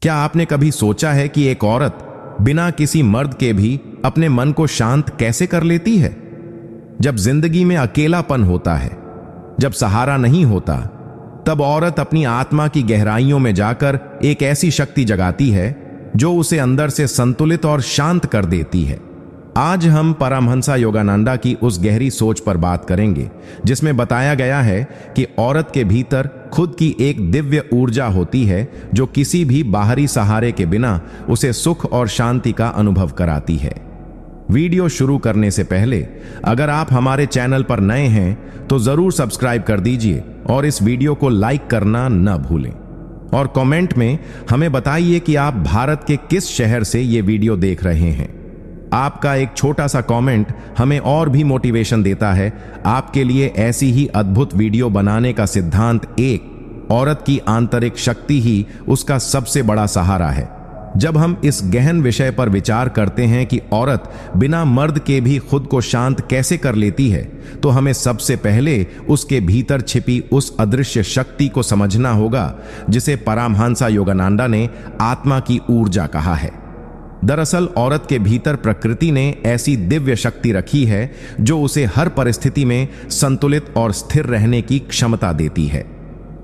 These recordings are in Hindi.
क्या आपने कभी सोचा है कि एक औरत बिना किसी मर्द के भी अपने मन को शांत कैसे कर लेती है? जब जिंदगी में अकेलापन होता है, जब सहारा नहीं होता, तब औरत अपनी आत्मा की गहराइयों में जाकर एक ऐसी शक्ति जगाती है जो उसे अंदर से संतुलित और शांत कर देती है। आज हम परमहंसा योगानंदा की उस गहरी सोच पर बात करेंगे जिसमें बताया गया है कि औरत के भीतर खुद की एक दिव्य ऊर्जा होती है जो किसी भी बाहरी सहारे के बिना उसे सुख और शांति का अनुभव कराती है। वीडियो शुरू करने से पहले अगर आप हमारे चैनल पर नए हैं तो जरूर सब्सक्राइब कर दीजिए और इस वीडियो को लाइक करना न भूलें और कमेंट में हमें बताइए कि आप भारत के किस शहर से ये वीडियो देख रहे हैं। आपका एक छोटा सा कमेंट हमें और भी मोटिवेशन देता है आपके लिए ऐसी ही अद्भुत वीडियो बनाने का। सिद्धांत 1, औरत की आंतरिक शक्ति ही उसका सबसे बड़ा सहारा है। जब हम इस गहन विषय पर विचार करते हैं कि औरत बिना मर्द के भी खुद को शांत कैसे कर लेती है, तो हमें सबसे पहले उसके भीतर छिपी उस अदृश्य शक्ति को समझना होगा जिसे परमहंसा योगानंदा ने आत्मा की ऊर्जा कहा है। दरअसल औरत के भीतर प्रकृति ने ऐसी दिव्य शक्ति रखी है जो उसे हर परिस्थिति में संतुलित और स्थिर रहने की क्षमता देती है।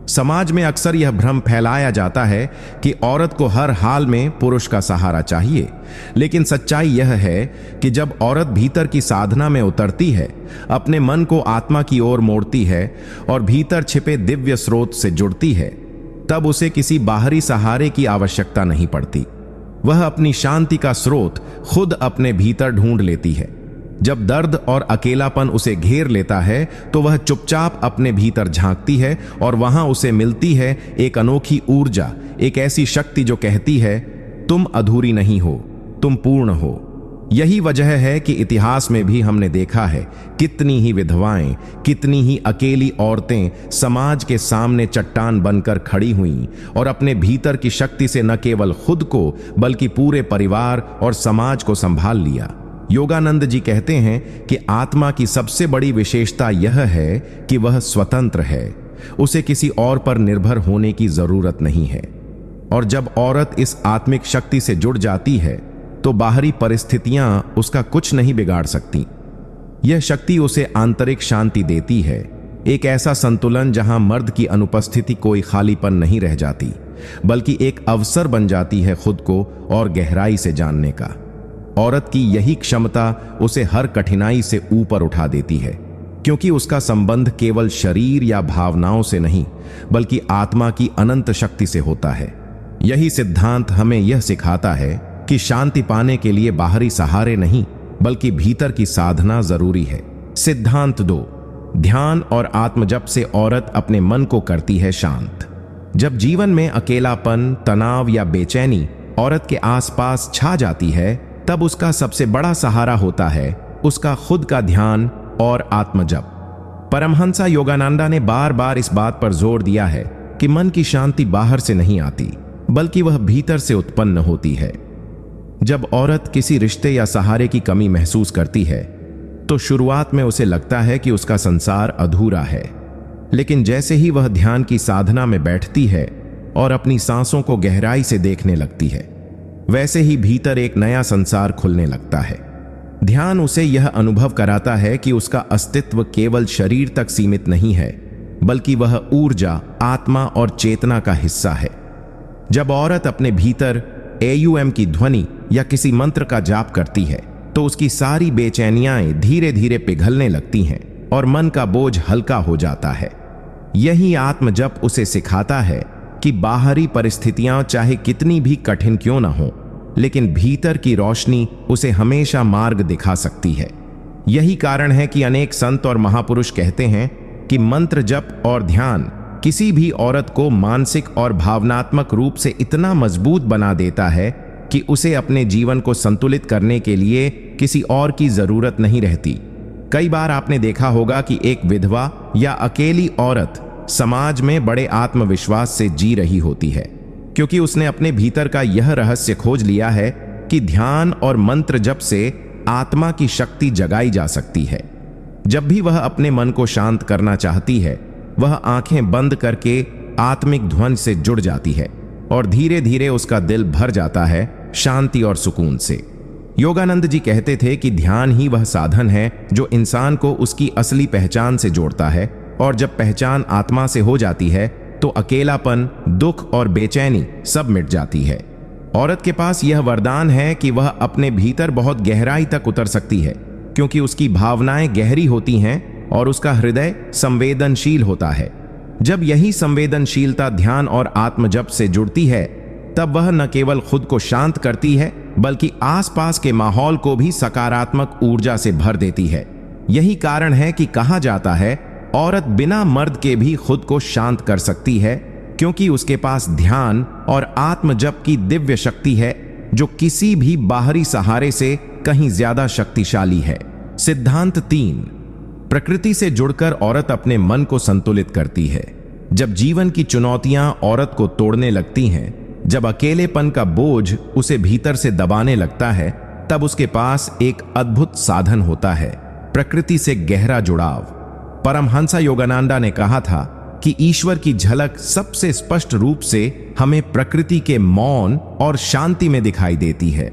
समाज में अक्सर यह भ्रम फैलाया जाता है कि औरत को हर हाल में पुरुष का सहारा चाहिए, लेकिन सच्चाई यह है कि जब औरत भीतर की साधना में उतरती है, अपने मन को आत्मा की ओर मोड़ती है और भीतर छिपे दिव्य स्रोत से जुड़ती है, तब उसे किसी बाहरी सहारे की आवश्यकता नहीं पड़ती। वह अपनी शांति का स्रोत खुद अपने भीतर ढूंढ लेती है। जब दर्द और अकेलापन उसे घेर लेता है तो वह चुपचाप अपने भीतर झांकती है और वहां उसे मिलती है एक अनोखी ऊर्जा, एक ऐसी शक्ति जो कहती है, तुम अधूरी नहीं हो, तुम पूर्ण हो। यही वजह है कि इतिहास में भी हमने देखा है कितनी ही विधवाएं, कितनी ही अकेली औरतें समाज के सामने चट्टान बनकर खड़ी हुईं और अपने भीतर की शक्ति से न केवल खुद को बल्कि पूरे परिवार और समाज को संभाल लिया। योगानंद जी कहते हैं कि आत्मा की सबसे बड़ी विशेषता यह है कि वह स्वतंत्र है, उसे किसी और पर निर्भर होने की जरूरत नहीं है। और जब औरत इस आत्मिक शक्ति से जुड़ जाती है तो बाहरी परिस्थितियां उसका कुछ नहीं बिगाड़ सकती। यह शक्ति उसे आंतरिक शांति देती है, एक ऐसा संतुलन जहां मर्द की अनुपस्थिति कोई खालीपन नहीं रह जाती, बल्कि एक अवसर बन जाती है खुद को और गहराई से जानने का। औरत की यही क्षमता उसे हर कठिनाई से ऊपर उठा देती है, क्योंकि उसका संबंध केवल शरीर या भावनाओं से नहीं बल्कि आत्मा की अनंत शक्ति से होता है। यही सिद्धांत हमें यह सिखाता है कि शांति पाने के लिए बाहरी सहारे नहीं बल्कि भीतर की साधना जरूरी है। सिद्धांत 2, ध्यान और आत्मजप से औरत अपने मन को करती है शांत। जब जीवन में अकेलापन, तनाव या बेचैनी औरत के आसपास छा जाती है, तब उसका सबसे बड़ा सहारा होता है उसका खुद का ध्यान और आत्मजप। परमहंसा योगानंदा ने बार बार इस बात पर जोर दिया है कि मन की शांति बाहर से नहीं आती बल्कि वह भीतर से उत्पन्न होती है। जब औरत किसी रिश्ते या सहारे की कमी महसूस करती है तो शुरुआत में उसे लगता है कि उसका संसार अधूरा है, लेकिन जैसे ही वह ध्यान की साधना में बैठती है और अपनी सांसों को गहराई से देखने लगती है, वैसे ही भीतर एक नया संसार खुलने लगता है। ध्यान उसे यह अनुभव कराता है कि उसका अस्तित्व केवल शरीर तक सीमित नहीं है बल्कि वह ऊर्जा, आत्मा और चेतना का हिस्सा है। जब औरत अपने भीतर AUM की ध्वनि या किसी मंत्र का जाप करती है तो उसकी सारी बेचैनियां धीरे धीरे पिघलने लगती हैं और मन का बोझ हल्का हो जाता है। यही आत्मजप उसे सिखाता है कि बाहरी परिस्थितियां चाहे कितनी भी कठिन क्यों न हो, लेकिन भीतर की रोशनी उसे हमेशा मार्ग दिखा सकती है। यही कारण है कि अनेक संत और महापुरुष कहते हैं कि मंत्र जप और ध्यान किसी भी औरत को मानसिक और भावनात्मक रूप से इतना मजबूत बना देता है कि उसे अपने जीवन को संतुलित करने के लिए किसी और की जरूरत नहीं रहती। कई बार आपने देखा होगा कि एक विधवा या अकेली औरत समाज में बड़े आत्मविश्वास से जी रही होती है, क्योंकि उसने अपने भीतर का यह रहस्य खोज लिया है कि ध्यान और मंत्र जप से आत्मा की शक्ति जगाई जा सकती है। जब भी वह अपने मन को शांत करना चाहती है, वह आंखें बंद करके आत्मिक ध्वनि से जुड़ जाती है और धीरे धीरे उसका दिल भर जाता है शांति और सुकून से। योगानंद जी कहते थे कि ध्यान ही वह साधन है जो इंसान को उसकी असली पहचान से जोड़ता है, और जब पहचान आत्मा से हो जाती है तो अकेलापन, दुख और बेचैनी सब मिट जाती है। औरत के पास यह वरदान है कि वह अपने भीतर बहुत गहराई तक उतर सकती है, क्योंकि उसकी भावनाएं गहरी होती हैं और उसका हृदय संवेदनशील होता है। जब यही संवेदनशीलता ध्यान और आत्मजप से जुड़ती है, तब वह न केवल खुद को शांत करती है बल्कि आसपास के माहौल को भी सकारात्मक ऊर्जा से भर देती है। यही कारण है कि कहा जाता है औरत बिना मर्द के भी खुद को शांत कर सकती है, क्योंकि उसके पास ध्यान और आत्मजप की दिव्य शक्ति है जो किसी भी बाहरी सहारे से कहीं ज्यादा शक्तिशाली है। सिद्धांत 3। प्रकृति से जुड़कर औरत अपने मन को संतुलित करती है। जब जीवन की चुनौतियां औरत को तोड़ने लगती हैं, जब अकेलेपन का बोझ उसे भीतर से दबाने लगता है, तब उसके पास एक अद्भुत साधन होता है, प्रकृति से गहरा जुड़ाव। परमहंस योगानंदा ने कहा था कि ईश्वर की झलक सबसे स्पष्ट रूप से हमें प्रकृति के मौन और शांति में दिखाई देती है।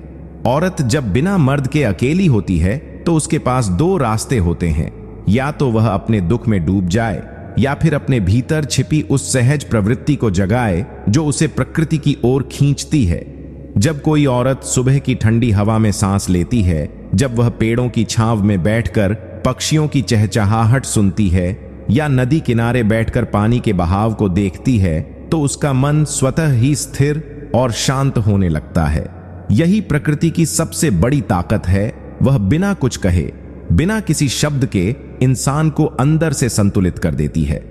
औरत जब बिना मर्द के अकेली होती है तो उसके पास दो रास्ते होते हैं, या तो वह अपने दुख में डूब जाए या फिर अपने भीतर छिपी उस सहज प्रवृत्ति को जगाए जो उसे प्रकृति की ओर खींचती है। जब कोई औरत सुबह की ठंडी हवा में सांस लेती है, जब वह पेड़ों की छांव में बैठकर पक्षियों की चहचहाहट सुनती है या नदी किनारे बैठकर पानी के बहाव को देखती है, तो उसका मन स्वतः ही स्थिर और शांत होने लगता है। यही प्रकृति की सबसे बड़ी ताकत है, वह बिना कुछ कहे, बिना किसी शब्द के इंसान को अंदर से संतुलित कर देती है।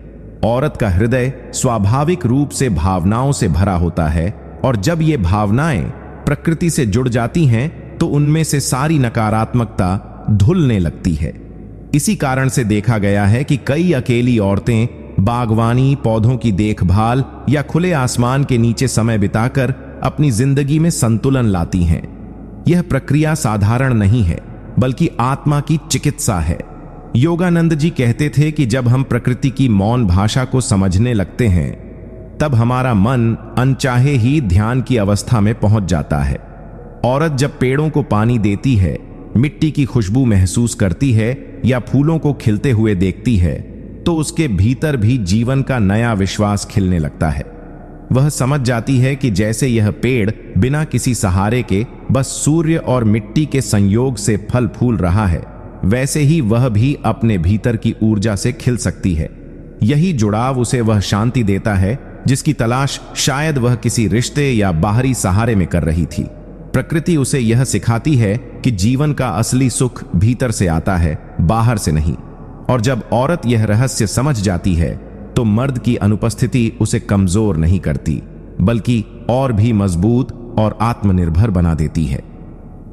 औरत का हृदय स्वाभाविक रूप से भावनाओं से भरा होता है, और जब ये भावनाएं प्रकृति से जुड़ जाती हैं तो उनमें से सारी नकारात्मकता धुलने लगती है। इसी कारण से देखा गया है कि कई अकेली औरतें बागवानी, पौधों की देखभाल या खुले आसमान के नीचे समय बिताकर अपनी जिंदगी में संतुलन लाती हैं। यह प्रक्रिया साधारण नहीं है, बल्कि आत्मा की चिकित्सा है। योगानंद जी कहते थे कि जब हम प्रकृति की मौन भाषा को समझने लगते हैं, तब हमारा मन अनचाहे ही ध्यान की अवस्था में पहुंच जाता है। औरत जब पेड़ों को पानी देती है, मिट्टी की खुशबू महसूस करती है या फूलों को खिलते हुए देखती है, तो उसके भीतर भी जीवन का नया विश्वास खिलने लगता है। वह समझ जाती है कि जैसे यह पेड़ बिना किसी सहारे के बस सूर्य और मिट्टी के संयोग से फल फूल रहा है, वैसे ही वह भी अपने भीतर की ऊर्जा से खिल सकती है। यही जुड़ाव उसे वह शांति देता है जिसकी तलाश शायद वह किसी रिश्ते या बाहरी सहारे में कर रही थी। प्रकृति उसे यह सिखाती है कि जीवन का असली सुख भीतर से आता है, बाहर से नहीं। और जब औरत यह रहस्य समझ जाती है, तो मर्द की अनुपस्थिति उसे कमजोर नहीं करती, बल्कि और भी मजबूत और आत्मनिर्भर बना देती है।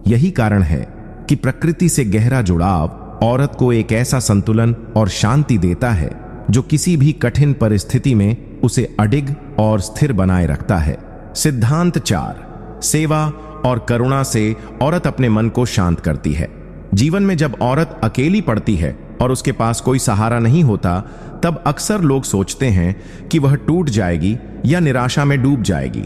यही कारण है कि प्रकृति से गहरा जुड़ाव औरत को एक ऐसा संतुलन और शांति देता है जो किसी भी कठिन परिस्थिति में उसे अडिग और स्थिर बनाए रखता है। सिद्धांत 4। सेवा और करुणा से औरत अपने मन को शांत करती है। जीवन में जब औरत अकेली पड़ती है और उसके पास कोई सहारा नहीं होता, तब अक्सर लोग सोचते हैं कि वह टूट जाएगी या निराशा में डूब जाएगी।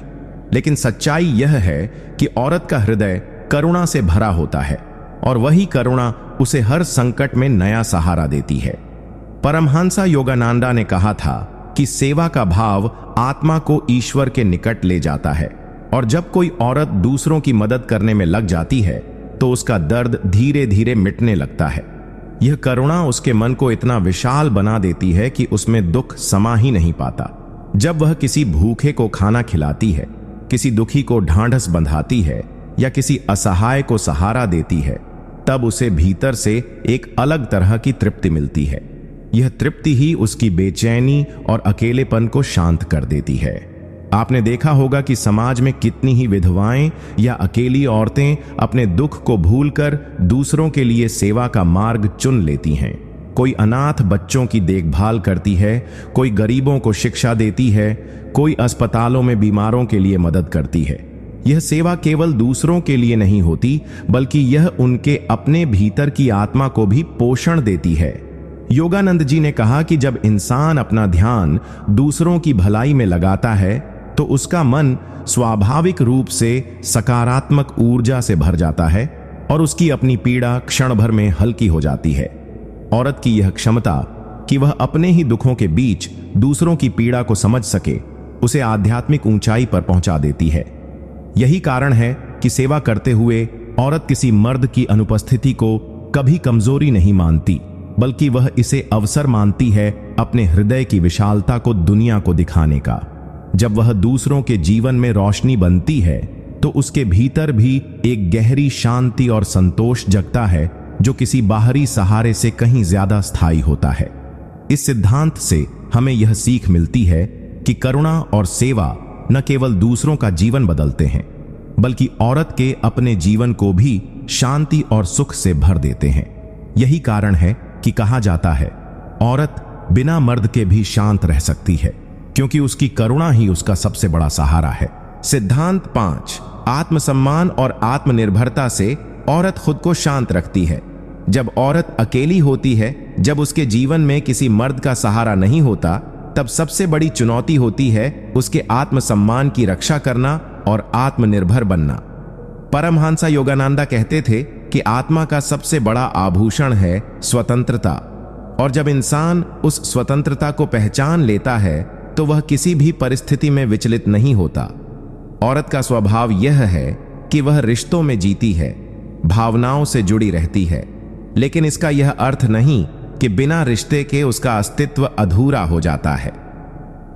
लेकिन सच्चाई यह है कि औरत का हृदय करुणा से भरा होता है, और वही करुणा उसे हर संकट में नया सहारा देती है। परमहंस योगानंदा ने कहा था कि सेवा का भाव आत्मा को ईश्वर के निकट ले जाता है, और जब कोई औरत दूसरों की मदद करने में लग जाती है तो उसका दर्द धीरे धीरे मिटने लगता है। यह करुणा उसके मन को इतना विशाल बना देती है कि उसमें दुख समा ही नहीं पाता। जब वह किसी भूखे को खाना खिलाती है, किसी दुखी को ढांढस बंधाती है या किसी असहाय को सहारा देती है, तब उसे भीतर से एक अलग तरह की तृप्ति मिलती है। यह तृप्ति ही उसकी बेचैनी और अकेलेपन को शांत कर देती है। आपने देखा होगा कि समाज में कितनी ही विधवाएं या अकेली औरतें अपने दुख को भूलकर दूसरों के लिए सेवा का मार्ग चुन लेती हैं। कोई अनाथ बच्चों की देखभाल करती है, कोई गरीबों को शिक्षा देती है, कोई अस्पतालों में बीमारों के लिए मदद करती है। यह सेवा केवल दूसरों के लिए नहीं होती, बल्कि यह उनके अपने भीतर की आत्मा को भी पोषण देती है। योगानंद जी ने कहा कि जब इंसान अपना ध्यान दूसरों की भलाई में लगाता है, तो उसका मन स्वाभाविक रूप से सकारात्मक ऊर्जा से भर जाता है और उसकी अपनी पीड़ा क्षण भर में हल्की हो जाती है। औरत की यह क्षमता कि वह अपने ही दुखों के बीच दूसरों की पीड़ा को समझ सके, उसे आध्यात्मिक ऊंचाई पर पहुंचा देती है। यही कारण है कि सेवा करते हुए औरत किसी मर्द की अनुपस्थिति को कभी कमजोरी नहीं मानती, बल्कि वह इसे अवसर मानती है अपने हृदय की विशालता को दुनिया को दिखाने का। जब वह दूसरों के जीवन में रोशनी बनती है तो उसके भीतर भी एक गहरी शांति और संतोष जगता है, जो किसी बाहरी सहारे से कहीं ज्यादा स्थायी होता है। इस सिद्धांत से हमें यह सीख मिलती है कि करुणा और सेवा न केवल दूसरों का जीवन बदलते हैं, बल्कि औरत के अपने जीवन को भी शांति और सुख से भर देते हैं। यही कारण है कि कहा जाता है, औरत बिना मर्द के भी शांत रह सकती है, क्योंकि उसकी करुणा ही उसका सबसे बड़ा सहारा है। सिद्धांत 5, आत्मसम्मान और आत्मनिर्भरता से औरत खुद को शांत रखती है। जब औरत अकेली होती है, जब उसके जीवन में किसी मर्द का सहारा नहीं होता, तब सबसे बड़ी चुनौती होती है उसके आत्मसम्मान की रक्षा करना और आत्मनिर्भर बनना। परमहंसा योगानंदा कहते थे कि आत्मा का सबसे बड़ा आभूषण है स्वतंत्रता, और जब इंसान उस स्वतंत्रता को पहचान लेता है तो वह किसी भी परिस्थिति में विचलित नहीं होता। औरत का स्वभाव यह है कि वह रिश्तों में जीती है, भावनाओं से जुड़ी रहती है, लेकिन इसका यह अर्थ नहीं कि बिना रिश्ते के उसका अस्तित्व अधूरा हो जाता है।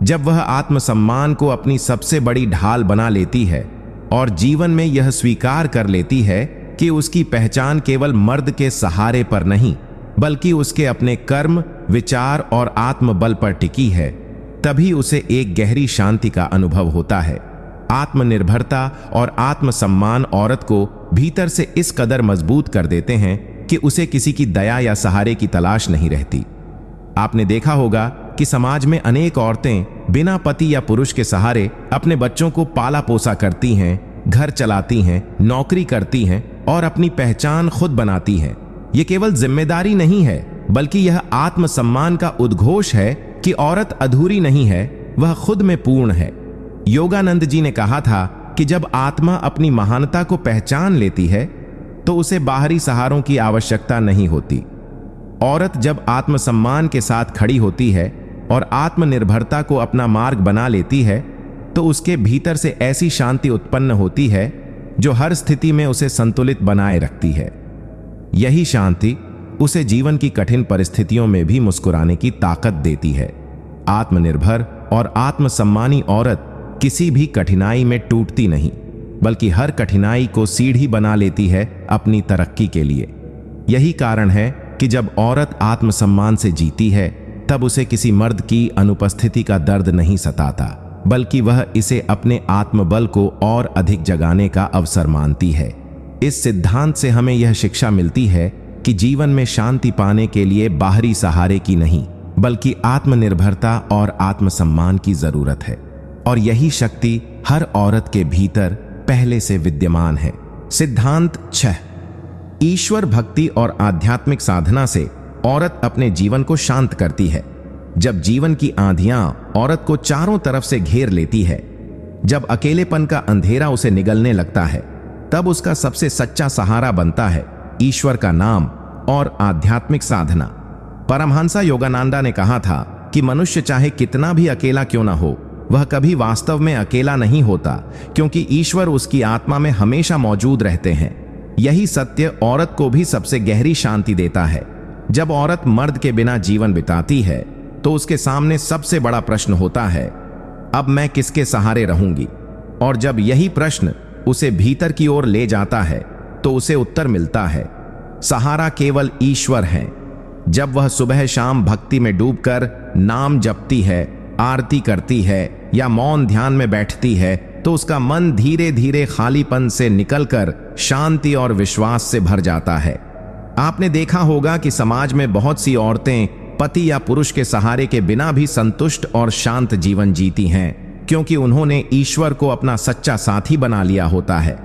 जब वह आत्मसम्मान को अपनी सबसे बड़ी ढाल बना लेती है और जीवन में यह स्वीकार कर लेती है कि उसकी पहचान केवल मर्द के सहारे पर नहीं, बल्कि उसके अपने कर्म, विचार और आत्मबल पर टिकी है, तभी उसे एक गहरी शांति का अनुभव होता है। आत्मनिर्भरता और आत्मसम्मान औरत को भीतर से इस कदर मजबूत कर देते हैं कि उसे किसी की दया या सहारे की तलाश नहीं रहती। आपने देखा होगा कि समाज में अनेक औरतें बिना पति या पुरुष के सहारे अपने बच्चों को पाला पोसा करती हैं, घर चलाती हैं, नौकरी करती हैं और अपनी पहचान खुद बनाती हैं। ये केवल जिम्मेदारी नहीं है, बल्कि यह आत्मसम्मान का उद्घोष है कि औरत अधूरी नहीं है, वह खुद में पूर्ण है। योगानंद जी ने कहा था कि जब आत्मा अपनी महानता को पहचान लेती है तो उसे बाहरी सहारों की आवश्यकता नहीं होती। औरत जब आत्मसम्मान के साथ खड़ी होती है और आत्मनिर्भरता को अपना मार्ग बना लेती है तो उसके भीतर से ऐसी शांति उत्पन्न होती है जो हर स्थिति में उसे संतुलित बनाए रखती है। यही शांति उसे जीवन की कठिन परिस्थितियों में भी मुस्कुराने की ताकत देती है। आत्मनिर्भर और आत्मसम्मानी औरत किसी भी कठिनाई में टूटती नहीं, बल्कि हर कठिनाई को सीढ़ी बना लेती है अपनी तरक्की के लिए। यही कारण है कि जब औरत आत्मसम्मान से जीती है तब उसे किसी मर्द की अनुपस्थिति का दर्द नहीं सताता, बल्कि वह इसे अपने आत्मबल को और अधिक जगाने का अवसर मानती है। इस सिद्धांत से हमें यह शिक्षा मिलती है कि जीवन में शांति पाने के लिए बाहरी सहारे की नहीं, बल्कि आत्मनिर्भरता और आत्मसम्मान की जरूरत है, और यही शक्ति हर औरत के भीतर पहले से विद्यमान है। सिद्धांत 6, ईश्वर भक्ति और आध्यात्मिक साधना से औरत अपने जीवन को शांत करती है। जब जीवन की आंधियां औरत को चारों तरफ से घेर लेती है, जब अकेलेपन का अंधेरा उसे निगलने लगता है, तब उसका सबसे सच्चा सहारा बनता है ईश्वर का नाम और आध्यात्मिक साधना। परमहंसा योगानंदा ने कहा था कि मनुष्य चाहे कितना भी अकेला क्यों ना हो, वह कभी वास्तव में अकेला नहीं होता, क्योंकि ईश्वर उसकी आत्मा में हमेशा मौजूद रहते हैं। यही सत्य औरत को भी सबसे गहरी शांति देता है। जब औरत मर्द के बिना जीवन बिताती है तो उसके सामने सबसे बड़ा प्रश्न होता है, अब मैं किसके सहारे रहूंगी? और जब यही प्रश्न उसे भीतर की ओर ले जाता है तो उसे उत्तर मिलता है, सहारा केवल ईश्वर है। जब वह सुबह शाम भक्ति में डूबकर नाम जपती है, आरती करती है या मौन ध्यान में बैठती है, तो उसका मन धीरे धीरे खालीपन से निकलकर शांति और विश्वास से भर जाता है। आपने देखा होगा कि समाज में बहुत सी औरतें पति या पुरुष के सहारे के बिना भी संतुष्ट और शांत जीवन जीती हैं, क्योंकि उन्होंने ईश्वर को अपना सच्चा साथी बना लिया होता है।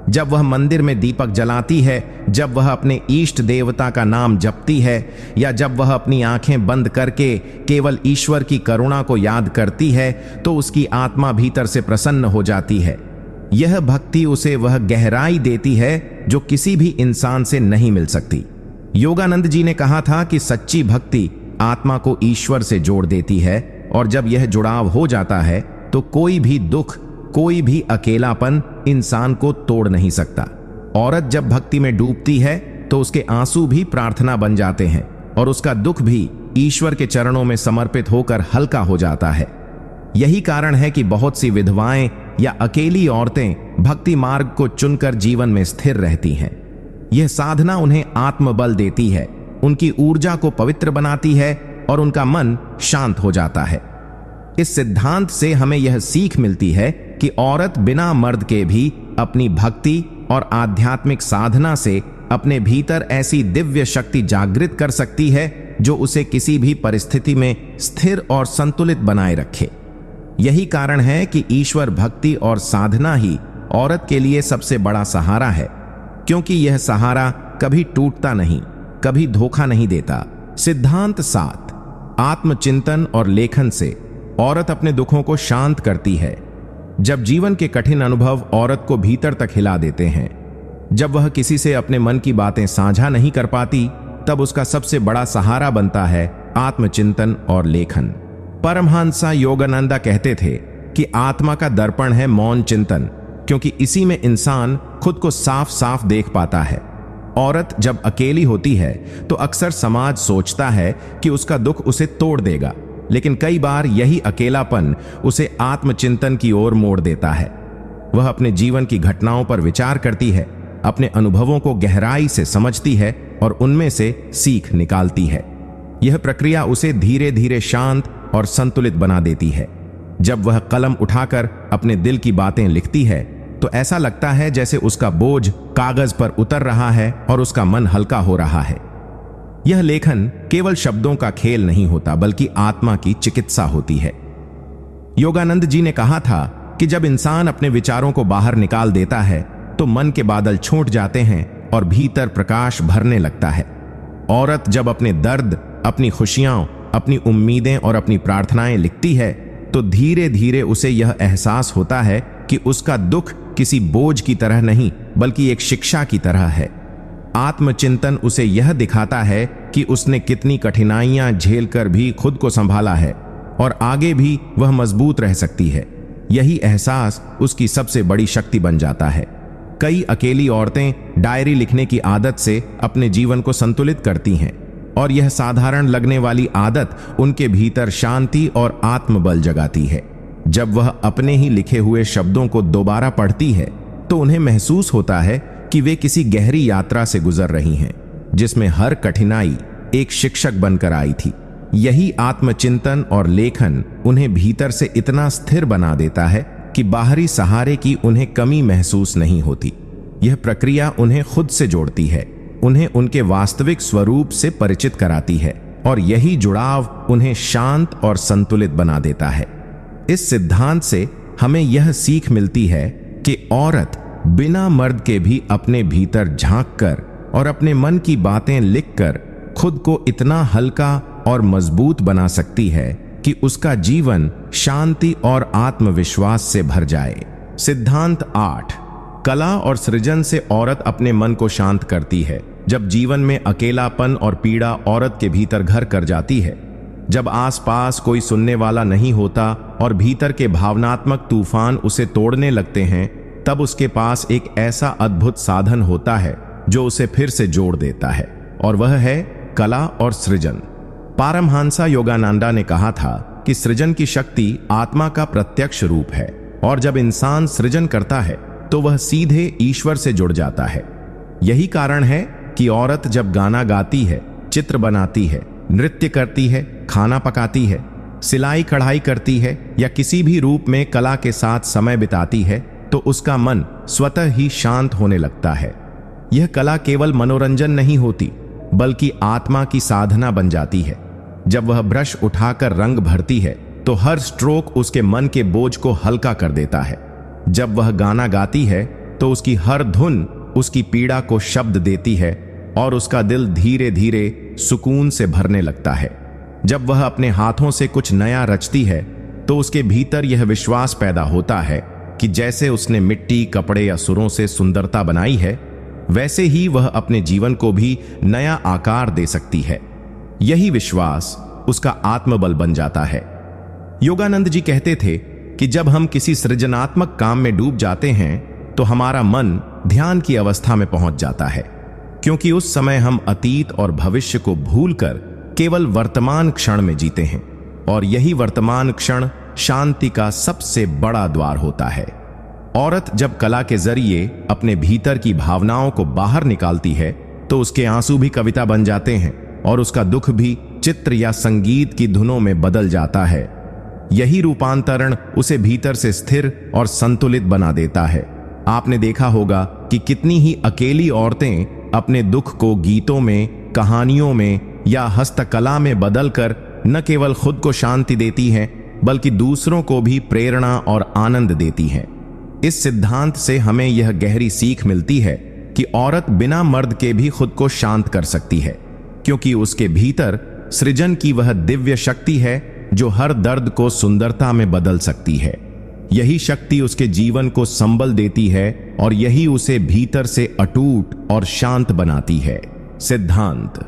जब वह मंदिर में दीपक जलाती है, जब वह अपने इष्ट देवता का नाम जपती है, या जब वह अपनी आंखें बंद करके केवल ईश्वर की करुणा को याद करती है, तो उसकी आत्मा भीतर से प्रसन्न हो जाती है। यह भक्ति उसे वह गहराई देती है जो किसी भी इंसान से नहीं मिल सकती। योगानंद जी ने कहा था कि सच्ची भक्ति आत्मा को ईश्वर से जोड़ देती है, और जब यह जुड़ाव हो जाता है तो कोई भी दुख, कोई भी अकेलापन इंसान को तोड़ नहीं सकता। औरत जब भक्ति में डूबती है तो उसके आंसू भी प्रार्थना बन जाते हैं, और उसका दुख भी ईश्वर के चरणों में समर्पित होकर हल्का हो जाता है। यही कारण है कि बहुत सी विधवाएं या अकेली औरतें भक्ति मार्ग को चुनकर जीवन में स्थिर रहती हैं। यह साधना उन्हें आत्मबल देती है, उनकी ऊर्जा को पवित्र बनाती है और उनका मन शांत हो जाता है। इस सिद्धांत से हमें यह सीख मिलती है कि औरत बिना मर्द के भी अपनी भक्ति और आध्यात्मिक साधना से अपने भीतर ऐसी दिव्य शक्ति जागृत कर सकती है जो उसे किसी भी परिस्थिति में स्थिर और संतुलित बनाए रखे। यही कारण है कि ईश्वर भक्ति और साधना ही औरत के लिए सबसे बड़ा सहारा है, क्योंकि यह सहारा कभी टूटता नहीं, कभी धोखा नहीं देता। सिद्धांत 7, आत्मचिंतन और लेखन से औरत अपने दुखों को शांत करती है। जब जीवन के कठिन अनुभव औरत को भीतर तक हिला देते हैं, जब वह किसी से अपने मन की बातें साझा नहीं कर पाती, तब उसका सबसे बड़ा सहारा बनता है आत्मचिंतन और लेखन। परमहंस योगानंदा कहते थे कि आत्मा का दर्पण है मौन चिंतन, क्योंकि इसी में इंसान खुद को साफ साफ देख पाता है। औरत जब अकेली होती है तो अक्सर समाज सोचता है कि उसका दुख उसे तोड़ देगा, लेकिन कई बार यही अकेलापन उसे आत्मचिंतन की ओर मोड़ देता है। वह अपने जीवन की घटनाओं पर विचार करती है, अपने अनुभवों को गहराई से समझती है और उनमें से सीख निकालती है। यह प्रक्रिया उसे धीरे धीरे शांत और संतुलित बना देती है। जब वह कलम उठाकर अपने दिल की बातें लिखती है तो ऐसा लगता है जैसे उसका बोझ कागज पर उतर रहा है और उसका मन हल्का हो रहा है। यह लेखन केवल शब्दों का खेल नहीं होता, बल्कि आत्मा की चिकित्सा होती है। योगानंद जी ने कहा था कि जब इंसान अपने विचारों को बाहर निकाल देता है तो मन के बादल छूट जाते हैं और भीतर प्रकाश भरने लगता है। औरत जब अपने दर्द, अपनी खुशियां, अपनी उम्मीदें और अपनी प्रार्थनाएं लिखती है तो धीरे धीरे उसे यह एहसास होता है कि उसका दुख किसी बोझ की तरह नहीं, बल्कि एक शिक्षा की तरह है। आत्मचिंतन उसे यह दिखाता है कि उसने कितनी कठिनाइयां झेलकर भी खुद को संभाला है और आगे भी वह मजबूत रह सकती है। यही एहसास उसकी सबसे बड़ी शक्ति बन जाता है। कई अकेली औरतें डायरी लिखने की आदत से अपने जीवन को संतुलित करती हैं, और यह साधारण लगने वाली आदत उनके भीतर शांति और आत्मबल जगाती है। जब वह अपने ही लिखे हुए शब्दों को दोबारा पढ़ती है तो उन्हें महसूस होता है कि वे किसी गहरी यात्रा से गुजर रही हैं, जिसमें हर कठिनाई एक शिक्षक बनकर आई थी। यही आत्मचिंतन और लेखन उन्हें भीतर से इतना स्थिर बना देता है कि बाहरी सहारे की उन्हें कमी महसूस नहीं होती। यह प्रक्रिया उन्हें खुद से जोड़ती है, उन्हें उनके वास्तविक स्वरूप से परिचित कराती है, और यही जुड़ाव उन्हें शांत और संतुलित बना देता है। इस सिद्धांत से हमें यह सीख मिलती है कि औरत बिना मर्द के भी अपने भीतर झांककर और अपने मन की बातें लिखकर खुद को इतना हल्का और मजबूत बना सकती है कि उसका जीवन शांति और आत्मविश्वास से भर जाए। सिद्धांत 8, कला और सृजन से औरत अपने मन को शांत करती है। जब जीवन में अकेलापन और पीड़ा औरत के भीतर घर कर जाती है, जब आसपास कोई सुनने वाला नहीं होता और भीतर के भावनात्मक तूफान उसे तोड़ने लगते हैं, तब उसके पास एक ऐसा अद्भुत साधन होता है जो उसे फिर से जोड़ देता है, और वह है कला और सृजन। पारमहंस योगानंदा ने कहा था कि सृजन की शक्ति आत्मा का प्रत्यक्ष रूप है, और जब इंसान सृजन करता है तो वह सीधे ईश्वर से जुड़ जाता है। यही कारण है कि औरत जब गाना गाती है, चित्र बनाती है, नृत्य करती है, खाना पकाती है, सिलाई कढ़ाई करती है या किसी भी रूप में कला के साथ समय बिताती है, तो उसका मन स्वतः ही शांत होने लगता है। यह कला केवल मनोरंजन नहीं होती, बल्कि आत्मा की साधना बन जाती है। जब वह ब्रश उठाकर रंग भरती है तो हर स्ट्रोक उसके मन के बोझ को हल्का कर देता है। जब वह गाना गाती है तो उसकी हर धुन उसकी पीड़ा को शब्द देती है और उसका दिल धीरे धीरे सुकून से भरने लगता है। जब वह अपने हाथों से कुछ नया रचती है तो उसके भीतर यह विश्वास पैदा होता है कि जैसे उसने मिट्टी, कपड़े या सुरों से सुंदरता बनाई है, वैसे ही वह अपने जीवन को भी नया आकार दे सकती है। यही विश्वास उसका आत्मबल बन जाता है। योगानंद जी कहते थे कि जब हम किसी सृजनात्मक काम में डूब जाते हैं तो हमारा मन ध्यान की अवस्था में पहुंच जाता है, क्योंकि उस समय हम अतीत और भविष्य को भूलकर केवल वर्तमान क्षण में जीते हैं, और यही वर्तमान क्षण शांति का सबसे बड़ा द्वार होता है। औरत जब कला के जरिए अपने भीतर की भावनाओं को बाहर निकालती है तो उसके आंसू भी कविता बन जाते हैं और उसका दुख भी चित्र या संगीत की धुनों में बदल जाता है। यही रूपांतरण उसे भीतर से स्थिर और संतुलित बना देता है। आपने देखा होगा कि कितनी ही अकेली औरतें अपने दुख को गीतों में, कहानियों में या हस्तकला में बदलकर न केवल खुद को शांति देती हैं, बल्कि दूसरों को भी प्रेरणा और आनंद देती हैं। इस सिद्धांत से हमें यह गहरी सीख मिलती है कि औरत बिना मर्द के भी खुद को शांत कर सकती है, क्योंकि उसके भीतर सृजन की वह दिव्य शक्ति है जो हर दर्द को सुंदरता में बदल सकती है। यही शक्ति उसके जीवन को संबल देती है और यही उसे भीतर से अटूट और शांत बनाती है। सिद्धांत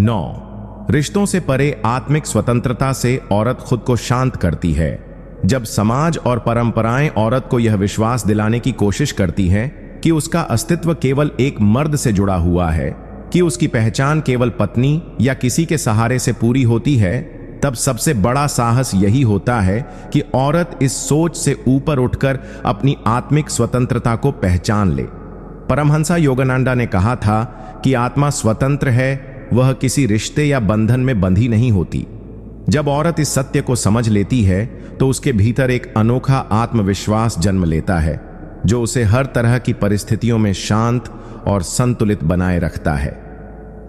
9। रिश्तों से परे आत्मिक स्वतंत्रता से औरत खुद को शांत करती है। जब समाज और परंपराएं औरत को यह विश्वास दिलाने की कोशिश करती हैं कि उसका अस्तित्व केवल एक मर्द से जुड़ा हुआ है, कि उसकी पहचान केवल पत्नी या किसी के सहारे से पूरी होती है, तब सबसे बड़ा साहस यही होता है कि औरत इस सोच से ऊपर उठकर अपनी आत्मिक स्वतंत्रता को पहचान ले। परमहंसा योगानंदा ने कहा था कि आत्मा स्वतंत्र है, वह किसी रिश्ते या बंधन में बंधी नहीं होती। जब औरत इस सत्य को समझ लेती है तो उसके भीतर एक अनोखा आत्मविश्वास जन्म लेता है, जो उसे हर तरह की परिस्थितियों में शांत और संतुलित बनाए रखता है।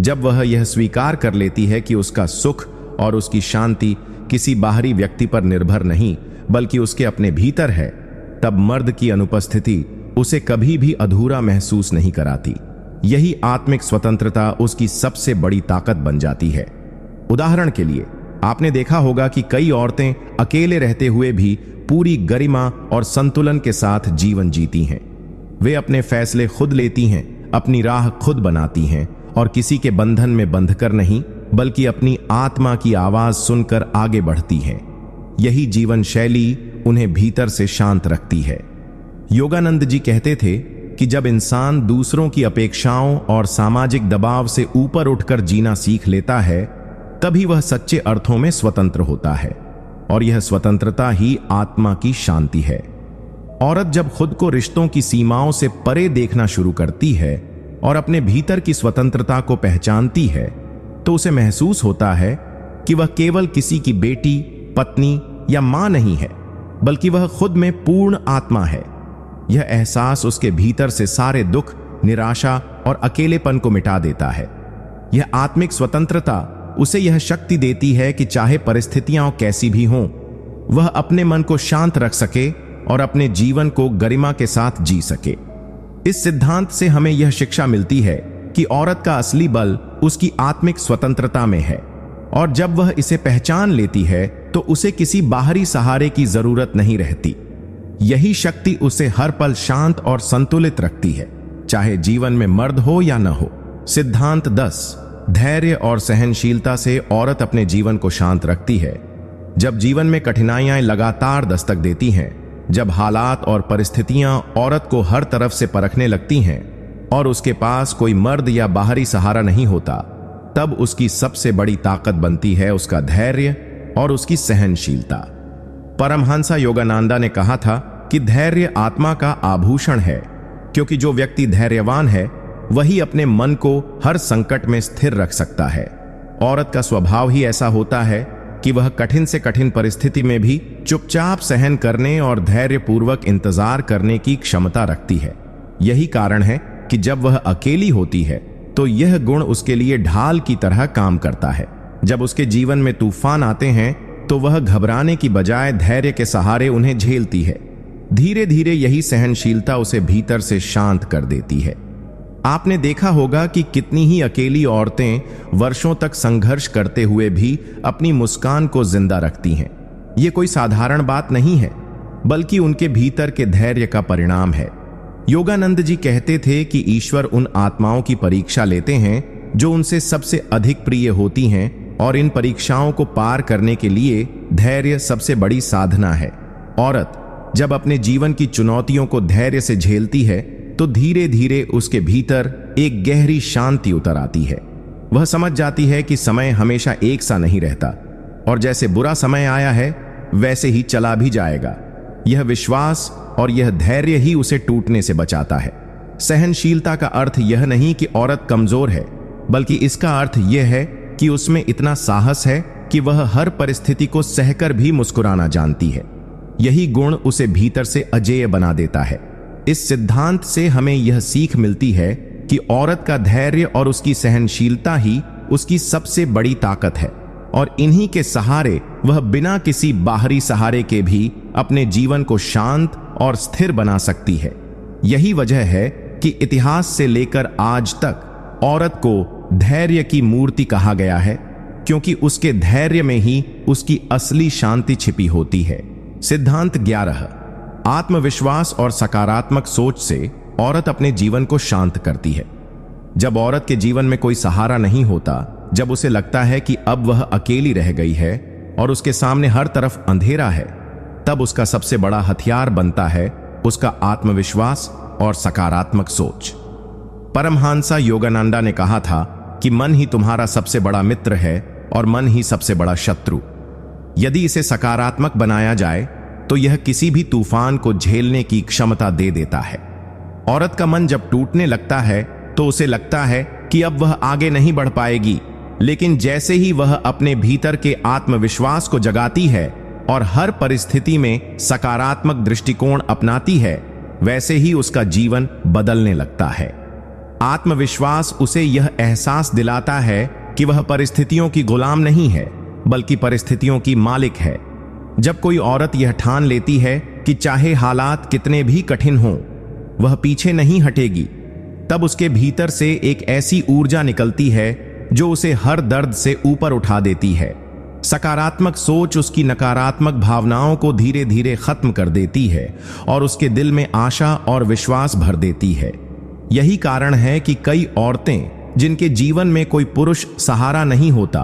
जब वह यह स्वीकार कर लेती है कि उसका सुख और उसकी शांति किसी बाहरी व्यक्ति पर निर्भर नहीं, बल्कि उसके अपने भीतर है, तब मर्द की अनुपस्थिति उसे कभी भी अधूरा महसूस नहीं कराती। यही आत्मिक स्वतंत्रता उसकी सबसे बड़ी ताकत बन जाती है। उदाहरण के लिए आपने देखा होगा कि कई औरतें अकेले रहते हुए भी पूरी गरिमा और संतुलन के साथ जीवन जीती हैं। वे अपने फैसले खुद लेती हैं, अपनी राह खुद बनाती हैं और किसी के बंधन में बंधकर नहीं, बल्कि अपनी आत्मा की आवाज सुनकर आगे बढ़ती हैं। यही जीवन शैली उन्हें भीतर से शांत रखती है। योगानंद जी कहते थे कि जब इंसान दूसरों की अपेक्षाओं और सामाजिक दबाव से ऊपर उठकर जीना सीख लेता है, तभी वह सच्चे अर्थों में स्वतंत्र होता है, और यह स्वतंत्रता ही आत्मा की शांति है। औरत जब खुद को रिश्तों की सीमाओं से परे देखना शुरू करती है और अपने भीतर की स्वतंत्रता को पहचानती है, तो उसे महसूस होता है कि वह केवल किसी की बेटी, पत्नी या मां नहीं है, बल्कि वह खुद में पूर्ण आत्मा है। यह एहसास उसके भीतर से सारे दुख, निराशा और अकेलेपन को मिटा देता है। यह आत्मिक स्वतंत्रता उसे यह शक्ति देती है कि चाहे परिस्थितियां कैसी भी हों, वह अपने मन को शांत रख सके और अपने जीवन को गरिमा के साथ जी सके। इस सिद्धांत से हमें यह शिक्षा मिलती है कि औरत का असली बल उसकी आत्मिक स्वतंत्रता में है, और जब वह इसे पहचान लेती है तो उसे किसी बाहरी सहारे की जरूरत नहीं रहती। यही शक्ति उसे हर पल शांत और संतुलित रखती है, चाहे जीवन में मर्द हो या न हो। सिद्धांत 10। धैर्य और सहनशीलता से औरत अपने जीवन को शांत रखती है। जब जीवन में कठिनाइयां लगातार दस्तक देती हैं, जब हालात और परिस्थितियां औरत को हर तरफ से परखने लगती हैं और उसके पास कोई मर्द या बाहरी सहारा नहीं होता, तब उसकी सबसे बड़ी ताकत बनती है उसका धैर्य और उसकी सहनशीलता। परमहंसा योगानंदा ने कहा था कि धैर्य आत्मा का आभूषण है, क्योंकि जो व्यक्ति धैर्यवान है वही अपने मन को हर संकट में स्थिर रख सकता है। औरत का स्वभाव ही ऐसा होता है कि वह कठिन से कठिन परिस्थिति में भी चुपचाप सहन करने और धैर्यपूर्वक इंतजार करने की क्षमता रखती है। यही कारण है कि जब वह अकेली होती है तो यह गुण उसके लिए ढाल की तरह काम करता है। जब उसके जीवन में तूफान आते हैं तो वह घबराने की बजाय धैर्य के सहारे उन्हें झेलती है। धीरे धीरे यही सहनशीलता उसे भीतर से शांत कर देती है। आपने देखा होगा कि कितनी ही अकेली औरतें वर्षों तक संघर्ष करते हुए भी अपनी मुस्कान को जिंदा रखती हैं। ये कोई साधारण बात नहीं है, बल्कि उनके भीतर के धैर्य का परिणाम है। योगानंद जी कहते थे कि ईश्वर उन आत्माओं की परीक्षा लेते हैं जो उनसे सबसे अधिक प्रिय होती हैं, और इन परीक्षाओं को पार करने के लिए धैर्य सबसे बड़ी साधना है। औरत जब अपने जीवन की चुनौतियों को धैर्य से झेलती है तो धीरे धीरे उसके भीतर एक गहरी शांति उतर आती है। वह समझ जाती है कि समय हमेशा एक सा नहीं रहता, और जैसे बुरा समय आया है वैसे ही चला भी जाएगा। यह विश्वास और यह धैर्य ही उसे टूटने से बचाता है। सहनशीलता का अर्थ यह नहीं कि औरत कमजोर है, बल्कि इसका अर्थ यह है कि उसमें इतना साहस है कि वह हर परिस्थिति को सहकर भी मुस्कुराना जानती है। यही गुण उसे भीतर से अजेय बना देता है। इस सिद्धांत से हमें यह सीख मिलती है कि औरत का धैर्य और उसकी सहनशीलता ही उसकी सबसे बड़ी ताकत है, और इन्हीं के सहारे वह बिना किसी बाहरी सहारे के भी अपने जीवन को शांत और स्थिर बना सकती है। यही वजह है कि इतिहास से लेकर आज तक औरत को धैर्य की मूर्ति कहा गया है, क्योंकि उसके धैर्य में ही उसकी असली शांति छिपी होती है। सिद्धांत 11। आत्मविश्वास और सकारात्मक सोच से औरत अपने जीवन को शांत करती है। जब औरत के जीवन में कोई सहारा नहीं होता, जब उसे लगता है कि अब वह अकेली रह गई है और उसके सामने हर तरफ अंधेरा है, तब उसका सबसे बड़ा हथियार बनता है उसका आत्मविश्वास और सकारात्मक सोच। परमहंस योगानंदा ने कहा था कि मन ही तुम्हारा सबसे बड़ा मित्र है और मन ही सबसे बड़ा शत्रु। यदि इसे सकारात्मक बनाया जाए तो यह किसी भी तूफान को झेलने की क्षमता दे देता है। औरत का मन जब टूटने लगता है तो उसे लगता है कि अब वह आगे नहीं बढ़ पाएगी, लेकिन जैसे ही वह अपने भीतर के आत्मविश्वास को जगाती है और हर परिस्थिति में सकारात्मक दृष्टिकोण अपनाती है, वैसे ही उसका जीवन बदलने लगता है। आत्मविश्वास उसे यह एहसास दिलाता है कि वह परिस्थितियों की गुलाम नहीं है, बल्कि परिस्थितियों की मालिक है। जब कोई औरत यह ठान लेती है कि चाहे हालात कितने भी कठिन हों, वह पीछे नहीं हटेगी, तब उसके भीतर से एक ऐसी ऊर्जा निकलती है जो उसे हर दर्द से ऊपर उठा देती है। सकारात्मक सोच उसकी नकारात्मक भावनाओं को धीरे धीरे खत्म कर देती है और उसके दिल में आशा और विश्वास भर देती है। यही कारण है कि कई औरतें जिनके जीवन में कोई पुरुष सहारा नहीं होता,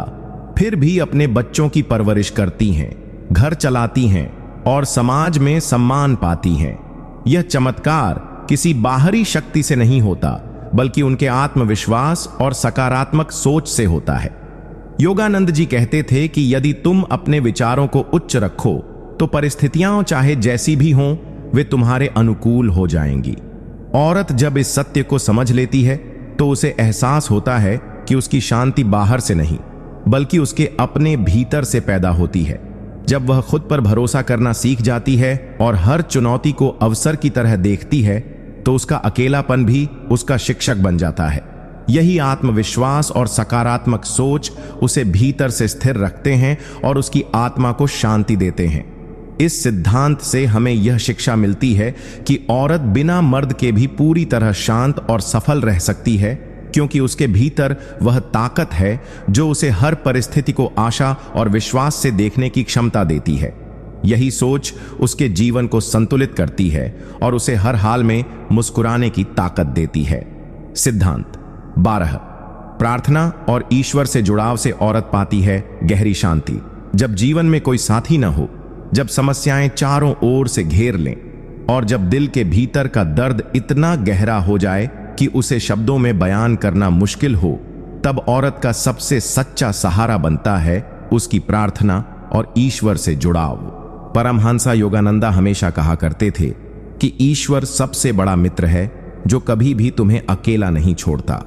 फिर भी अपने बच्चों की परवरिश करती हैं, घर चलाती हैं और समाज में सम्मान पाती हैं। यह चमत्कार किसी बाहरी शक्ति से नहीं होता, बल्कि उनके आत्मविश्वास और सकारात्मक सोच से होता है। योगानंद जी कहते थे कि यदि तुम अपने विचारों को उच्च रखो तो परिस्थितियां चाहे जैसी भी हों, वे तुम्हारे अनुकूल हो जाएंगी। औरत जब इस सत्य को समझ लेती है तो उसे एहसास होता है कि उसकी शांति बाहर से नहीं, बल्कि उसके अपने भीतर से पैदा होती है। जब वह खुद पर भरोसा करना सीख जाती है और हर चुनौती को अवसर की तरह देखती है, तो उसका अकेलापन भी उसका शिक्षक बन जाता है। यही आत्मविश्वास और सकारात्मक सोच उसे भीतर से स्थिर रखते हैं और उसकी आत्मा को शांति देते हैं। इस सिद्धांत से हमें यह शिक्षा मिलती है कि औरत बिना मर्द के भी पूरी तरह शांत और सफल रह सकती है, क्योंकि उसके भीतर वह ताकत है जो उसे हर परिस्थिति को आशा और विश्वास से देखने की क्षमता देती है। यही सोच उसके जीवन को संतुलित करती है और उसे हर हाल में मुस्कुराने की ताकत देती है। सिद्धांत 12। प्रार्थना और ईश्वर से जुड़ाव से औरत पाती है गहरी शांति। जब जीवन में कोई साथी न हो, जब समस्याएं चारों ओर से घेर लें और जब दिल के भीतर का दर्द इतना गहरा हो जाए कि उसे शब्दों में बयान करना मुश्किल हो, तब औरत का सबसे सच्चा सहारा बनता है उसकी प्रार्थना और ईश्वर से जुड़ाव। परमहंस योगानंदा हमेशा कहा करते थे कि ईश्वर सबसे बड़ा मित्र है जो कभी भी तुम्हें अकेला नहीं छोड़ता।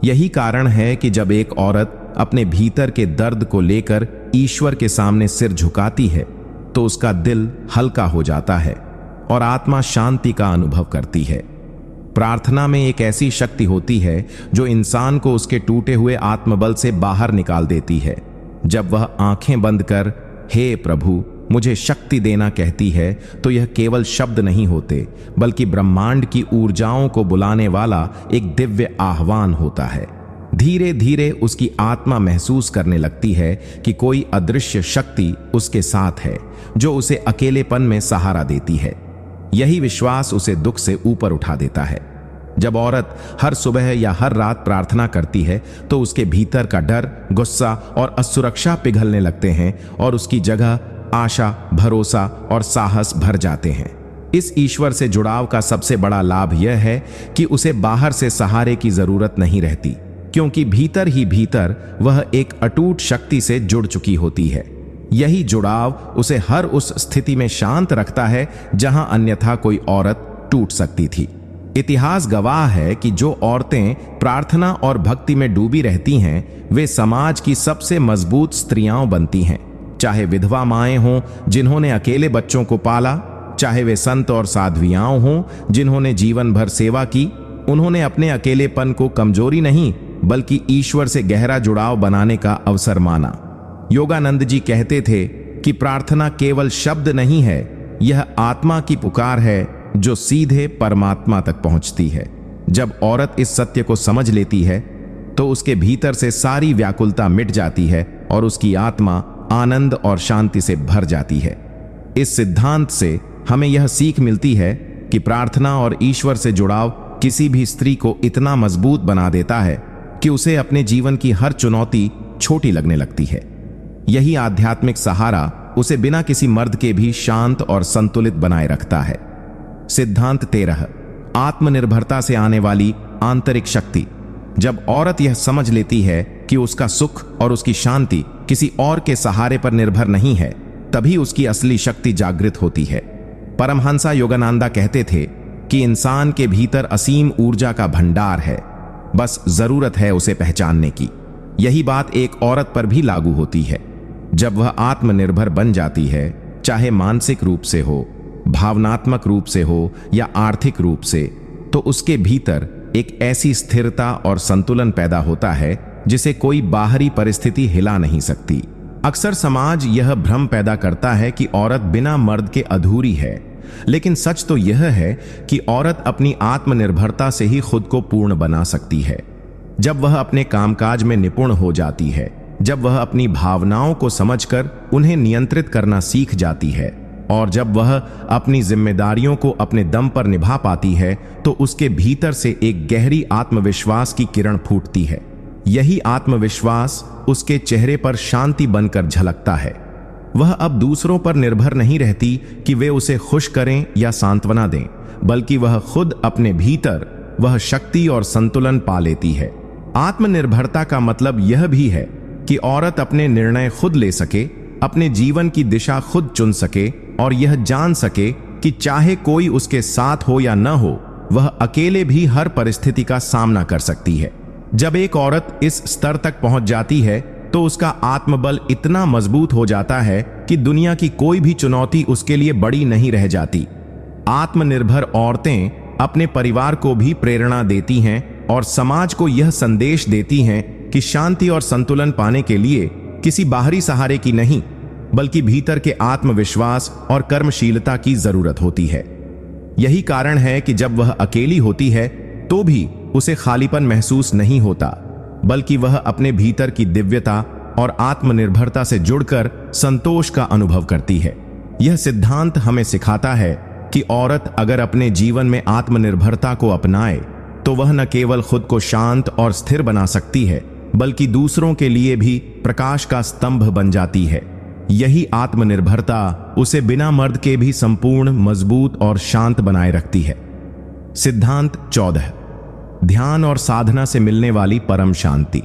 यही कारण है कि जब एक औरत अपने भीतर के दर्द को लेकर ईश्वर के सामने सिर झुकाती है, तो उसका दिल हल्का हो जाता है और आत्मा शांति का अनुभव करती है। प्रार्थना में एक ऐसी शक्ति होती है जो इंसान को उसके टूटे हुए आत्मबल से बाहर निकाल देती है। जब वह आंखें बंद कर हे प्रभु मुझे शक्ति देना कहती है तो यह केवल शब्द नहीं होते, बल्कि ब्रह्मांड की ऊर्जाओं को बुलाने वाला एक दिव्य आह्वान होता है। धीरे धीरे उसकी आत्मा महसूस करने लगती है कि कोई अदृश्य शक्ति उसके साथ है जो उसे अकेलेपन में सहारा देती है। यही विश्वास उसे दुख से ऊपर उठा देता है। जब औरत हर सुबह या हर रात प्रार्थना करती है तो उसके भीतर का डर, गुस्सा और असुरक्षा पिघलने लगते हैं और उसकी जगह आशा, भरोसा और साहस भर जाते हैं। इस ईश्वर से जुड़ाव का सबसे बड़ा लाभ यह है कि उसे बाहर से सहारे की जरूरत नहीं रहती, क्योंकि भीतर ही भीतर वह एक अटूट शक्ति से जुड़ चुकी होती है। यही जुड़ाव उसे हर उस स्थिति में शांत रखता है जहां अन्यथा कोई औरत टूट सकती थी। इतिहास गवाह है कि जो औरतें प्रार्थना और भक्ति में डूबी रहती हैं, वे समाज की सबसे मजबूत स्त्रियां बनती हैं। चाहे विधवा माएं हों जिन्होंने अकेले बच्चों को पाला, चाहे वे संत और साध्वियां हों जिन्होंने जीवन भर सेवा की, उन्होंने अपने अकेलेपन को कमजोरी नहीं बल्कि ईश्वर से गहरा जुड़ाव बनाने का अवसर माना। योगानंद जी कहते थे कि प्रार्थना केवल शब्द नहीं है, यह आत्मा की पुकार है जो सीधे परमात्मा तक पहुंचती है। जब औरत इस सत्य को समझ लेती है तो उसके भीतर से सारी व्याकुलता मिट जाती है और उसकी आत्मा आनंद और शांति से भर जाती है। इस सिद्धांत से हमें यह सीख मिलती है कि प्रार्थना और ईश्वर से जुड़ाव किसी भी स्त्री को इतना मजबूत बना देता है कि उसे अपने जीवन की हर चुनौती छोटी लगने लगती है। यही आध्यात्मिक सहारा उसे बिना किसी मर्द के भी शांत और संतुलित बनाए रखता है। सिद्धांत 13, आत्मनिर्भरता से आने वाली आंतरिक शक्ति। जब औरत यह समझ लेती है कि उसका सुख और उसकी शांति किसी और के सहारे पर निर्भर नहीं है, तभी उसकी असली शक्ति जागृत होती है। परमहंसा योगानंदा कहते थे कि इंसान के भीतर असीम ऊर्जा का भंडार है, बस जरूरत है उसे पहचानने की। यही बात एक औरत पर भी लागू होती है। जब वह आत्मनिर्भर बन जाती है, चाहे मानसिक रूप से हो, भावनात्मक रूप से हो या आर्थिक रूप से, तो उसके भीतर एक ऐसी स्थिरता और संतुलन पैदा होता है जिसे कोई बाहरी परिस्थिति हिला नहीं सकती। अक्सर समाज यह भ्रम पैदा करता है कि औरत बिना मर्द के अधूरी है, लेकिन सच तो यह है कि औरत अपनी आत्मनिर्भरता से ही खुद को पूर्ण बना सकती है। जब वह अपने कामकाज में निपुण हो जाती है, जब वह अपनी भावनाओं को समझकर उन्हें नियंत्रित करना सीख जाती है और जब वह अपनी जिम्मेदारियों को अपने दम पर निभा पाती है, तो उसके भीतर से एक गहरी आत्मविश्वास की किरण फूटती है। यही आत्मविश्वास उसके चेहरे पर शांति बनकर झलकता है। वह अब दूसरों पर निर्भर नहीं रहती कि वे उसे खुश करें या सांत्वना दें, बल्कि वह खुद अपने भीतर वह शक्ति और संतुलन पा लेती है। आत्मनिर्भरता का मतलब यह भी है कि औरत अपने निर्णय खुद ले सके, अपने जीवन की दिशा खुद चुन सके और यह जान सके कि चाहे कोई उसके साथ हो या न हो, वह अकेले भी हर परिस्थिति का सामना कर सकती है। जब एक औरत इस स्तर तक पहुंच जाती है तो उसका आत्मबल इतना मजबूत हो जाता है कि दुनिया की कोई भी चुनौती उसके लिए बड़ी नहीं रह जाती। आत्मनिर्भर औरतें अपने परिवार को भी प्रेरणा देती हैं और समाज को यह संदेश देती हैं कि शांति और संतुलन पाने के लिए किसी बाहरी सहारे की नहीं, बल्कि भीतर के आत्मविश्वास और कर्मशीलता की जरूरत होती है। यही कारण है कि जब वह अकेली होती है तो भी उसे खालीपन महसूस नहीं होता, बल्कि वह अपने भीतर की दिव्यता और आत्मनिर्भरता से जुड़कर संतोष का अनुभव करती है। यह सिद्धांत हमें सिखाता है कि औरत अगर अपने जीवन में आत्मनिर्भरता को अपनाए तो वह न केवल खुद को शांत और स्थिर बना सकती है, बल्कि दूसरों के लिए भी प्रकाश का स्तंभ बन जाती है। यही आत्मनिर्भरता उसे बिना मर्द के भी संपूर्ण, मजबूत और शांत बनाए रखती है। सिद्धांत 14, ध्यान और साधना से मिलने वाली परम शांति।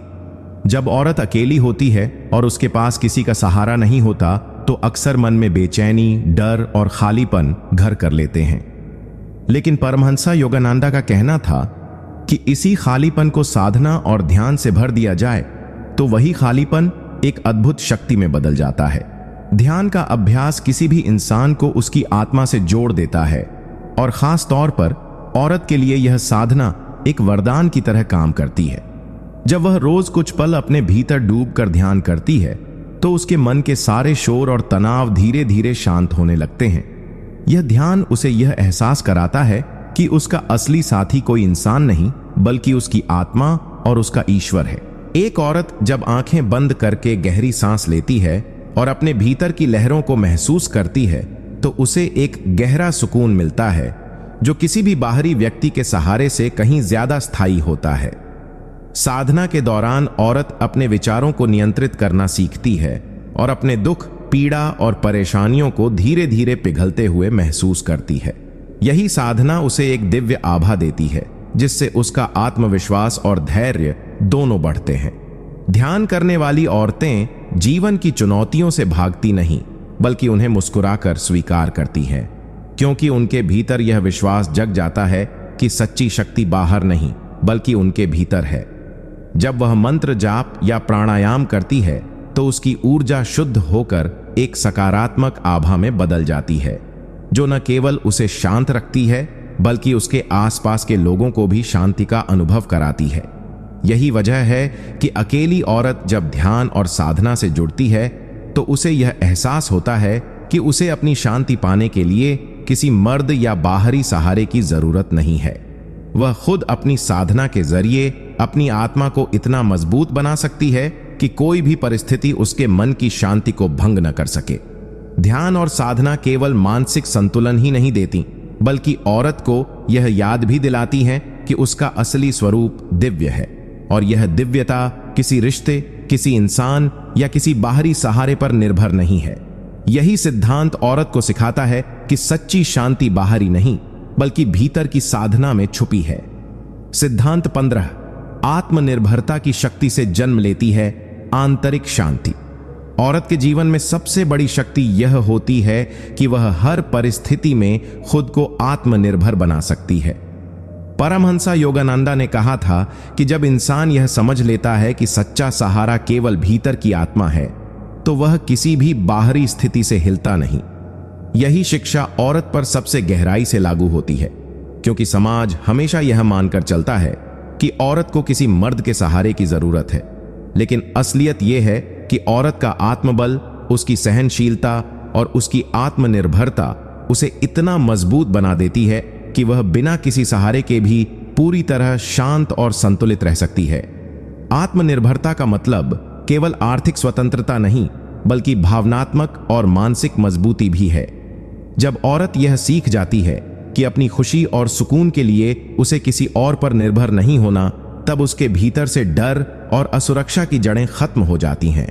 जब औरत अकेली होती है और उसके पास किसी का सहारा नहीं होता, तो अक्सर मन में बेचैनी, डर और खालीपन घर कर लेते हैं। लेकिन परमहंसा योगानंदा का कहना था कि इसी खालीपन को साधना और ध्यान से भर दिया जाए तो वही खालीपन एक अद्भुत शक्ति में बदल जाता है। ध्यान का अभ्यास किसी भी इंसान को उसकी आत्मा से जोड़ देता है और खास तौर पर औरत के लिए यह साधना एक वरदान की तरह काम करती है। जब वह रोज कुछ पल अपने भीतर डूबकर ध्यान करती है तो उसके मन के सारे शोर और तनाव धीरे धीरे शांत होने लगते हैं। यह ध्यान उसे यह एहसास कराता है कि उसका असली साथी कोई इंसान नहीं बल्कि उसकी आत्मा और उसका ईश्वर है। एक औरत जब आंखें बंद करके गहरी सांस लेती है और अपने भीतर की लहरों को महसूस करती है तो उसे एक गहरा सुकून मिलता है जो किसी भी बाहरी व्यक्ति के सहारे से कहीं ज्यादा स्थायी होता है। साधना के दौरान औरत अपने विचारों को नियंत्रित करना सीखती है और अपने दुख, पीड़ा और परेशानियों को धीरे धीरे पिघलते हुए महसूस करती है। यही साधना उसे एक दिव्य आभा देती है जिससे उसका आत्मविश्वास और धैर्य दोनों बढ़ते हैं। ध्यान करने वाली औरतें जीवन की चुनौतियों से भागती नहीं बल्कि उन्हें मुस्कुराकर स्वीकार करती हैं, क्योंकि उनके भीतर यह विश्वास जग जाता है कि सच्ची शक्ति बाहर नहीं बल्कि उनके भीतर है। जब वह मंत्र जाप या प्राणायाम करती है तो उसकी ऊर्जा शुद्ध होकर एक सकारात्मक आभा में बदल जाती है जो न केवल उसे शांत रखती है बल्कि उसके आसपास के लोगों को भी शांति का अनुभव कराती है। यही वजह है कि अकेली औरत जब ध्यान और साधना से जुड़ती है तो उसे यह एहसास होता है कि उसे अपनी शांति पाने के लिए किसी मर्द या बाहरी सहारे की जरूरत नहीं है। वह खुद अपनी साधना के जरिए अपनी आत्मा को इतना मजबूत बना सकती है कि कोई भी परिस्थिति उसके मन की शांति को भंग न कर सके। ध्यान और साधना केवल मानसिक संतुलन ही नहीं देती बल्कि औरत को यह याद भी दिलाती है कि उसका असली स्वरूप दिव्य है और यह दिव्यता किसी रिश्ते, किसी इंसान या किसी बाहरी सहारे पर निर्भर नहीं है। यही सिद्धांत औरत को सिखाता है कि सच्ची शांति बाहरी नहीं बल्कि भीतर की साधना में छुपी है। सिद्धांत 15 आत्मनिर्भरता की शक्ति से जन्म लेती है आंतरिक शांति। औरत के जीवन में सबसे बड़ी शक्ति यह होती है कि वह हर परिस्थिति में खुद को आत्मनिर्भर बना सकती है। परमहंसा योगानंदा ने कहा था कि जब इंसान यह समझ लेता है कि सच्चा सहारा केवल भीतर की आत्मा है तो वह किसी भी बाहरी स्थिति से हिलता नहीं। यही शिक्षा औरत पर सबसे गहराई से लागू होती है, क्योंकि समाज हमेशा यह मानकर चलता है कि औरत को किसी मर्द के सहारे की जरूरत है, लेकिन असलियत यह है कि औरत का आत्मबल, उसकी सहनशीलता और उसकी आत्मनिर्भरता उसे इतना मजबूत बना देती है कि वह बिना किसी सहारे के भी पूरी तरह शांत और संतुलित रह सकती है। आत्मनिर्भरता का मतलब केवल आर्थिक स्वतंत्रता नहीं बल्कि भावनात्मक और मानसिक मजबूती भी है। जब औरत यह सीख जाती है कि अपनी खुशी और सुकून के लिए उसे किसी और पर निर्भर नहीं होना, तब उसके भीतर से डर और असुरक्षा की जड़ें खत्म हो जाती हैं।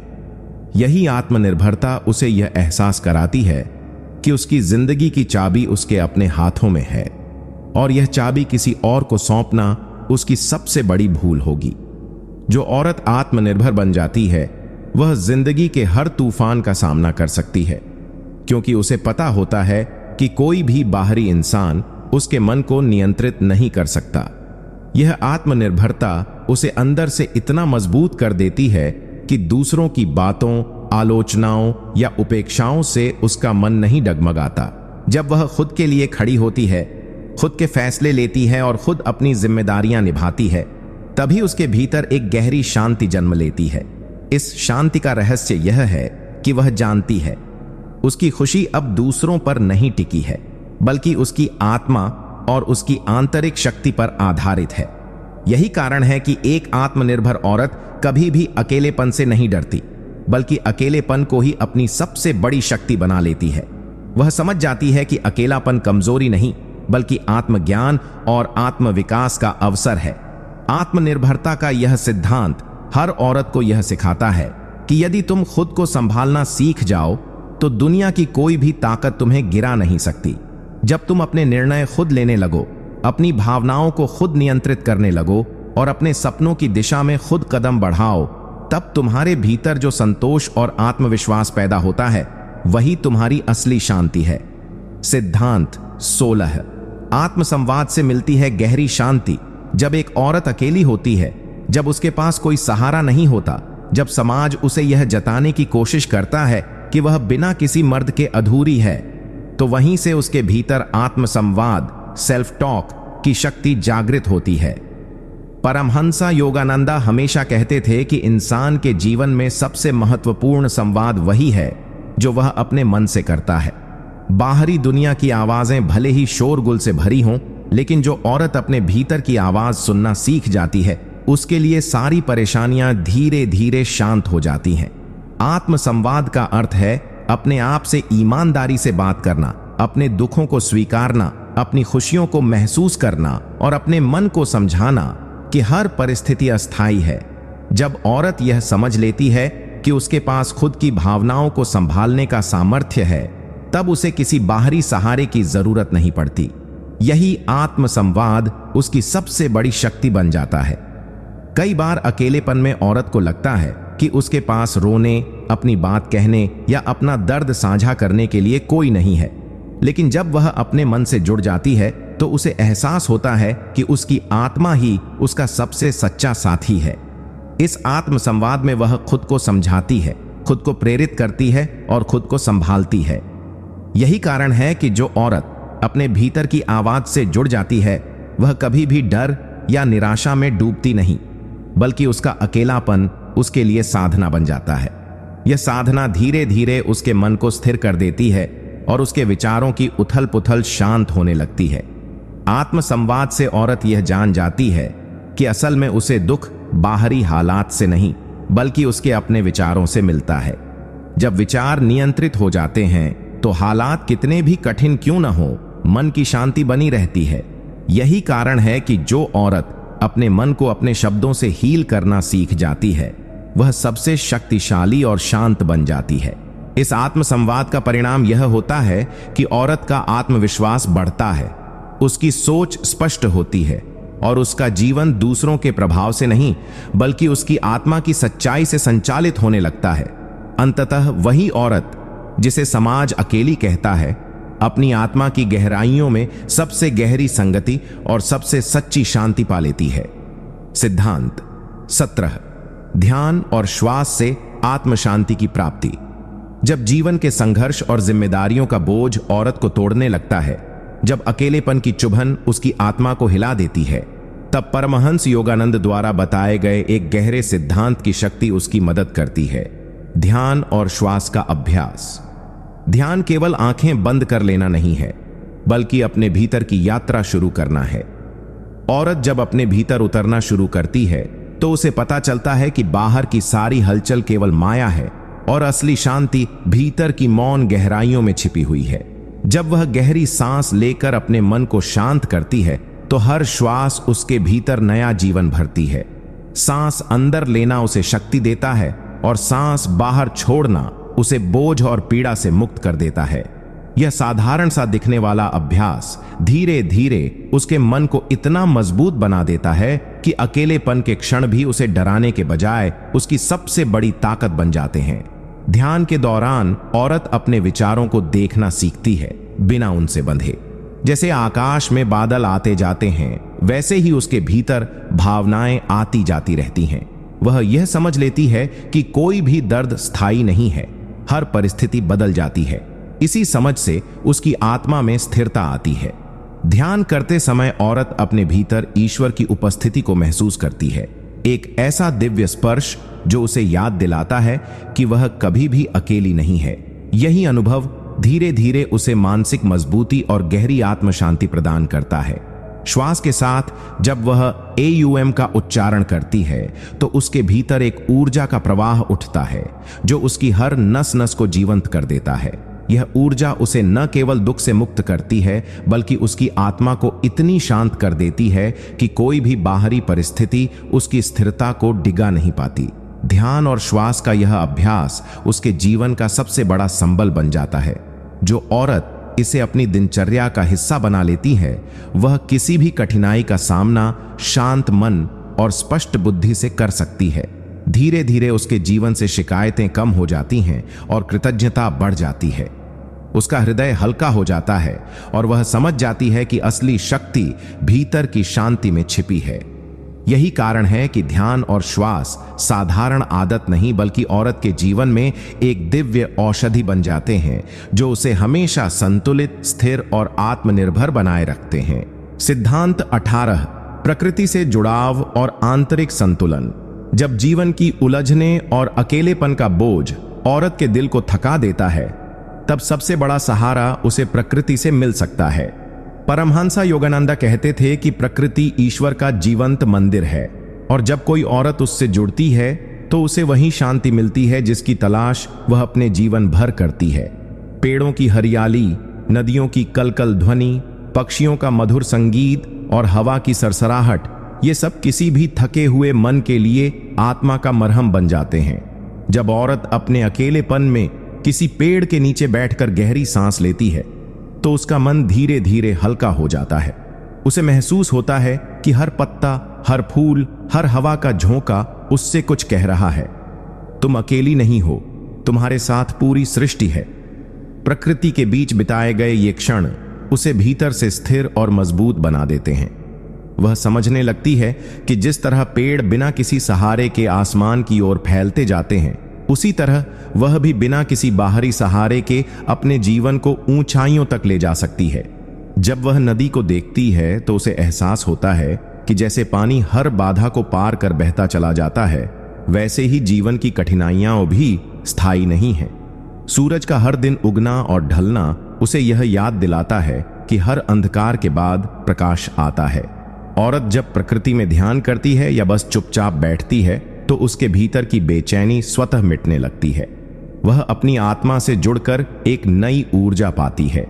यही आत्मनिर्भरता उसे यह एहसास कराती है कि उसकी जिंदगी की चाबी उसके अपने हाथों में है और यह चाबी किसी और को सौंपना उसकी सबसे बड़ी भूल होगी। जो औरत आत्मनिर्भर बन जाती है वह जिंदगी के हर तूफान का सामना कर सकती है, क्योंकि उसे पता होता है कि कोई भी बाहरी इंसान उसके मन को नियंत्रित नहीं कर सकता। यह आत्मनिर्भरता उसे अंदर से इतना मजबूत कर देती है कि दूसरों की बातों, आलोचनाओं या उपेक्षाओं से उसका मन नहीं डगमगाता। जब वह खुद के लिए खड़ी होती है, खुद के फैसले लेती है और खुद अपनी जिम्मेदारियां निभाती है, तभी उसके भीतर एक गहरी शांति जन्म लेती है। इस शांति का रहस्य यह है कि वह जानती है उसकी खुशी अब दूसरों पर नहीं टिकी है बल्कि उसकी आत्मा और उसकी आंतरिक शक्ति पर आधारित है। यही कारण है कि एक आत्मनिर्भर औरत कभी भी अकेलेपन से नहीं डरती बल्कि अकेलेपन को ही अपनी सबसे बड़ी शक्ति बना लेती है। वह समझ जाती है कि अकेलापन कमजोरी नहीं बल्कि आत्मज्ञान और आत्मविकास का अवसर है। आत्मनिर्भरता का यह सिद्धांत हर औरत को यह सिखाता है कि यदि तुम खुद को संभालना सीख जाओ तो दुनिया की कोई भी ताकत तुम्हें गिरा नहीं सकती। जब तुम अपने निर्णय खुद लेने लगो, अपनी भावनाओं को खुद नियंत्रित करने लगो और अपने सपनों की दिशा में खुद कदम बढ़ाओ, तब तुम्हारे भीतर जो संतोष और आत्मविश्वास पैदा होता है वही तुम्हारी असली शांति है। सिद्धांत 16 आत्मसंवाद से मिलती है गहरी शांति। जब एक औरत अकेली होती है, जब उसके पास कोई सहारा नहीं होता, जब समाज उसे यह जताने की कोशिश करता है कि वह बिना किसी मर्द के अधूरी है, तो वहीं से उसके भीतर आत्मसंवाद, सेल्फ टॉक की शक्ति जागृत होती है। परमहंस योगानंदा हमेशा कहते थे कि इंसान के जीवन में सबसे महत्वपूर्ण संवाद वही है जो वह अपने मन से करता है। बाहरी दुनिया की आवाजें भले ही शोरगुल से भरी हों, लेकिन जो औरत अपने भीतर की आवाज सुनना सीख जाती है, उसके लिए सारी परेशानियां धीरे धीरे शांत हो जाती हैं। आत्म संवाद का अर्थ है अपने आप से ईमानदारी से बात करना, अपने दुखों को स्वीकारना, अपनी खुशियों को महसूस करना और अपने मन को समझाना कि हर परिस्थिति अस्थायी है। जब औरत यह समझ लेती है कि उसके पास खुद की भावनाओं को संभालने का सामर्थ्य है, तब उसे किसी बाहरी सहारे की जरूरत नहीं पड़ती। यही आत्म संवाद उसकी सबसे बड़ी शक्ति बन जाता है। कई बार अकेलेपन में औरत को लगता है कि उसके पास रोने, अपनी बात कहने या अपना दर्द साझा करने के लिए कोई नहीं है, लेकिन जब वह अपने मन से जुड़ जाती है तो उसे एहसास होता है कि उसकी आत्मा ही उसका सबसे सच्चा साथी है। इस आत्म संवाद में वह खुद को समझाती है, खुद को प्रेरित करती है और खुद को संभालती है। यही कारण है कि जो औरत अपने भीतर की आवाज से जुड़ जाती है, वह कभी भी डर या निराशा में डूबती नहीं, बल्कि उसका अकेलापन उसके लिए साधना बन जाता है। यह साधना धीरे धीरे उसके मन को स्थिर कर देती है और उसके विचारों की उथल पुथल शांत होने लगती है। आत्म संवाद से औरत यह जान जाती है कि असल में उसे दुख बाहरी हालात से नहीं, बल्कि उसके अपने विचारों से मिलता है। जब विचार नियंत्रित हो जाते हैं तो हालात कितने भी कठिन क्यों न हो, मन की शांति बनी रहती है। यही कारण है कि जो औरत अपने मन को अपने शब्दों से हील करना सीख जाती है, वह सबसे शक्तिशाली और शांत बन जाती है। इस आत्म संवाद का परिणाम यह होता है कि औरत का आत्मविश्वास बढ़ता है, उसकी सोच स्पष्ट होती है और उसका जीवन दूसरों के प्रभाव से नहीं, बल्कि उसकी आत्मा की सच्चाई से संचालित होने लगता है। अंततः वही औरत जिसे समाज अकेली कहता है, अपनी आत्मा की गहराइयों में सबसे गहरी संगति और सबसे सच्ची शांति पा लेती है। सिद्धांत 17। ध्यान और श्वास से आत्म शांति की प्राप्ति। जब जीवन के संघर्ष और जिम्मेदारियों का बोझ औरत को तोड़ने लगता है, जब अकेलेपन की चुभन उसकी आत्मा को हिला देती है, तब परमहंस योगानंद द्वारा बताए गए एक गहरे सिद्धांत की शक्ति उसकी मदद करती है। ध्यान और श्वास का अभ्यास। ध्यान केवल आंखें बंद कर लेना नहीं है, बल्कि अपने भीतर की यात्रा शुरू करना है। औरत जब अपने भीतर उतरना शुरू करती है तो उसे पता चलता है कि बाहर की सारी हलचल केवल माया है और असली शांति भीतर की मौन गहराइयों में छिपी हुई है। जब वह गहरी सांस लेकर अपने मन को शांत करती है तो हर श्वास उसके भीतर नया जीवन भरती है। सांस अंदर लेना उसे शक्ति देता है और सांस बाहर छोड़ना उसे बोझ और पीड़ा से मुक्त कर देता है। यह साधारण सा दिखने वाला अभ्यास धीरे धीरे उसके मन को इतना मजबूत बना देता है कि अकेलेपन के क्षण भी उसे डराने के बजाय उसकी सबसे बड़ी ताकत बन जाते हैं। ध्यान के दौरान औरत अपने विचारों को देखना सीखती है, बिना उनसे बंधे। जैसे आकाश में बादल आते जाते हैं, वैसे ही उसके भीतर भावनाएं आती जाती रहती हैं। वह यह समझ लेती है कि कोई भी दर्द स्थायी नहीं है, हर परिस्थिति बदल जाती है। इसी समझ से उसकी आत्मा में स्थिरता आती है। ध्यान करते समय औरत अपने भीतर ईश्वर की उपस्थिति को महसूस करती है, एक ऐसा दिव्य स्पर्श जो उसे याद दिलाता है कि वह कभी भी अकेली नहीं है। यही अनुभव धीरे धीरे उसे मानसिक मजबूती और गहरी आत्म शांति प्रदान करता है। श्वास के साथ जब वह AUM का उच्चारण करती है तो उसके भीतर एक ऊर्जा का प्रवाह उठता है जो उसकी हर नस नस को जीवंत कर देता है। यह ऊर्जा उसे न केवल दुख से मुक्त करती है, बल्कि उसकी आत्मा को इतनी शांत कर देती है कि कोई भी बाहरी परिस्थिति उसकी स्थिरता को डिगा नहीं पाती। ध्यान और श्वास का यह अभ्यास उसके जीवन का सबसे बड़ा संबल बन जाता है। जो औरत इसे अपनी दिनचर्या का हिस्सा बना लेती है, वह किसी भी कठिनाई का सामना शांत मन और स्पष्ट बुद्धि से कर सकती है। धीरे धीरे उसके जीवन से शिकायतें कम हो जाती हैं और कृतज्ञता बढ़ जाती है। उसका हृदय हल्का हो जाता है और वह समझ जाती है कि असली शक्ति भीतर की शांति में छिपी है। यही कारण है कि ध्यान और श्वास साधारण आदत नहीं, बल्कि औरत के जीवन में एक दिव्य औषधि बन जाते हैं जो उसे हमेशा संतुलित, स्थिर और आत्मनिर्भर बनाए रखते हैं। सिद्धांत 18। प्रकृति से जुड़ाव और आंतरिक संतुलन। जब जीवन की उलझने और अकेलेपन का बोझ औरत के दिल को थका देता है, तब सबसे बड़ा सहारा उसे प्रकृति से मिल सकता है। परमहंसा योगानंदा कहते थे कि प्रकृति ईश्वर का जीवंत मंदिर है, और जब कोई औरत उससे जुड़ती है तो उसे वही शांति मिलती है जिसकी तलाश वह अपने जीवन भर करती है। पेड़ों की हरियाली, नदियों की कलकल ध्वनि, पक्षियों का मधुर संगीत और हवा की सरसराहट, ये सब किसी भी थके हुए मन के लिए आत्मा का मरहम बन जाते हैं। जब औरत अपने अकेलेपन में किसी पेड़ के नीचे बैठकर गहरी सांस लेती है तो उसका मन धीरे धीरे हल्का हो जाता है। उसे महसूस होता है कि हर पत्ता, हर फूल, हर हवा का झोंका उससे कुछ कह रहा है। तुम अकेली नहीं हो, तुम्हारे साथ पूरी सृष्टि है। प्रकृति के बीच बिताए गए ये क्षण उसे भीतर से स्थिर और मजबूत बना देते हैं। वह समझने लगती है कि जिस तरह पेड़ बिना किसी सहारे के आसमान की ओर फैलते जाते हैं, उसी तरह वह भी बिना किसी बाहरी सहारे के अपने जीवन को ऊंचाइयों तक ले जा सकती है। जब वह नदी को देखती है तो उसे एहसास होता है कि जैसे पानी हर बाधा को पार कर बहता चला जाता है, वैसे ही जीवन की कठिनाइयां भी स्थायी नहीं हैं। सूरज का हर दिन उगना और ढलना उसे यह याद दिलाता है कि हर अंधकार के बाद प्रकाश आता है। औरत जब प्रकृति में ध्यान करती है या बस चुपचाप बैठती है तो उसके भीतर की बेचैनी स्वतः मिटने लगती है। वह अपनी आत्मा से जुड़कर एक नई ऊर्जा पाती है।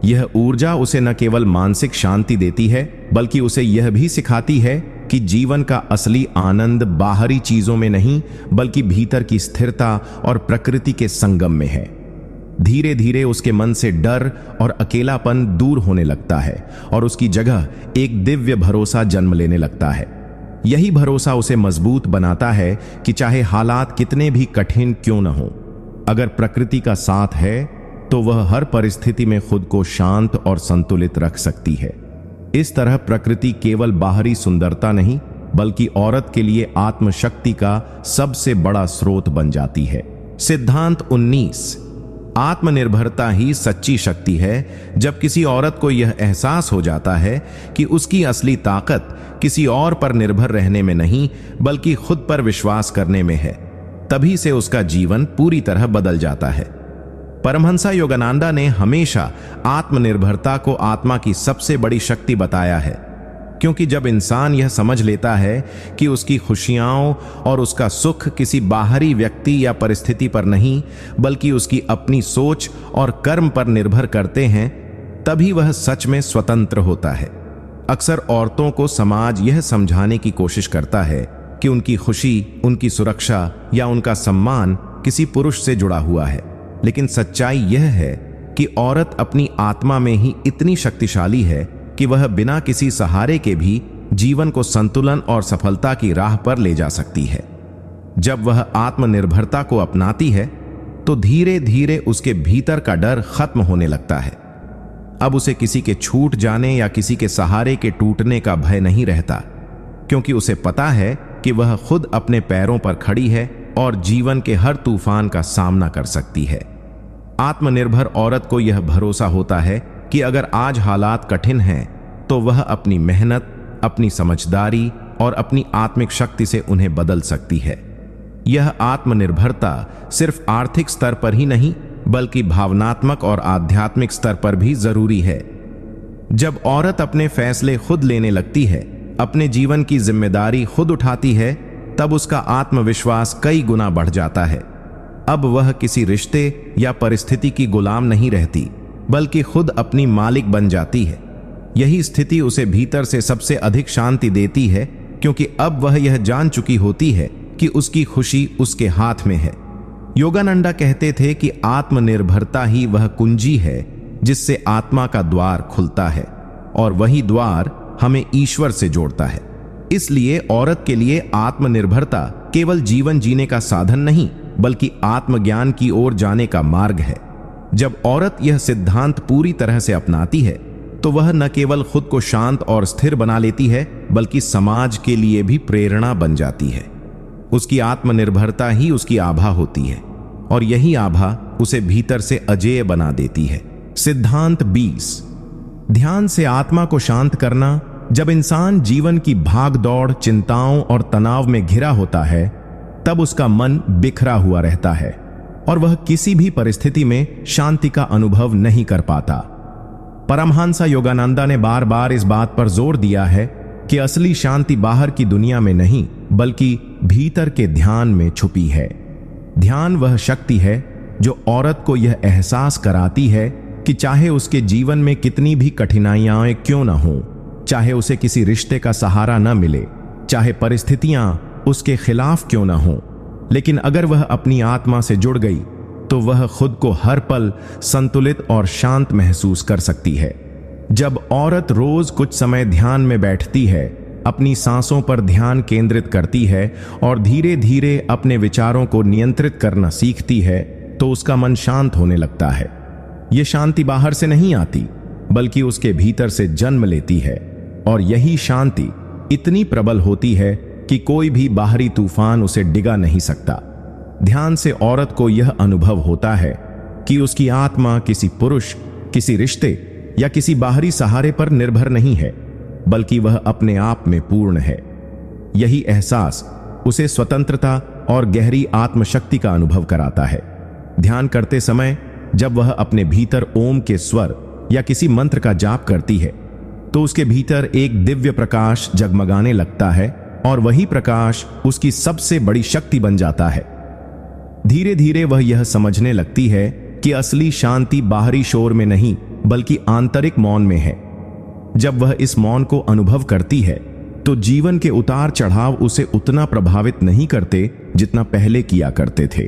यह ऊर्जा उसे न केवल मानसिक शांति देती है, बल्कि उसे यह भी सिखाती है कि जीवन का असली आनंद बाहरी चीजों में नहीं, बल्कि भीतर की स्थिरता और प्रकृति के संगम में है। धीरे धीरे उसके मन से डर और अकेलापन दूर होने लगता है और उसकी जगह एक दिव्य भरोसा जन्म लेने लगता है। यही भरोसा उसे मजबूत बनाता है कि चाहे हालात कितने भी कठिन क्यों न हो, अगर प्रकृति का साथ है तो वह हर परिस्थिति में खुद को शांत और संतुलित रख सकती है। इस तरह प्रकृति केवल बाहरी सुंदरता नहीं, बल्कि औरत के लिए आत्मशक्ति का सबसे बड़ा स्रोत बन जाती है। सिद्धांत 19। आत्मनिर्भरता ही सच्ची शक्ति है। जब किसी औरत को यह एहसास हो जाता है कि उसकी असली ताकत किसी और पर निर्भर रहने में नहीं, बल्कि खुद पर विश्वास करने में है, तभी से उसका जीवन पूरी तरह बदल जाता है। परमहंसा योगानंदा ने हमेशा आत्मनिर्भरता को आत्मा की सबसे बड़ी शक्ति बताया है, क्योंकि जब इंसान यह समझ लेता है कि उसकी खुशियां और उसका सुख किसी बाहरी व्यक्ति या परिस्थिति पर नहीं, बल्कि उसकी अपनी सोच और कर्म पर निर्भर करते हैं, तभी वह सच में स्वतंत्र होता है। अक्सर औरतों को समाज यह समझाने की कोशिश करता है कि उनकी खुशी, उनकी सुरक्षा या उनका सम्मान किसी पुरुष से जुड़ा हुआ है, लेकिन सच्चाई यह है कि औरत अपनी आत्मा में ही इतनी शक्तिशाली है कि वह बिना किसी सहारे के भी जीवन को संतुलन और सफलता की राह पर ले जा सकती है। जब वह आत्मनिर्भरता को अपनाती है तो धीरे धीरे उसके भीतर का डर खत्म होने लगता है। अब उसे किसी के छूट जाने या किसी के सहारे के टूटने का भय नहीं रहता, क्योंकि उसे पता है कि वह खुद अपने पैरों पर खड़ी है और जीवन के हर तूफान का सामना कर सकती है। आत्मनिर्भर औरत को यह भरोसा होता है कि अगर आज हालात कठिन हैं तो वह अपनी मेहनत, अपनी समझदारी और अपनी आत्मिक शक्ति से उन्हें बदल सकती है। यह आत्मनिर्भरता सिर्फ आर्थिक स्तर पर ही नहीं, बल्कि भावनात्मक और आध्यात्मिक स्तर पर भी जरूरी है। जब औरत अपने फैसले खुद लेने लगती है, अपने जीवन की जिम्मेदारी खुद उठाती है, तब उसका आत्मविश्वास कई गुना बढ़ जाता है। अब वह किसी रिश्ते या परिस्थिति की गुलाम नहीं रहती, बल्कि खुद अपनी मालिक बन जाती है। यही स्थिति उसे भीतर से सबसे अधिक शांति देती है, क्योंकि अब वह यह जान चुकी होती है कि उसकी खुशी उसके हाथ में है। योगानंदा कहते थे कि आत्मनिर्भरता ही वह कुंजी है जिससे आत्मा का द्वार खुलता है, और वही द्वार हमें ईश्वर से जोड़ता है। इसलिए औरत के लिए आत्मनिर्भरता केवल जीवन जीने का साधन नहीं, बल्कि आत्मज्ञान की ओर जाने का मार्ग है। जब औरत यह सिद्धांत पूरी तरह से अपनाती है तो वह न केवल खुद को शांत और स्थिर बना लेती है, बल्कि समाज के लिए भी प्रेरणा बन जाती है। उसकी आत्मनिर्भरता ही उसकी आभा होती है, और यही आभा उसे भीतर से अजेय बना देती है। सिद्धांत 20। ध्यान से आत्मा को शांत करना जब इंसान जीवन की भाग दौड़, चिंताओं और तनाव में घिरा होता है, तब उसका मन बिखरा हुआ रहता है और वह किसी भी परिस्थिति में शांति का अनुभव नहीं कर पाता। परमहंस योगानंदा ने बार बार इस बात पर जोर दिया है कि असली शांति बाहर की दुनिया में नहीं, बल्कि भीतर के ध्यान में छुपी है। ध्यान वह शक्ति है जो औरत को यह एहसास कराती है कि चाहे उसके जीवन में कितनी भी कठिनाइयां क्यों न हो, चाहे उसे किसी रिश्ते का सहारा न मिले, चाहे परिस्थितियां उसके खिलाफ क्यों न हो, लेकिन अगर वह अपनी आत्मा से जुड़ गई तो वह खुद को हर पल संतुलित और शांत महसूस कर सकती है। जब औरत रोज कुछ समय ध्यान में बैठती है, अपनी सांसों पर ध्यान केंद्रित करती है और धीरे धीरे अपने विचारों को नियंत्रित करना सीखती है, तो उसका मन शांत होने लगता है। यह शांति बाहर से नहीं आती, बल्कि उसके भीतर से जन्म लेती है, और यही शांति इतनी प्रबल होती है कि कोई भी बाहरी तूफान उसे डिगा नहीं सकता। ध्यान से औरत को यह अनुभव होता है कि उसकी आत्मा किसी पुरुष, किसी रिश्ते या किसी बाहरी सहारे पर निर्भर नहीं है, बल्कि वह अपने आप में पूर्ण है। यही एहसास उसे स्वतंत्रता और गहरी आत्मशक्ति का अनुभव कराता है। ध्यान करते समय जब वह अपने भीतर ओम के स्वर या किसी मंत्र का जाप करती है, तो उसके भीतर एक दिव्य प्रकाश जगमगाने लगता है और वही प्रकाश उसकी सबसे बड़ी शक्ति बन जाता है। धीरे धीरे वह यह समझने लगती है कि असली शांति बाहरी शोर में नहीं, बल्कि आंतरिक मौन में है। जब वह इस मौन को अनुभव करती है, तो जीवन के उतार चढ़ाव उसे उतना प्रभावित नहीं करते जितना पहले किया करते थे।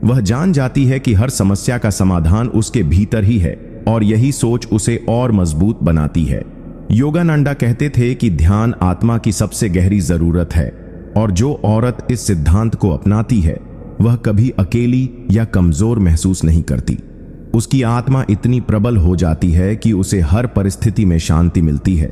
वह जान जाती है कि हर समस्या का समाधान उसके भीतर ही है, और यही सोच उसे और मजबूत बनाती है। योगानंदा कहते थे कि ध्यान आत्मा की सबसे गहरी जरूरत है, और जो औरत इस सिद्धांत को अपनाती है, वह कभी अकेली या कमजोर महसूस नहीं करती। उसकी आत्मा इतनी प्रबल हो जाती है कि उसे हर परिस्थिति में शांति मिलती है।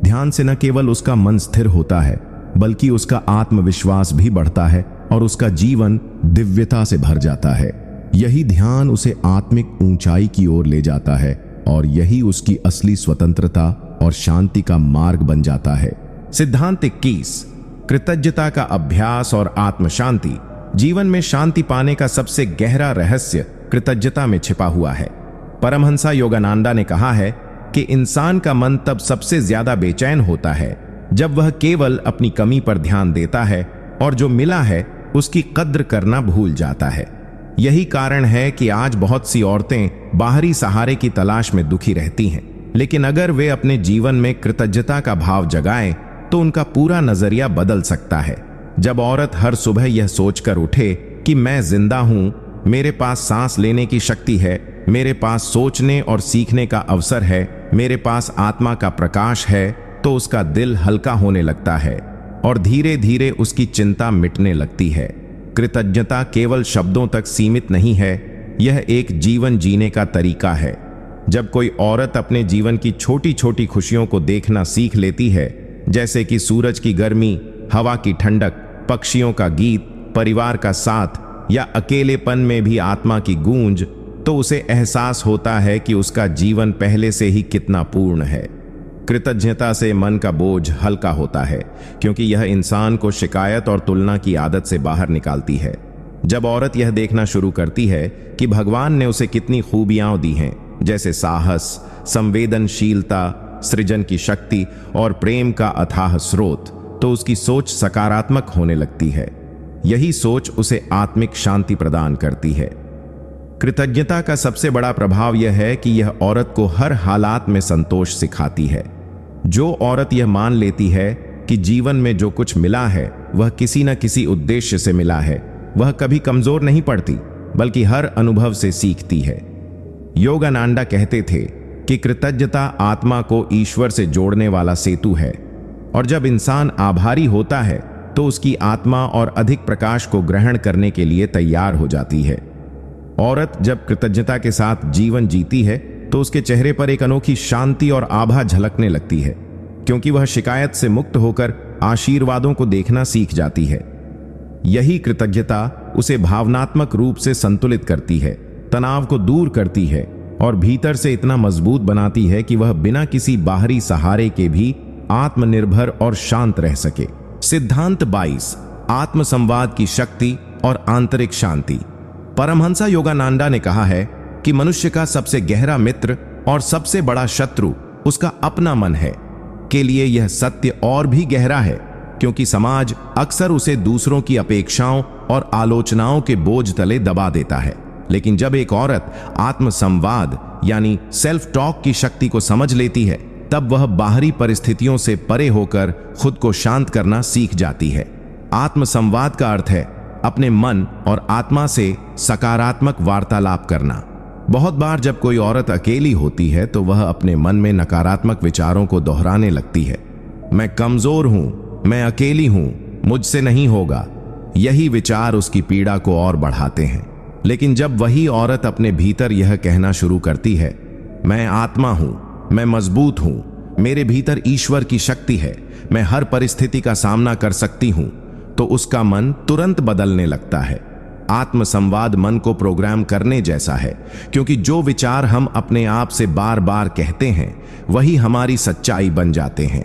ध्यान से न केवल उसका मन स्थिर होता है, बल्कि उसका आत्मविश्वास भी बढ़ता है और उसका जीवन दिव्यता से भर जाता है। यही ध्यान उसे आत्मिक ऊंचाई की ओर ले जाता है, और यही उसकी असली स्वतंत्रता और शांति का मार्ग बन जाता है। सिद्धांत 21, कृतज्ञता का अभ्यास और आत्म शांति। जीवन में शांति पाने का सबसे गहरा रहस्य कृतज्ञता में छिपा हुआ है। परमहंस योगानंदा ने कहा है कि इंसान का मन तब सबसे ज्यादा बेचैन होता है जब वह केवल अपनी कमी पर ध्यान देता है और जो मिला है उसकी कद्र करना भूल जाता है। यही कारण है कि आज बहुत सी औरतें बाहरी सहारे की तलाश में दुखी रहती हैं, लेकिन अगर वे अपने जीवन में कृतज्ञता का भाव जगाएं तो उनका पूरा नजरिया बदल सकता है। जब औरत हर सुबह यह सोचकर उठे कि मैं जिंदा हूं, मेरे पास सांस लेने की शक्ति है, मेरे पास सोचने और सीखने का अवसर है, मेरे पास आत्मा का प्रकाश है, तो उसका दिल हल्का होने लगता है और धीरे धीरे उसकी चिंता मिटने लगती है। कृतज्ञता केवल शब्दों तक सीमित नहीं है, यह एक जीवन जीने का तरीका है। जब कोई औरत अपने जीवन की छोटी छोटी खुशियों को देखना सीख लेती है, जैसे कि सूरज की गर्मी, हवा की ठंडक, पक्षियों का गीत, परिवार का साथ या अकेलेपन में भी आत्मा की गूंज, तो उसे एहसास होता है कि उसका जीवन पहले से ही कितना पूर्ण है। कृतज्ञता से मन का बोझ हल्का होता है, क्योंकि यह इंसान को शिकायत और तुलना की आदत से बाहर निकालती है। जब औरत यह देखना शुरू करती है कि भगवान ने उसे कितनी खूबियां दी हैं, जैसे साहस, संवेदनशीलता, सृजन की शक्ति और प्रेम का अथाह स्रोत, तो उसकी सोच सकारात्मक होने लगती है। यही सोच उसे आत्मिक शांति प्रदान करती है। कृतज्ञता का सबसे बड़ा प्रभाव यह है कि यह औरत को हर हालात में संतोष सिखाती है। जो औरत यह मान लेती है कि जीवन में जो कुछ मिला है वह किसी न किसी उद्देश्य से मिला है, वह कभी कमजोर नहीं पड़ती, बल्कि हर अनुभव से सीखती है। योगानंदा कहते थे कि कृतज्ञता आत्मा को ईश्वर से जोड़ने वाला सेतु है, और जब इंसान आभारी होता है तो उसकी आत्मा और अधिक प्रकाश को ग्रहण करने के लिए तैयार हो जाती है। औरत जब कृतज्ञता के साथ जीवन जीती है तो उसके चेहरे पर एक अनोखी शांति और आभा झलकने लगती है, क्योंकि वह शिकायत से मुक्त होकर आशीर्वादों को देखना सीख जाती है। यही कृतज्ञता उसे भावनात्मक रूप से संतुलित करती है, तनाव को दूर करती है और भीतर से इतना मजबूत बनाती है कि वह बिना किसी बाहरी सहारे के भी आत्मनिर्भर और शांत रह सके। सिद्धांत 22, आत्म संवाद की शक्ति और आंतरिक शांति। परमहंसा योगानंदा ने कहा है कि मनुष्य का सबसे गहरा मित्र और सबसे बड़ा शत्रु उसका अपना मन है। के लिए यह सत्य और भी गहरा है क्योंकि समाज अक्सर उसे दूसरों की अपेक्षाओं और आलोचनाओं के बोझ तले दबा देता है। लेकिन जब एक औरत आत्म संवाद यानी सेल्फ टॉक की शक्ति को समझ लेती है, तब वह बाहरी परिस्थितियों से परे होकर खुद को शांत करना सीख जाती है। आत्म संवाद का अर्थ है अपने मन और आत्मा से सकारात्मक वार्तालाप करना। बहुत बार जब कोई औरत अकेली होती है तो वह अपने मन में नकारात्मक विचारों को दोहराने लगती है। मैं कमजोर हूं, मैं अकेली हूं, मुझसे नहीं होगा। यही विचार उसकी पीड़ा को और बढ़ाते हैं। लेकिन जब वही औरत अपने भीतर यह कहना शुरू करती है, मैं आत्मा हूं, मैं मजबूत हूं, मेरे भीतर ईश्वर की शक्ति है, मैं हर परिस्थिति का सामना कर सकती हूं, तो उसका मन तुरंत बदलने लगता है। आत्म संवाद मन को प्रोग्राम करने जैसा है, क्योंकि जो विचार हम अपने आप से बार बार कहते हैं वही हमारी सच्चाई बन जाते हैं।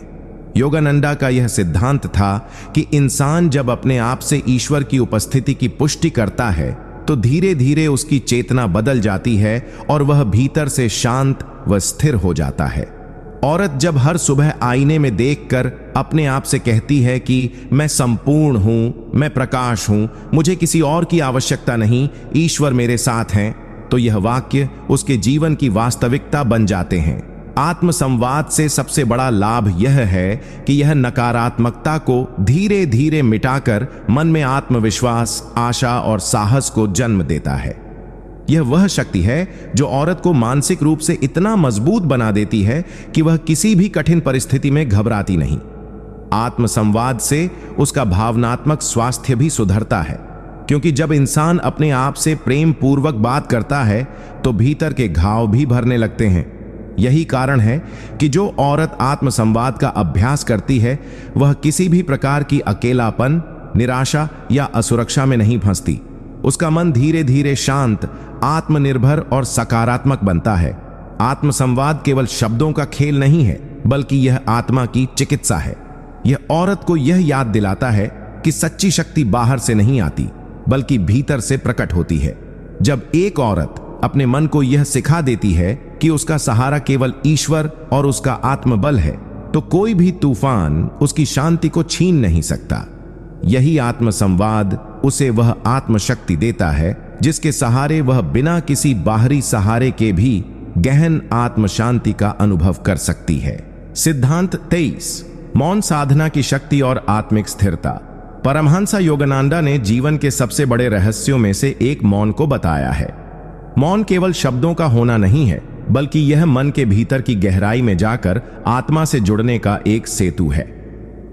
योगानंदा का यह सिद्धांत था कि इंसान जब अपने आप से ईश्वर की उपस्थिति की पुष्टि करता है तो धीरे धीरे उसकी चेतना बदल जाती है और वह भीतर से शांत व स्थिर हो जाता है। औरत जब हर सुबह आईने में देखकर अपने आप से कहती है कि मैं संपूर्ण हूं, मैं प्रकाश हूं, मुझे किसी और की आवश्यकता नहीं, ईश्वर मेरे साथ हैं, तो यह वाक्य उसके जीवन की वास्तविकता बन जाते हैं। आत्म संवाद से सबसे बड़ा लाभ यह है कि यह नकारात्मकता को धीरे धीरे मिटाकर मन में आत्मविश्वास, आशा और साहस को जन्म देता है। यह वह शक्ति है जो औरत को मानसिक रूप से इतना मजबूत बना देती है कि वह किसी भी कठिन परिस्थिति में घबराती नहीं। आत्म संवाद से उसका भावनात्मक स्वास्थ्य भी सुधरता है, क्योंकि जब इंसान अपने आप से प्रेम पूर्वक बात करता है तो भीतर के घाव भी भरने लगते हैं। यही कारण है कि जो औरत आत्म संवाद का अभ्यास करती है वह किसी भी प्रकार की अकेलापन, निराशा या असुरक्षा में नहीं फंसती। उसका मन धीरे धीरे शांत, आत्मनिर्भर और सकारात्मक बनता है। आत्म संवाद केवल शब्दों का खेल नहीं है, बल्कि यह आत्मा की चिकित्सा है। यह औरत को यह याद दिलाता है कि सच्ची शक्ति बाहर से नहीं आती, बल्कि भीतर से प्रकट होती है। जब एक औरत अपने मन को यह सिखा देती है कि उसका सहारा केवल ईश्वर और उसका आत्मबल है, तो कोई भी तूफान उसकी शांति को छीन नहीं सकता। यही आत्म संवाद उसे वह आत्मशक्ति देता है जिसके सहारे वह बिना किसी बाहरी सहारे के भी गहन आत्म शांति का अनुभव कर सकती है। सिद्धांत 23, मौन साधना की शक्ति और आत्मिक स्थिरता। परमहंसा योगानंदा ने जीवन के सबसे बड़े रहस्यों में से एक मौन को बताया है। मौन केवल शब्दों का होना नहीं है, बल्कि यह मन के भीतर की गहराई में जाकर आत्मा से जुड़ने का एक सेतु है।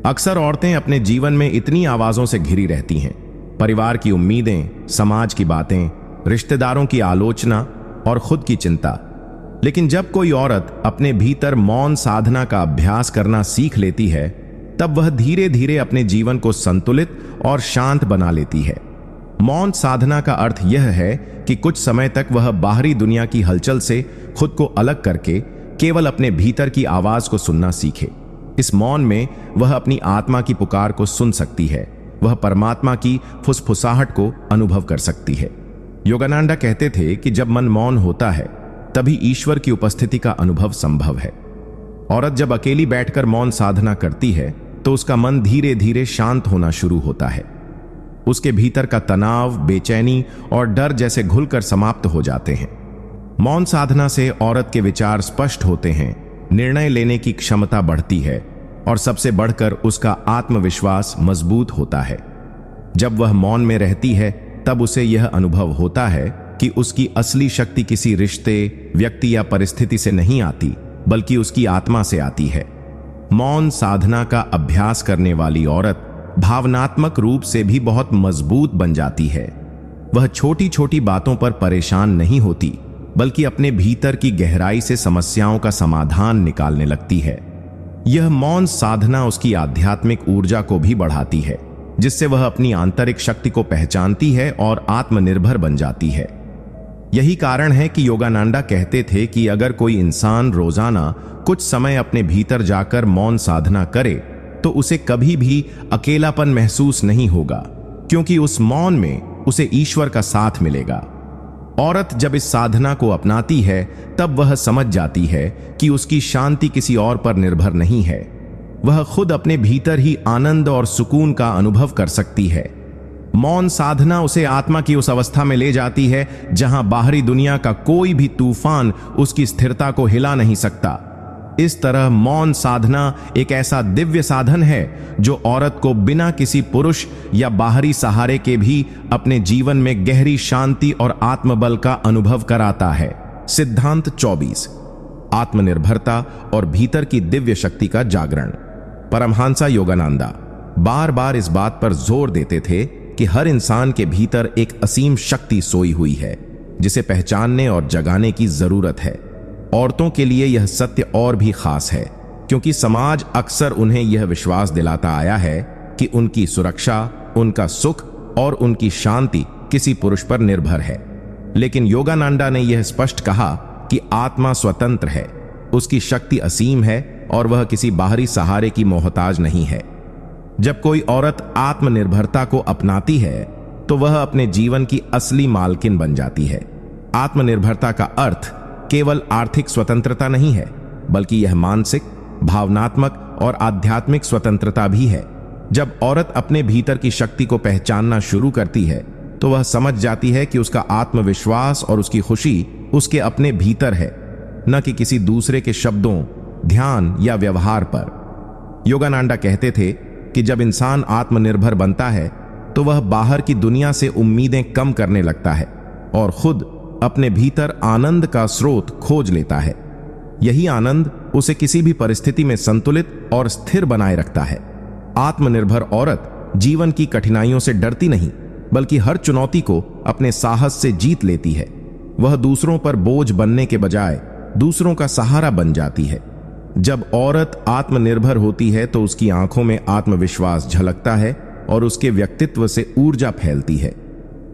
अक्सर औरतें अपने जीवन में इतनी आवाजों से घिरी रहती हैं, परिवार की उम्मीदें, समाज की बातें, रिश्तेदारों की आलोचना और खुद की चिंता। लेकिन जब कोई औरत अपने भीतर मौन साधना का अभ्यास करना सीख लेती है, तब वह धीरे धीरे अपने जीवन को संतुलित और शांत बना लेती है। मौन साधना का अर्थ यह है कि कुछ समय तक वह बाहरी दुनिया की हलचल से खुद को अलग करके केवल अपने भीतर की आवाज को सुनना सीखे। इस मौन में वह अपनी आत्मा की पुकार को सुन सकती है, वह परमात्मा की फुसफुसाहट को अनुभव कर सकती है। योगानंदा कहते थे कि जब मन मौन होता है तभी ईश्वर की उपस्थिति का अनुभव संभव है। औरत जब अकेली बैठकर मौन साधना करती है तो उसका मन धीरे धीरे शांत होना शुरू होता है। उसके भीतर का तनाव, बेचैनी और डर जैसे घुलकर समाप्त हो जाते हैं। मौन साधना से औरत के विचार स्पष्ट होते हैं, निर्णय लेने की क्षमता बढ़ती है और सबसे बढ़कर उसका आत्मविश्वास मजबूत होता है। जब वह मौन में रहती है तब उसे यह अनुभव होता है कि उसकी असली शक्ति किसी रिश्ते, व्यक्ति या परिस्थिति से नहीं आती, बल्कि उसकी आत्मा से आती है। मौन साधना का अभ्यास करने वाली औरत भावनात्मक रूप से भी बहुत मजबूत बन जाती है। वह छोटी छोटी बातों पर परेशान नहीं होती, बल्कि अपने भीतर की गहराई से समस्याओं का समाधान निकालने लगती है। यह मौन साधना उसकी आध्यात्मिक ऊर्जा को भी बढ़ाती है, जिससे वह अपनी आंतरिक शक्ति को पहचानती है और आत्मनिर्भर बन जाती है। यही कारण है कि योगानंदा कहते थे कि अगर कोई इंसान रोजाना कुछ समय अपने भीतर जाकर मौन साधना करे तो उसे कभी भी अकेलापन महसूस नहीं होगा, क्योंकि उस मौन में उसे ईश्वर का साथ मिलेगा। औरत जब इस साधना को अपनाती है तब वह समझ जाती है कि उसकी शांति किसी और पर निर्भर नहीं है। वह खुद अपने भीतर ही आनंद और सुकून का अनुभव कर सकती है। मौन साधना उसे आत्मा की उस अवस्था में ले जाती है जहां बाहरी दुनिया का कोई भी तूफान उसकी स्थिरता को हिला नहीं सकता। इस तरह मौन साधना एक ऐसा दिव्य साधन है जो औरत को बिना किसी पुरुष या बाहरी सहारे के भी अपने जीवन में गहरी शांति और आत्मबल का अनुभव कराता है। सिद्धांत 24, आत्मनिर्भरता और भीतर की दिव्य शक्ति का जागरण। परमहंस योगानंदा बार बार इस बात पर जोर देते थे कि हर इंसान के भीतर एक असीम शक्ति सोई हुई है जिसे पहचानने और जगाने की जरूरत है। औरतों के लिए यह सत्य और भी खास है क्योंकि समाज अक्सर उन्हें यह विश्वास दिलाता आया है कि उनकी सुरक्षा, उनका सुख और उनकी शांति किसी पुरुष पर निर्भर है। लेकिन योगानंदा ने यह स्पष्ट कहा कि आत्मा स्वतंत्र है, उसकी शक्ति असीम है और वह किसी बाहरी सहारे की मोहताज नहीं है। जब कोई औरत आत्मनिर्भरता को अपनाती है तो वह अपने जीवन की असली मालकिन बन जाती है। आत्मनिर्भरता का अर्थ केवल आर्थिक स्वतंत्रता नहीं है, बल्कि यह मानसिक, भावनात्मक और आध्यात्मिक स्वतंत्रता भी है। जब औरत अपने भीतर की शक्ति को पहचानना शुरू करती है तो वह समझ जाती है कि उसका आत्मविश्वास और उसकी खुशी उसके अपने भीतर है, न कि किसी दूसरे के शब्दों, ध्यान या व्यवहार पर। योगानंदा कहते थे कि जब इंसान आत्मनिर्भर बनता है तो वह बाहर की दुनिया से उम्मीदें कम करने लगता है और खुद अपने भीतर आनंद का स्रोत खोज लेता है। यही आनंद उसे किसी भी परिस्थिति में संतुलित और स्थिर बनाए रखता है। आत्मनिर्भर औरत जीवन की कठिनाइयों से डरती नहीं, बल्कि हर चुनौती को अपने साहस से जीत लेती है। वह दूसरों पर बोझ बनने के बजाय दूसरों का सहारा बन जाती है। जब औरत आत्मनिर्भर होती है तो उसकी आंखों में आत्मविश्वास झलकता है और उसके व्यक्तित्व से ऊर्जा फैलती है।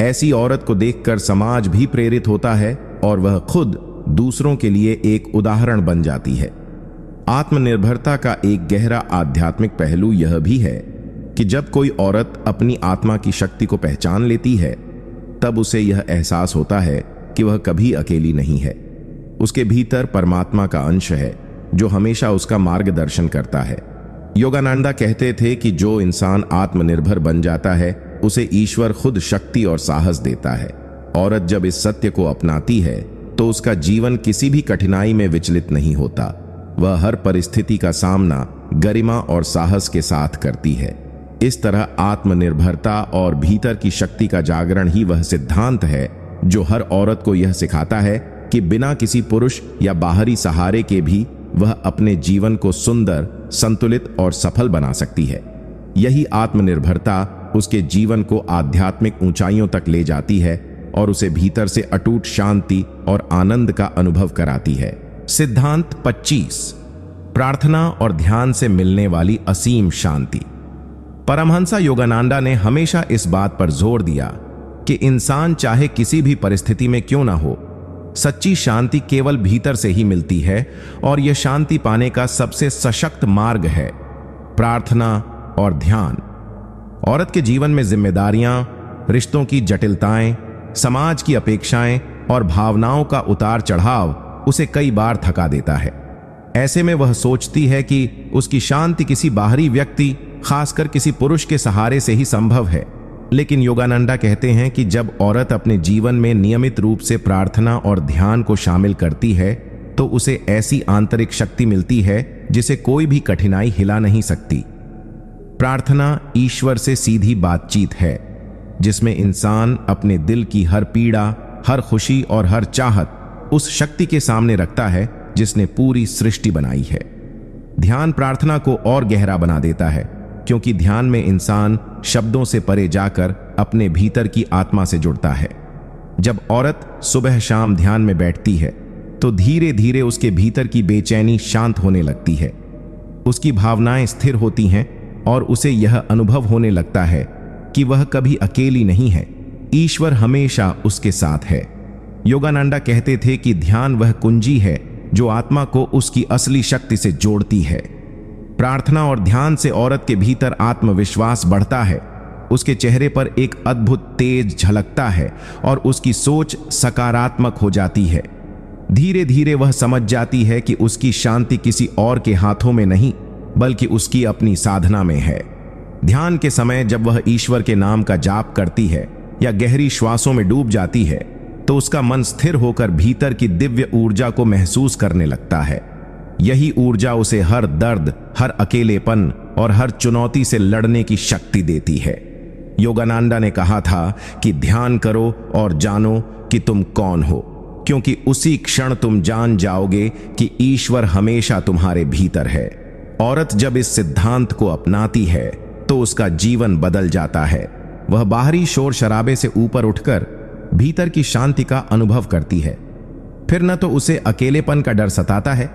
ऐसी औरत को देखकर समाज भी प्रेरित होता है और वह खुद दूसरों के लिए एक उदाहरण बन जाती है। आत्मनिर्भरता का एक गहरा आध्यात्मिक पहलू यह भी है कि जब कोई औरत अपनी आत्मा की शक्ति को पहचान लेती है तब उसे यह एहसास होता है कि वह कभी अकेली नहीं है। उसके भीतर परमात्मा का अंश है जो हमेशा उसका मार्गदर्शन करता है। योगानंदा कहते थे कि जो इंसान आत्मनिर्भर बन जाता है उसे ईश्वर खुद शक्ति और साहस देता है। औरत जब इस सत्य को अपनाती है तो उसका जीवन किसी भी कठिनाई में विचलित नहीं होता। वह हर परिस्थिति का सामना गरिमा और साहस के साथ करती है। इस तरह आत्मनिर्भरता और भीतर की शक्ति का जागरण ही वह सिद्धांत है जो हर औरत को यह सिखाता है कि बिना किसी पुरुष या बाहरी सहारे के भी वह अपने जीवन को सुंदर, संतुलित और सफल बना सकती है। यही आत्मनिर्भरता उसके जीवन को आध्यात्मिक ऊंचाइयों तक ले जाती है और उसे भीतर से अटूट शांति और आनंद का अनुभव कराती है। सिद्धांत 25, प्रार्थना और ध्यान से मिलने वाली असीम शांति। परमहंस योगानंदा ने हमेशा इस बात पर जोर दिया कि इंसान चाहे किसी भी परिस्थिति में क्यों ना हो, सच्ची शांति केवल भीतर से ही मिलती है और यह शांति पाने का सबसे सशक्त मार्ग है प्रार्थना और ध्यान। औरत के जीवन में जिम्मेदारियां, रिश्तों की जटिलताएं, समाज की अपेक्षाएं और भावनाओं का उतार चढ़ाव उसे कई बार थका देता है। ऐसे में वह सोचती है कि उसकी शांति किसी बाहरी व्यक्ति, खासकर किसी पुरुष के सहारे से ही संभव है। लेकिन योगानंदा कहते हैं कि जब औरत अपने जीवन में नियमित रूप से प्रार्थना और ध्यान को शामिल करती है तो उसे ऐसी आंतरिक शक्ति मिलती है जिसे कोई भी कठिनाई हिला नहीं सकती। प्रार्थना ईश्वर से सीधी बातचीत है जिसमें इंसान अपने दिल की हर पीड़ा, हर खुशी और हर चाहत उस शक्ति के सामने रखता है जिसने पूरी सृष्टि बनाई है। ध्यान प्रार्थना को और गहरा बना देता है क्योंकि ध्यान में इंसान शब्दों से परे जाकर अपने भीतर की आत्मा से जुड़ता है। जब औरत सुबह शाम ध्यान में बैठती है तो धीरे धीरे उसके भीतर की बेचैनी शांत होने लगती है। उसकी भावनाएं स्थिर होती हैं और उसे यह अनुभव होने लगता है कि वह कभी अकेली नहीं है, ईश्वर हमेशा उसके साथ है। योगानंदा कहते थे कि ध्यान वह कुंजी है जो आत्मा को उसकी असली शक्ति से जोड़ती है। प्रार्थना और ध्यान से औरत के भीतर आत्मविश्वास बढ़ता है, उसके चेहरे पर एक अद्भुत तेज झलकता है और उसकी सोच सकारात्मक हो जाती है। धीरे धीरे वह समझ जाती है कि उसकी शांति किसी और के हाथों में नहीं, बल्कि उसकी अपनी साधना में है। ध्यान के समय जब वह ईश्वर के नाम का जाप करती है या गहरी श्वासों में डूब जाती है, तो उसका मन स्थिर होकर भीतर की दिव्य ऊर्जा को महसूस करने लगता है। यही ऊर्जा उसे हर दर्द, हर अकेलेपन और हर चुनौती से लड़ने की शक्ति देती है। योगानंदा ने कहा था कि ध्यान करो और जानो कि तुम कौन हो, क्योंकि उसी क्षण तुम जान जाओगे कि ईश्वर हमेशा तुम्हारे भीतर है। औरत जब इस सिद्धांत को अपनाती है तो उसका जीवन बदल जाता है। वह बाहरी शोर शराबे से ऊपर उठकर भीतर की शांति का अनुभव करती है। फिर न तो उसे अकेलेपन का डर सताता है,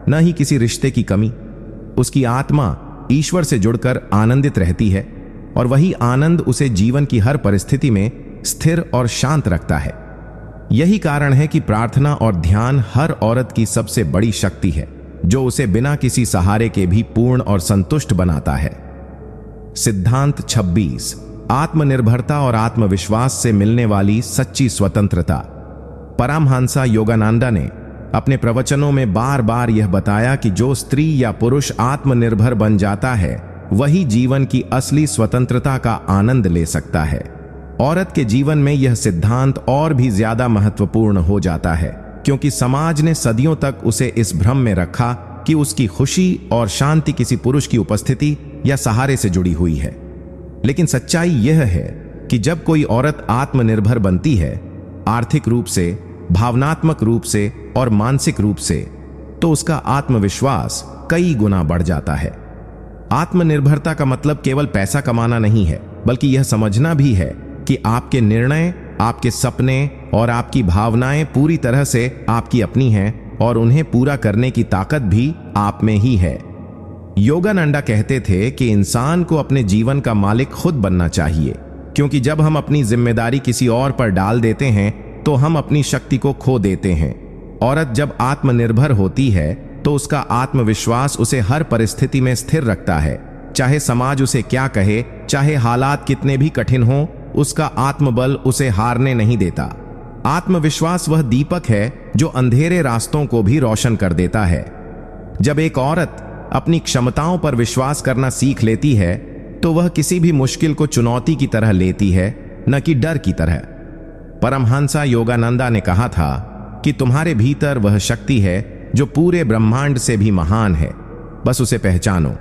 न ही किसी रिश्ते की कमी। उसकी आत्मा ईश्वर से जुड़कर आनंदित रहती है और वही आनंद उसे जीवन की हर परिस्थिति में स्थिर और शांत रखता है। यही कारण है कि प्रार्थना और ध्यान हर औरत की सबसे बड़ी शक्ति है, जो उसे बिना किसी सहारे के भी पूर्ण और संतुष्ट बनाता है। सिद्धांत 26, आत्मनिर्भरता और आत्मविश्वास से मिलने वाली सच्ची स्वतंत्रता। परमहंसा योगानंदा ने अपने प्रवचनों में बार बार यह बताया कि जो स्त्री या पुरुष आत्मनिर्भर बन जाता है, वही जीवन की असली स्वतंत्रता का आनंद ले सकता है। औरत के जीवन में यह सिद्धांत और भी ज्यादा महत्वपूर्ण हो जाता है, क्योंकि समाज ने सदियों तक उसे इस भ्रम में रखा कि उसकी खुशी और शांति किसी पुरुष की उपस्थिति या सहारे से जुड़ी हुई है। लेकिन सच्चाई यह है कि जब कोई औरत आत्मनिर्भर बनती है, आर्थिक रूप से, भावनात्मक रूप से और मानसिक रूप से, तो उसका आत्मविश्वास कई गुना बढ़ जाता है। आत्मनिर्भरता का मतलब केवल पैसा कमाना नहीं है, बल्कि यह समझना भी है कि आपके निर्णय, आपके सपने और आपकी भावनाएं पूरी तरह से आपकी अपनी हैं और उन्हें पूरा करने की ताकत भी आप में ही है। योगानंदा कहते थे कि इंसान को अपने जीवन का मालिक खुद बनना चाहिए, क्योंकि जब हम अपनी जिम्मेदारी किसी और पर डाल देते हैं तो हम अपनी शक्ति को खो देते हैं। औरत जब आत्मनिर्भर होती है तो उसका आत्मविश्वास उसे हर परिस्थिति में स्थिर रखता है। चाहे समाज उसे क्या कहे, चाहे हालात कितने भी कठिन हों, उसका आत्मबल उसे हारने नहीं देता। आत्मविश्वास वह दीपक है जो अंधेरे रास्तों को भी रोशन कर देता है। जब एक औरत अपनी क्षमताओं पर विश्वास करना सीख लेती है, तो वह किसी भी मुश्किल को चुनौती की तरह लेती है, न कि डर की तरह। परमहंसा योगानंदा ने कहा था कि तुम्हारे भीतर वह शक्ति है जो पूरे ब्रह्मांड से भी महान है, बस उसे पहचानो।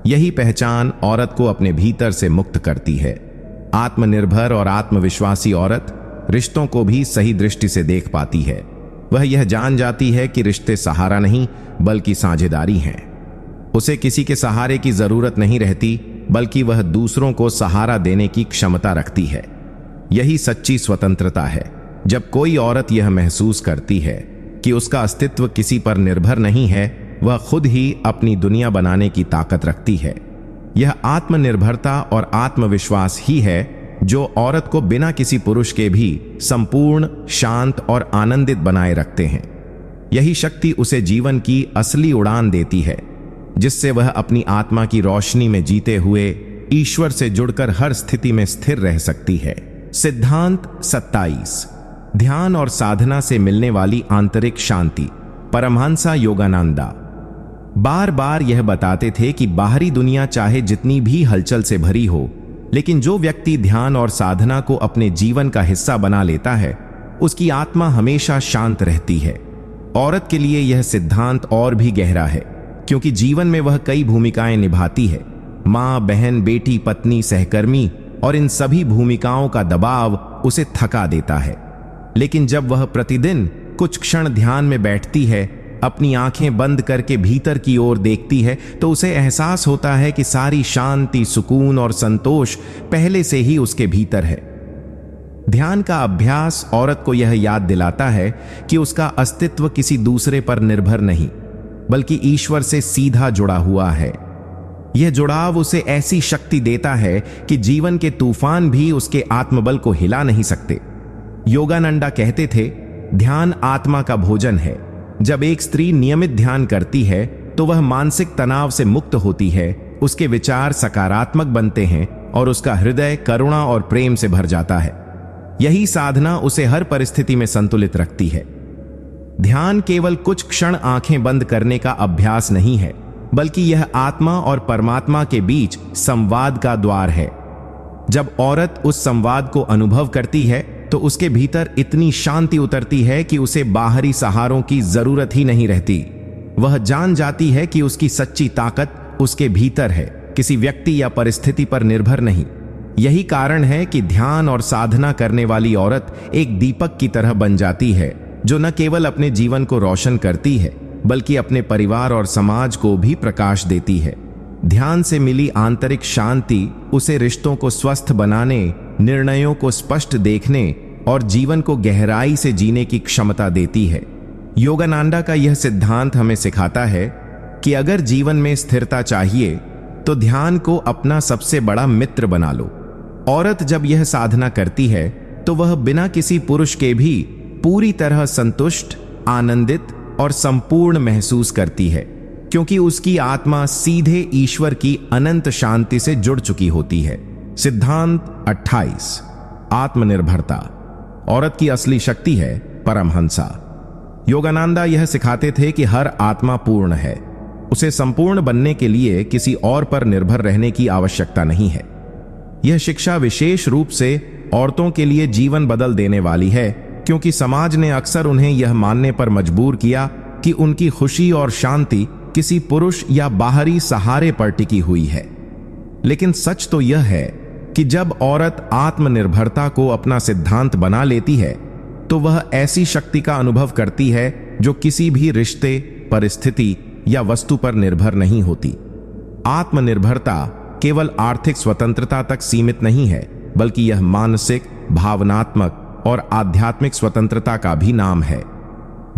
यही पहचान औरत को अपने भीतर से मुक्त करती है। आत्मनिर्भर और आत्मविश्वासी औरत रिश्तों को भी सही दृष्टि से देख पाती है। वह यह जान जाती है कि रिश्ते सहारा नहीं, बल्कि साझेदारी हैं। उसे किसी के सहारे की जरूरत नहीं रहती, बल्कि वह दूसरों को सहारा देने की क्षमता रखती है। यही सच्ची स्वतंत्रता है। जब कोई औरत यह महसूस करती है कि उसका अस्तित्व किसी पर निर्भर नहीं है, वह खुद ही अपनी दुनिया बनाने की ताकत रखती है। यह आत्मनिर्भरता और आत्मविश्वास ही है जो औरत को बिना किसी पुरुष के भी संपूर्ण, शांत और आनंदित बनाए रखते हैं। यही शक्ति उसे जीवन की असली उड़ान देती है, जिससे वह अपनी आत्मा की रोशनी में जीते हुए ईश्वर से जुड़कर हर स्थिति में स्थिर रह सकती है। सिद्धांत 27, ध्यान और साधना से मिलने वाली आंतरिक शांति। परमहंसा योगानंदा बार बार यह बताते थे कि बाहरी दुनिया चाहे जितनी भी हलचल से भरी हो, लेकिन जो व्यक्ति ध्यान और साधना को अपने जीवन का हिस्सा बना लेता है, उसकी आत्मा हमेशा शांत रहती है। औरत के लिए यह सिद्धांत और भी गहरा है, क्योंकि जीवन में वह कई भूमिकाएं निभाती है। माँ, बहन, बेटी, पत्नी, सहकर्मी, और इन सभी भूमिकाओं का दबाव उसे थका देता है। लेकिन जब वह प्रतिदिन कुछ क्षण ध्यान में बैठती है, अपनी आंखें बंद करके भीतर की ओर देखती है, तो उसे एहसास होता है कि सारी शांति, सुकून और संतोष पहले से ही उसके भीतर है। ध्यान का अभ्यास औरत को यह याद दिलाता है कि उसका अस्तित्व किसी दूसरे पर निर्भर नहीं, बल्कि ईश्वर से सीधा जुड़ा हुआ है। यह जुड़ाव उसे ऐसी शक्ति देता है कि जीवन के तूफान भी उसके आत्मबल को हिला नहीं सकते। योगानंदा कहते थे ध्यान आत्मा का भोजन है। जब एक स्त्री नियमित ध्यान करती है तो वह मानसिक तनाव से मुक्त होती है, उसके विचार सकारात्मक बनते हैं और उसका हृदय करुणा और प्रेम से भर जाता है। यही साधना उसे हर परिस्थिति में संतुलित रखती है। ध्यान केवल कुछ क्षण आंखें बंद करने का अभ्यास नहीं है, बल्कि यह आत्मा और परमात्मा के बीच संवाद का द्वार है। जब औरत उस संवाद को अनुभव करती है तो उसके भीतर इतनी शांति उतरती है कि उसे बाहरी सहारों की जरूरत ही नहीं रहती। वह जान जाती है कि उसकी सच्ची ताकत उसके भीतर है, किसी व्यक्ति या परिस्थिति पर निर्भर नहीं। यही कारण है कि ध्यान और साधना करने वाली औरत एक दीपक की तरह बन जाती है, जो न केवल अपने जीवन को रोशन करती है, बल्कि अपने परिवार और समाज को भी प्रकाश देती है। ध्यान से मिली आंतरिक शांति उसे रिश्तों को स्वस्थ बनाने, निर्णयों को स्पष्ट देखने और जीवन को गहराई से जीने की क्षमता देती है। योगानंदा का यह सिद्धांत हमें सिखाता है कि अगर जीवन में स्थिरता चाहिए तो ध्यान को अपना सबसे बड़ा मित्र बना लो। औरत जब यह साधना करती है तो वह बिना किसी पुरुष के भी पूरी तरह संतुष्ट, आनंदित और संपूर्ण महसूस करती है, क्योंकि उसकी आत्मा सीधे ईश्वर की अनंत शांति से जुड़ चुकी होती है। सिद्धांत 28। आत्मनिर्भरता। औरत की असली शक्ति है परमहंसा। योगानंदा यह सिखाते थे कि हर आत्मा पूर्ण है, उसे संपूर्ण बनने के लिए किसी और पर निर्भर रहने की आवश्यकता नहीं है। यह शिक्षा विशेष रूप से औरतों के लिए जीवन बदल देने वाली है, क्योंकि समाज ने अक्सर उन्हें यह मानने पर मजबूर किया कि उनकी खुशी और शांति किसी पुरुष या बाहरी सहारे पर टिकी हुई है। लेकिन सच तो यह है कि जब औरत आत्मनिर्भरता को अपना सिद्धांत बना लेती है तो वह ऐसी शक्ति का अनुभव करती है जो किसी भी रिश्ते, परिस्थिति या वस्तु पर निर्भर नहीं होती। आत्मनिर्भरता केवल आर्थिक स्वतंत्रता तक सीमित नहीं है, बल्कि यह मानसिक, भावनात्मक और आध्यात्मिक स्वतंत्रता का भी नाम है।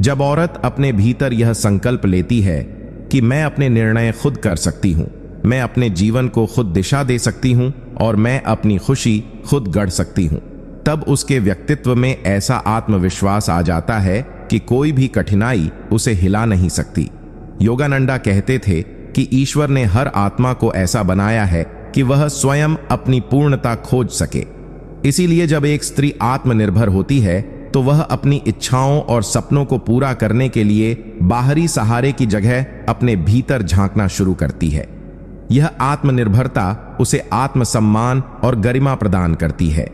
जब औरत अपने भीतर यह संकल्प लेती है कि मैं अपने निर्णय खुद कर सकती हूं, मैं अपने जीवन को खुद दिशा दे सकती हूं और मैं अपनी खुशी खुद गढ़ सकती हूं, तब उसके व्यक्तित्व में ऐसा आत्मविश्वास आ जाता है कि कोई भी कठिनाई उसे हिला नहीं सकती। योगानंदा कहते थे कि ईश्वर ने हर आत्मा को ऐसा बनाया है कि वह स्वयं अपनी पूर्णता खोज सके। इसीलिए जब एक स्त्री आत्मनिर्भर होती है तो वह अपनी इच्छाओं और सपनों को पूरा करने के लिए बाहरी सहारे की जगह अपने भीतर झांकना शुरू करती है। यह आत्मनिर्भरता उसे आत्मसम्मान और गरिमा प्रदान करती है।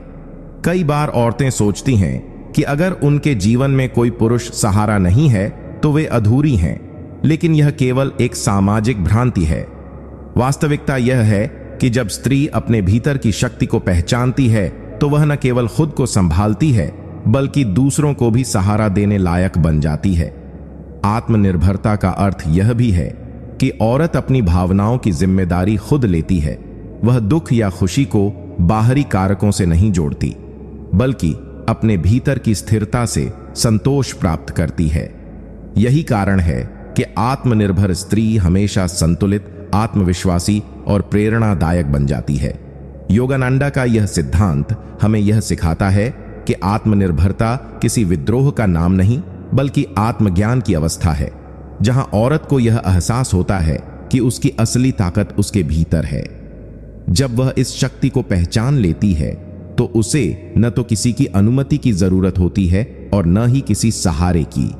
कई बार औरतें सोचती हैं कि अगर उनके जीवन में कोई पुरुष सहारा नहीं है तो वे अधूरी हैं, लेकिन यह केवल एक सामाजिक भ्रांति है। वास्तविकता यह है कि जब स्त्री अपने भीतर की शक्ति को पहचानती है तो वह न केवल खुद को संभालती है, बल्कि दूसरों को भी सहारा देने लायक बन जाती है। आत्मनिर्भरता का अर्थ यह भी है कि औरत अपनी भावनाओं की जिम्मेदारी खुद लेती है। वह दुख या खुशी को बाहरी कारकों से नहीं जोड़ती, बल्कि अपने भीतर की स्थिरता से संतोष प्राप्त करती है। यही कारण है कि आत्मनिर्भर स्त्री हमेशा संतुलित, आत्मविश्वासी और प्रेरणादायक बन जाती है। योगानंदा का यह सिद्धांत हमें यह सिखाता है कि आत्मनिर्भरता किसी विद्रोह का नाम नहीं, बल्कि आत्मज्ञान की अवस्था है, जहां औरत को यह एहसास होता है कि उसकी असली ताकत उसके भीतर है। जब वह इस शक्ति को पहचान लेती है तो उसे न तो किसी की अनुमति की जरूरत होती है और न ही किसी सहारे की।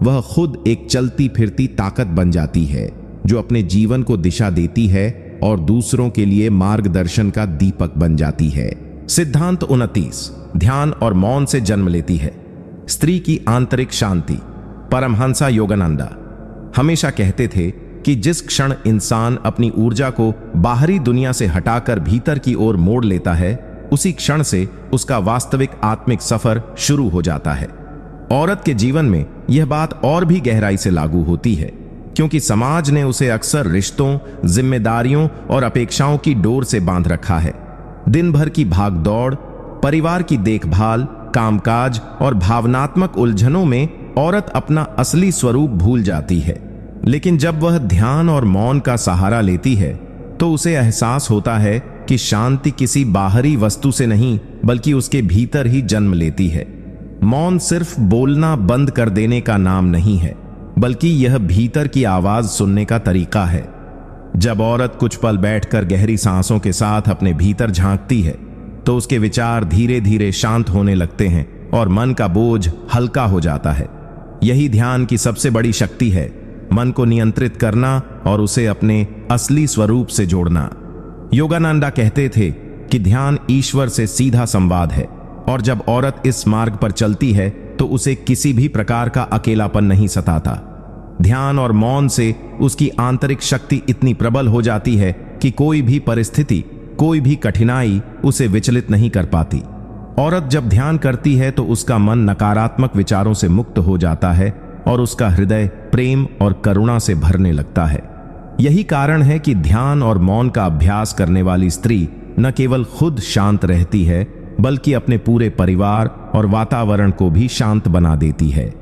वह खुद एक चलती फिरती ताकत बन जाती है जो अपने जीवन को दिशा देती है और दूसरों के लिए मार्गदर्शन का दीपक बन जाती है। सिद्धांत 29 ध्यान और मौन से जन्म लेती है स्त्री की आंतरिक शांति। परमहंसा योगानंदा हमेशा कहते थे कि जिस क्षण इंसान अपनी ऊर्जा को बाहरी दुनिया से हटाकर भीतर की ओर मोड़ लेता है, उसी क्षण से उसका वास्तविक आत्मिक सफर शुरू हो जाता है। औरत के जीवन में यह बात और भी गहराई से लागू होती है, क्योंकि समाज ने उसे अक्सर रिश्तों, जिम्मेदारियों और अपेक्षाओं की डोर से बांध रखा है। दिन भर की भागदौड़, परिवार की देखभाल, कामकाज और भावनात्मक उलझनों में औरत अपना असली स्वरूप भूल जाती है। लेकिन जब वह ध्यान और मौन का सहारा लेती है तो उसे एहसास होता है कि शांति किसी बाहरी वस्तु से नहीं, बल्कि उसके भीतर ही जन्म लेती है। मौन सिर्फ बोलना बंद कर देने का नाम नहीं है, बल्कि यह भीतर की आवाज सुनने का तरीका है। जब औरत कुछ पल बैठकर गहरी सांसों के साथ अपने भीतर झांकती है तो उसके विचार धीरे धीरे शांत होने लगते हैं और मन का बोझ हल्का हो जाता है। यही ध्यान की सबसे बड़ी शक्ति है, मन को नियंत्रित करना और उसे अपने असली स्वरूप से जोड़ना। योगानंदा कहते थे कि ध्यान ईश्वर से सीधा संवाद है, और जब औरत इस मार्ग पर चलती है तो उसे किसी भी प्रकार का अकेलापन नहीं सताता। ध्यान और मौन से उसकी आंतरिक शक्ति इतनी प्रबल हो जाती है कि कोई भी परिस्थिति, कोई भी कठिनाई उसे विचलित नहीं कर पाती। औरत जब ध्यान करती है तो उसका मन नकारात्मक विचारों से मुक्त हो जाता है और उसका हृदय प्रेम और करुणा से भरने लगता है। यही कारण है कि ध्यान और मौन का अभ्यास करने वाली स्त्री न केवल खुद शांत रहती है, बल्कि अपने पूरे परिवार और वातावरण को भी शांत बना देती है।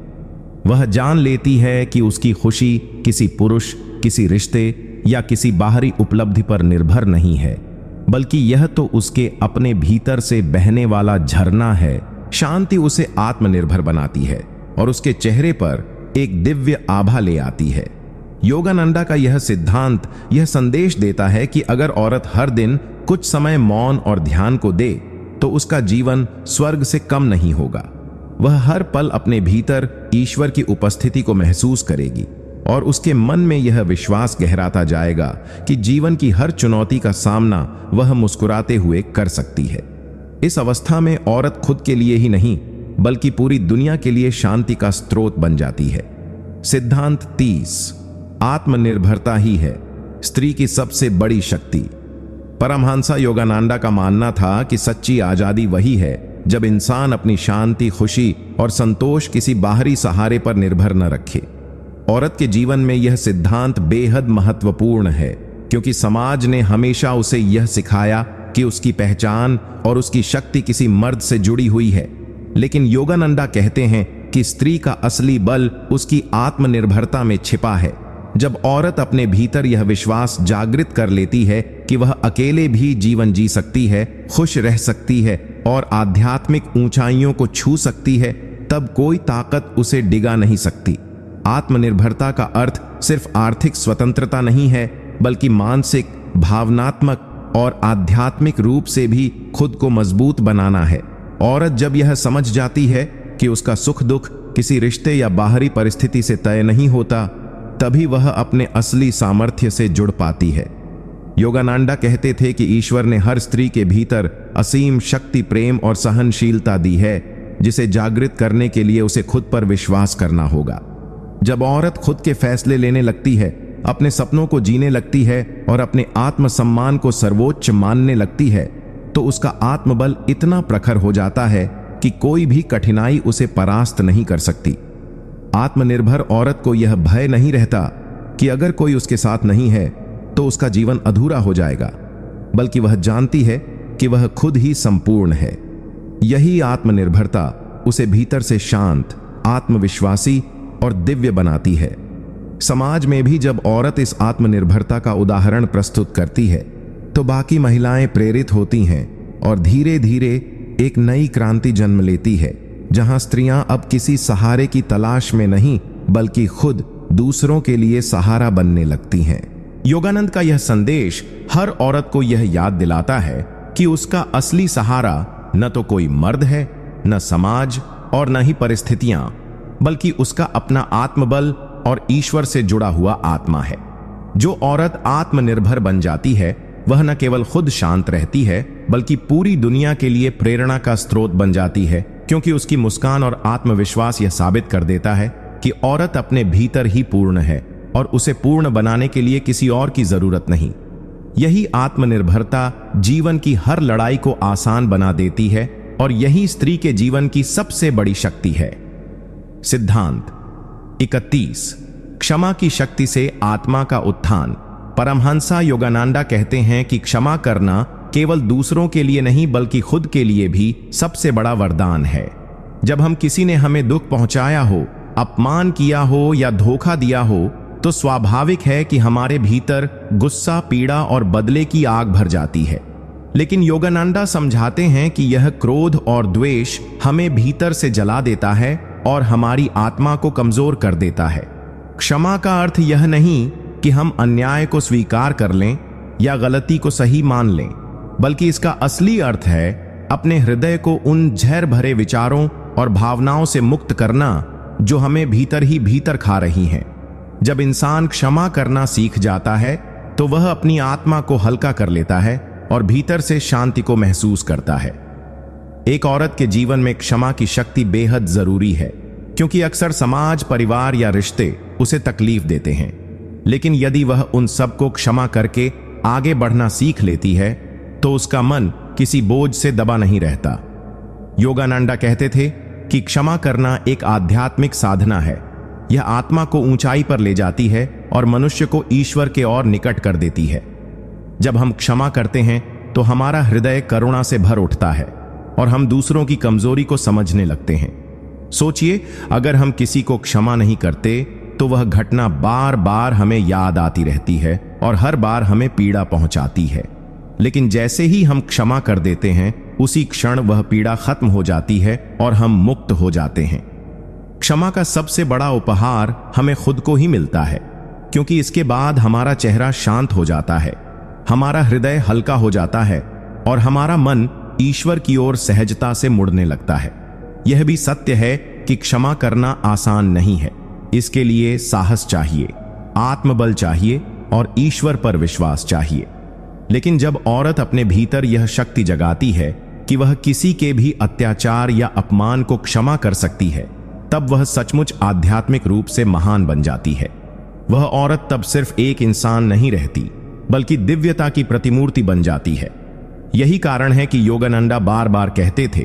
वह जान लेती है कि उसकी खुशी किसी पुरुष, किसी रिश्ते या किसी बाहरी उपलब्धि पर निर्भर नहीं है, बल्कि यह तो उसके अपने भीतर से बहने वाला झरना है। शांति उसे आत्मनिर्भर बनाती है और उसके चेहरे पर एक दिव्य आभा ले आती है। योगानंदा का यह सिद्धांत यह संदेश देता है कि अगर औरत हर दिन कुछ समय मौन और ध्यान को दे तो उसका जीवन स्वर्ग से कम नहीं होगा। वह हर पल अपने भीतर ईश्वर की उपस्थिति को महसूस करेगी और उसके मन में यह विश्वास गहराता जाएगा कि जीवन की हर चुनौती का सामना वह मुस्कुराते हुए कर सकती है। इस अवस्था में औरत खुद के लिए ही नहीं, बल्कि पूरी दुनिया के लिए शांति का स्रोत बन जाती है। सिद्धांत 30, आत्मनिर्भरता ही है स्त्री की सबसे बड़ी शक्ति। परमहंस योगानंदा का मानना था कि सच्ची आजादी वही है जब इंसान अपनी शांति, खुशी और संतोष किसी बाहरी सहारे पर निर्भर न रखे। औरत के जीवन में यह सिद्धांत बेहद महत्वपूर्ण है, क्योंकि समाज ने हमेशा उसे यह सिखाया कि उसकी पहचान और उसकी शक्ति किसी मर्द से जुड़ी हुई है। लेकिन योगानंदा कहते हैं कि स्त्री का असली बल उसकी आत्मनिर्भरता में छिपा है। जब औरत अपने भीतर यह विश्वास जागृत कर लेती है कि वह अकेले भी जीवन जी सकती है, खुश रह सकती है और आध्यात्मिक ऊंचाइयों को छू सकती है, तब कोई ताकत उसे डिगा नहीं सकती। आत्मनिर्भरता का अर्थ सिर्फ आर्थिक स्वतंत्रता नहीं है, बल्कि मानसिक, भावनात्मक और आध्यात्मिक रूप से भी खुद को मजबूत बनाना है। औरत जब यह समझ जाती है कि उसका सुख दुख किसी रिश्ते या बाहरी परिस्थिति से तय नहीं होता, तभी वह अपने असली सामर्थ्य से जुड़ पाती है। योगानंदा कहते थे कि ईश्वर ने हर स्त्री के भीतर असीम शक्ति, प्रेम और सहनशीलता दी है, जिसे जागृत करने के लिए उसे खुद पर विश्वास करना होगा। जब औरत खुद के फैसले लेने लगती है, अपने सपनों को जीने लगती है और अपने आत्मसम्मान को सर्वोच्च मानने लगती है, तो उसका आत्मबल इतना प्रखर हो जाता है कि कोई भी कठिनाई उसे परास्त नहीं कर सकती। आत्मनिर्भर औरत को यह भय नहीं रहता कि अगर कोई उसके साथ नहीं है तो उसका जीवन अधूरा हो जाएगा, बल्कि वह जानती है कि वह खुद ही संपूर्ण है। यही आत्मनिर्भरता उसे भीतर से शांत, आत्मविश्वासी और दिव्य बनाती है। समाज में भी जब औरत इस आत्मनिर्भरता का उदाहरण प्रस्तुत करती है तो बाकी महिलाएं प्रेरित होती हैं और धीरे धीरे एक नई क्रांति जन्म लेती है, जहां स्त्रियां अब किसी सहारे की तलाश में नहीं, बल्कि खुद दूसरों के लिए सहारा बनने लगती हैं। योगानंद का यह संदेश हर औरत को यह याद दिलाता है कि उसका असली सहारा न तो कोई मर्द है, न समाज और न ही परिस्थितियां, बल्कि उसका अपना आत्मबल और ईश्वर से जुड़ा हुआ आत्मा है। जो औरत आत्मनिर्भर बन जाती है, वह न केवल खुद शांत रहती है, बल्कि पूरी दुनिया के लिए प्रेरणा का स्रोत बन जाती है, क्योंकि उसकी मुस्कान और आत्मविश्वास यह साबित कर देता है कि औरत अपने भीतर ही पूर्ण है और उसे पूर्ण बनाने के लिए किसी और की जरूरत नहीं। यही आत्मनिर्भरता जीवन की हर लड़ाई को आसान बना देती है और यही स्त्री के जीवन की सबसे बड़ी शक्ति है। सिद्धांत 31, क्षमा की शक्ति से आत्मा का उत्थान। परमहंस योगानंदा कहते हैं कि क्षमा करना केवल दूसरों के लिए नहीं, बल्कि खुद के लिए भी सबसे बड़ा वरदान है। जब हम किसी ने हमें दुख पहुंचाया हो, अपमान किया हो या धोखा दिया हो, तो स्वाभाविक है कि हमारे भीतर गुस्सा, पीड़ा और बदले की आग भर जाती है। लेकिन योगानंदा समझाते हैं कि यह क्रोध और द्वेष हमें भीतर से जला देता है और हमारी आत्मा को कमजोर कर देता है। क्षमा का अर्थ यह नहीं कि हम अन्याय को स्वीकार कर लें या गलती को सही मान लें, बल्कि इसका असली अर्थ है अपने हृदय को उन जहर भरे विचारों और भावनाओं से मुक्त करना जो हमें भीतर ही भीतर खा रही हैं। जब इंसान क्षमा करना सीख जाता है तो वह अपनी आत्मा को हल्का कर लेता है और भीतर से शांति को महसूस करता है। एक औरत के जीवन में क्षमा की शक्ति बेहद जरूरी है, क्योंकि अक्सर समाज, परिवार या रिश्ते उसे तकलीफ देते हैं। लेकिन यदि वह उन सबको क्षमा करके आगे बढ़ना सीख लेती है तो उसका मन किसी बोझ से दबा नहीं रहता। योगानंदा कहते थे कि क्षमा करना एक आध्यात्मिक साधना है। यह आत्मा को ऊंचाई पर ले जाती है और मनुष्य को ईश्वर के और निकट कर देती है। जब हम क्षमा करते हैं तो हमारा हृदय करुणा से भर उठता है और हम दूसरों की कमजोरी को समझने लगते हैं। सोचिए, अगर हम किसी को क्षमा नहीं करते तो वह घटना बार बार हमें याद आती रहती है और हर बार हमें पीड़ा पहुंचाती है। लेकिन जैसे ही हम क्षमा कर देते हैं, उसी क्षण वह पीड़ा खत्म हो जाती है और हम मुक्त हो जाते हैं। क्षमा का सबसे बड़ा उपहार हमें खुद को ही मिलता है, क्योंकि इसके बाद हमारा चेहरा शांत हो जाता है, हमारा हृदय हल्का हो जाता है और हमारा मन ईश्वर की ओर सहजता से मुड़ने लगता है। यह भी सत्य है कि क्षमा करना आसान नहीं है। इसके लिए साहस चाहिए, आत्मबल चाहिए और ईश्वर पर विश्वास चाहिए। लेकिन जब औरत अपने भीतर यह शक्ति जगाती है कि वह किसी के भी अत्याचार या अपमान को क्षमा कर सकती है, तब वह सचमुच आध्यात्मिक रूप से महान बन जाती है। वह औरत तब सिर्फ एक इंसान नहीं रहती, बल्कि दिव्यता की प्रतिमूर्ति बन जाती है। यही कारण है कि योगानंदा बार बार कहते थे,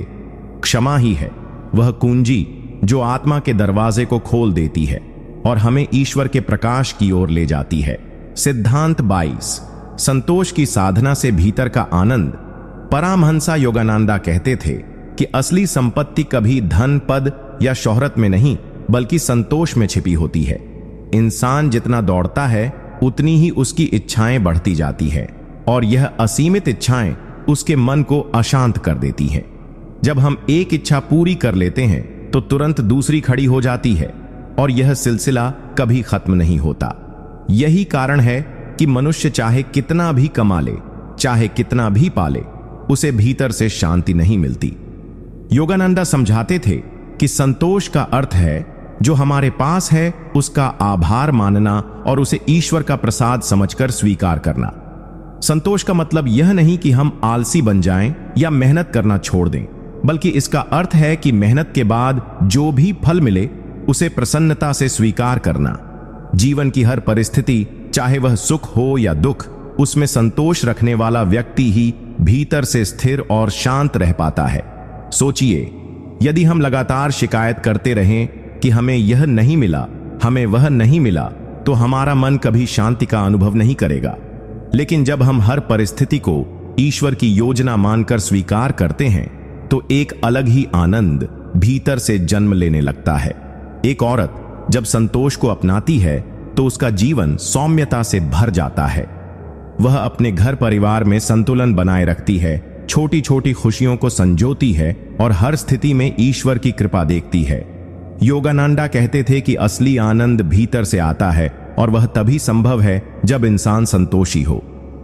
क्षमा ही है वह कुंजी जो आत्मा के दरवाजे को खोल देती है और हमें ईश्वर के प्रकाश की ओर ले जाती है। सिद्धांत 22, संतोष की साधना से भीतर का आनंद। परमहंसा योगानंदा कहते थे कि असली संपत्ति कभी धन, पद या शोहरत में नहीं, बल्कि संतोष में छिपी होती है। इंसान जितना दौड़ता है उतनी ही उसकी इच्छाएं बढ़ती जाती है और यह असीमित इच्छाएं उसके मन को अशांत कर देती हैं। जब हम एक इच्छा पूरी कर लेते हैं तो तुरंत दूसरी खड़ी हो जाती है और यह सिलसिला कभी खत्म नहीं होता। यही कारण है कि मनुष्य चाहे कितना भी कमा ले, चाहे कितना भी पाले, उसे भीतर से शांति नहीं मिलती। योगानंदा समझाते थे कि संतोष का अर्थ है जो हमारे पास है उसका आभार मानना और उसे ईश्वर का प्रसाद समझकर स्वीकार करना। संतोष का मतलब यह नहीं कि हम आलसी बन जाएं या मेहनत करना छोड़ दें, बल्कि इसका अर्थ है कि मेहनत के बाद जो भी फल मिले उसे प्रसन्नता से स्वीकार करना। जीवन की हर परिस्थिति, चाहे वह सुख हो या दुख, उसमें संतोष रखने वाला व्यक्ति ही भीतर से स्थिर और शांत रह पाता है। सोचिए, यदि हम लगातार शिकायत करते रहें कि हमें यह नहीं मिला, हमें वह नहीं मिला, तो हमारा मन कभी शांति का अनुभव नहीं करेगा। लेकिन जब हम हर परिस्थिति को ईश्वर की योजना मानकर स्वीकार करते हैं तो एक अलग ही आनंद भीतर से जन्म लेने लगता है। एक औरत जब संतोष को अपनाती है तो उसका जीवन सौम्यता से भर जाता है। वह अपने घर परिवार में संतुलन बनाए रखती है, छोटी छोटी खुशियों को संजोती है और हर स्थिति में ईश्वर की कृपा देखती है। योगानंदा कहते थे कि असली आनंद भीतर से आता है और वह तभी संभव है जब इंसान संतोषी हो।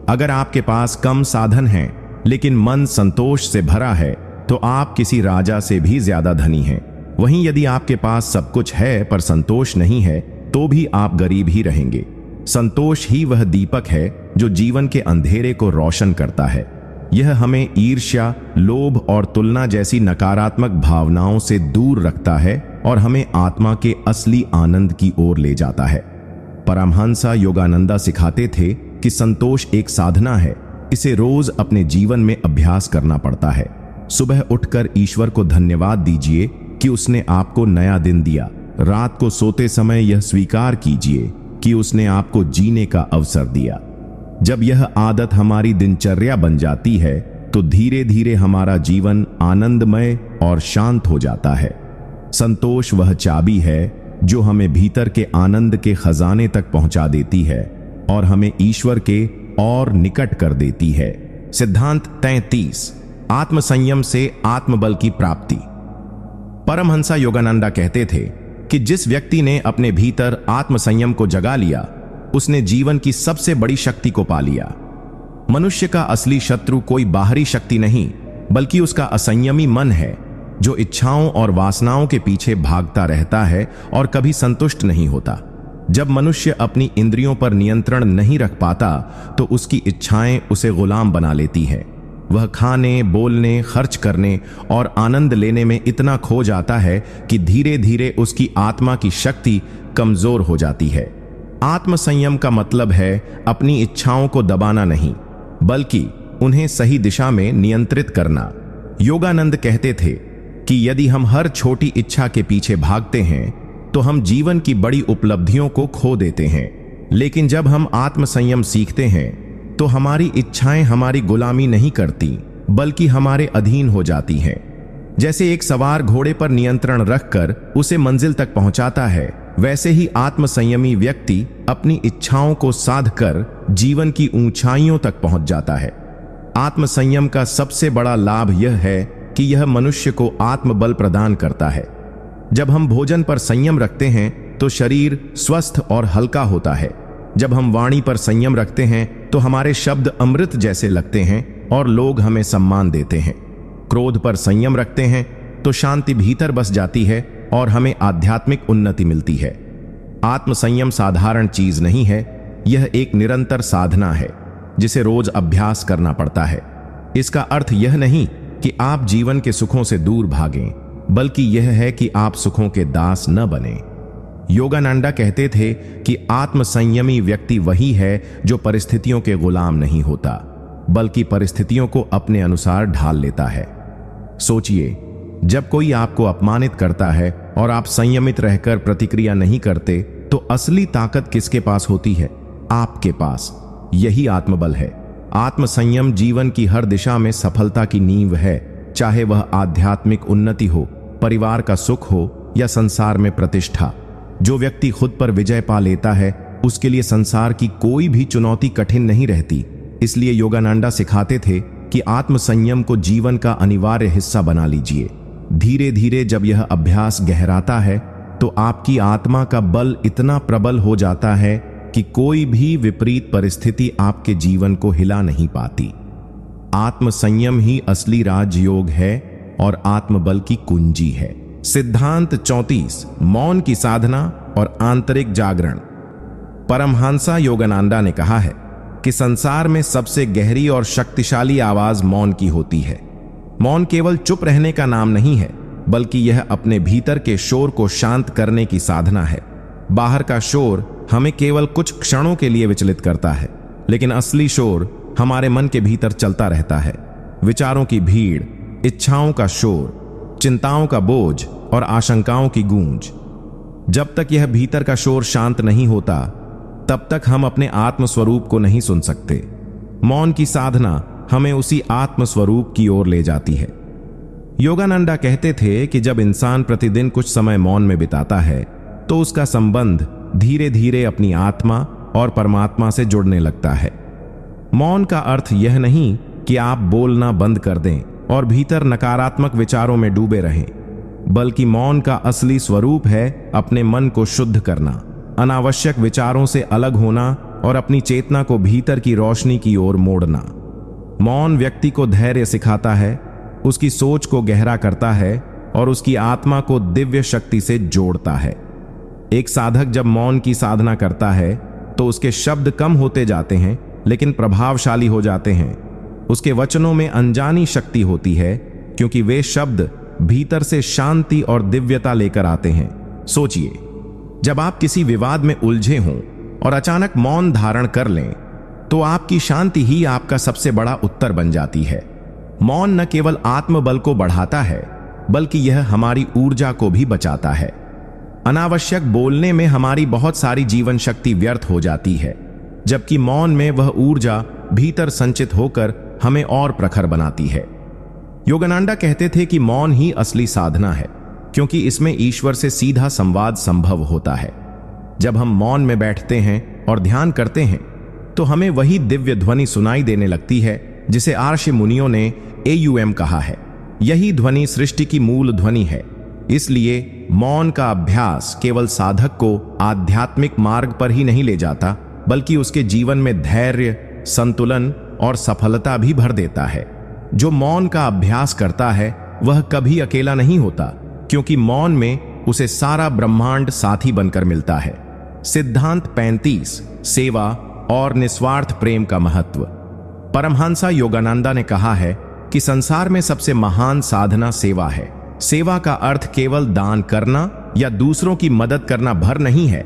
अगर आपके पास कम साधन हैं लेकिन मन संतोष से भरा है तो आप किसी राजा से भी ज्यादा धनी हैं। वहीं यदि आपके पास सब कुछ है पर संतोष नहीं है तो भी आप गरीब ही रहेंगे। संतोष ही वह दीपक है जो जीवन के अंधेरे को रोशन करता है। यह हमें ईर्ष्या, लोभ और तुलना जैसी नकारात्मक भावनाओं से दूर रखता है और हमें आत्मा के असली आनंद की ओर ले जाता है। परमहंसा योगानंदा सिखाते थे कि संतोष एक साधना है, इसे रोज अपने जीवन में अभ्यास करना पड़ता है। सुबह उठकर ईश्वर को धन्यवाद दीजिए कि उसने आपको नया दिन दिया। रात को सोते समय यह स्वीकार कीजिए कि उसने आपको जीने का अवसर दिया। जब यह आदत हमारी दिनचर्या बन जाती है तो धीरे धीरे हमारा जीवन आनंदमय और शांत हो जाता है। संतोष वह चाबी है जो हमें भीतर के आनंद के खजाने तक पहुंचा देती है और हमें ईश्वर के और निकट कर देती है। सिद्धांत 33 आत्मसंयम से आत्मबल की प्राप्ति। परमहंसा योगानंदा कहते थे कि जिस व्यक्ति ने अपने भीतर आत्मसंयम को जगा लिया, उसने जीवन की सबसे बड़ी शक्ति को पा लिया। मनुष्य का असली शत्रु कोई बाहरी शक्ति नहीं, बल्कि उसका असंयमी मन है, जो इच्छाओं और वासनाओं के पीछे भागता रहता है और कभी संतुष्ट नहीं होता। जब मनुष्य अपनी इंद्रियों पर नियंत्रण नहीं रख पाता, तो उसकी इच्छाएं उसे गुलाम बना लेती है। वह खाने, बोलने, खर्च करने और आनंद लेने में इतना खो जाता है कि धीरे धीरे उसकी आत्मा की शक्ति कमजोर हो जाती है। आत्मसंयम का मतलब है अपनी इच्छाओं को दबाना नहीं, बल्कि उन्हें सही दिशा में नियंत्रित करना। योगानंद कहते थे कि यदि हम हर छोटी इच्छा के पीछे भागते हैं, तो हम जीवन की बड़ी उपलब्धियों को खो देते हैं। लेकिन जब हम आत्मसंयम सीखते हैं, तो हमारी इच्छाएं हमारी गुलामी नहीं करती, बल्कि हमारे अधीन हो जाती हैं। जैसे एक सवार घोड़े पर नियंत्रण रखकर उसे मंजिल तक पहुंचाता है, वैसे ही आत्मसंयमी व्यक्ति अपनी इच्छाओं को साध कर जीवन की ऊंचाइयों तक पहुंच जाता है। आत्मसंयम का सबसे बड़ा लाभ यह है कि यह मनुष्य को आत्मबल प्रदान करता है। जब हम भोजन पर संयम रखते हैं, तो शरीर स्वस्थ और हल्का होता है। जब हम वाणी पर संयम रखते हैं, तो हमारे शब्द अमृत जैसे लगते हैं और लोग हमें सम्मान देते हैं। क्रोध पर संयम रखते हैं, तो शांति भीतर बस जाती है और हमें आध्यात्मिक उन्नति मिलती है। आत्मसंयम साधारण चीज नहीं है, यह एक निरंतर साधना है, जिसे रोज अभ्यास करना पड़ता है। इसका अर्थ यह नहीं कि आप जीवन के सुखों से दूर भागें, बल्कि यह है कि आप सुखों के दास न बने। योगानंदा कहते थे कि आत्मसंयमी व्यक्ति वही है जो परिस्थितियों के गुलाम नहीं होता, बल्कि परिस्थितियों को अपने अनुसार ढाल लेता है। सोचिए, जब कोई आपको अपमानित करता है और आप संयमित रहकर प्रतिक्रिया नहीं करते, तो असली ताकत किसके पास होती है? आपके पास। यही आत्मबल है। आत्मसंयम जीवन की हर दिशा में सफलता की नींव है, चाहे वह आध्यात्मिक उन्नति हो, परिवार का सुख हो या संसार में प्रतिष्ठा। जो व्यक्ति खुद पर विजय पा लेता है, उसके लिए संसार की कोई भी चुनौती कठिन नहीं रहती। इसलिए योगानंदा सिखाते थे कि आत्मसंयम को जीवन का अनिवार्य हिस्सा बना लीजिए। धीरे धीरे जब यह अभ्यास गहराता है, तो आपकी आत्मा का बल इतना प्रबल हो जाता है कि कोई भी विपरीत परिस्थिति आपके जीवन को हिला नहीं पाती। आत्मसंयम ही असली राजयोग है और आत्मबल की कुंजी है। सिद्धांत 34 मौन की साधना और आंतरिक जागरण। परमहंसा योगानंदा ने कहा है कि संसार में सबसे गहरी और शक्तिशाली आवाज मौन की होती है। मौन केवल चुप रहने का नाम नहीं है, बल्कि यह अपने भीतर के शोर को शांत करने की साधना है। बाहर का शोर हमें केवल कुछ क्षणों के लिए विचलित करता है, लेकिन असली शोर हमारे मन के भीतर चलता रहता है। विचारों की भीड़, इच्छाओं का शोर, चिंताओं का बोझ और आशंकाओं की गूंज। जब तक यह भीतर का शोर शांत नहीं होता, तब तक हम अपने आत्मस्वरूप को नहीं सुन सकते। मौन की साधना हमें उसी आत्मस्वरूप की ओर ले जाती है। योगानंदा कहते थे कि जब इंसान प्रतिदिन कुछ समय मौन में बिताता है, तो उसका संबंध धीरे धीरे अपनी आत्मा और परमात्मा से जुड़ने लगता है। मौन का अर्थ यह नहीं कि आप बोलना बंद कर दें और भीतर नकारात्मक विचारों में डूबे रहें, बल्कि मौन का असली स्वरूप है अपने मन को शुद्ध करना, अनावश्यक विचारों से अलग होना और अपनी चेतना को भीतर की रोशनी की ओर मोड़ना। मौन व्यक्ति को धैर्य सिखाता है, उसकी सोच को गहरा करता है और उसकी आत्मा को दिव्य शक्ति से जोड़ता है। एक साधक जब मौन की साधना करता है, तो उसके शब्द कम होते जाते हैं, लेकिन प्रभावशाली हो जाते हैं। उसके वचनों में अनजानी शक्ति होती है, क्योंकि वे शब्द भीतर से शांति और दिव्यता लेकर आते हैं। सोचिए, जब आप किसी विवाद में उलझे हों और अचानक मौन धारण कर लें, तो आपकी शांति ही आपका सबसे बड़ा उत्तर बन जाती है। मौन न केवल आत्मबल को बढ़ाता है, बल्कि यह हमारी ऊर्जा को भी बचाता है। अनावश्यक बोलने में हमारी बहुत सारी जीवन शक्ति व्यर्थ हो जाती है, जबकि मौन में वह ऊर्जा भीतर संचित होकर हमें और प्रखर बनाती है। योगानंदा कहते थे कि मौन ही असली साधना है, क्योंकि इसमें ईश्वर से सीधा संवाद संभव होता है। जब हम मौन में बैठते हैं और ध्यान करते हैं, तो हमें वही दिव्य ध्वनि सुनाई देने लगती है जिसे आर्ष मुनियों ने एयुएम कहा है। यही ध्वनि सृष्टि की मूल ध्वनि है। इसलिए मौन का अभ्यास केवल साधक को आध्यात्मिक मार्ग पर ही नहीं ले जाता, बल्कि उसके जीवन में धैर्य, संतुलन और सफलता भी भर देता है। जो मौन का अभ्यास करता है वह कभी अकेला नहीं होता, क्योंकि मौन में उसे सारा ब्रह्मांड साथी बनकर मिलता है। सिद्धांत 35, सेवा और निस्वार्थ प्रेम का महत्व। परमहंसा योगानंदा ने कहा है कि संसार में सबसे महान साधना सेवा है। सेवा का अर्थ केवल दान करना या दूसरों की मदद करना भर नहीं है,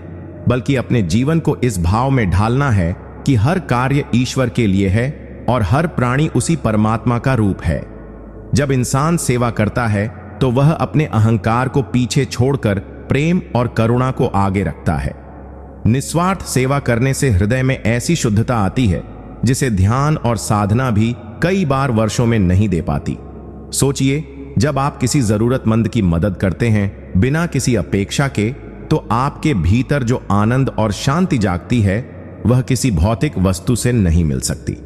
बल्कि अपने जीवन को इस भाव में ढालना है कि हर कार्य ईश्वर के लिए है और हर प्राणी उसी परमात्मा का रूप है। जब इंसान सेवा करता है तो वह अपने अहंकार को पीछे छोड़कर प्रेम और करुणा को आगे रखता है। निस्वार्थ सेवा करने से हृदय में ऐसी शुद्धता आती है जिसे ध्यान और साधना भी कई बार वर्षों में नहीं दे पाती। सोचिए, जब आप किसी जरूरतमंद की मदद करते हैं बिना किसी अपेक्षा के, तो आपके भीतर जो आनंद और शांति जागती है वह किसी भौतिक वस्तु से नहीं मिल सकती।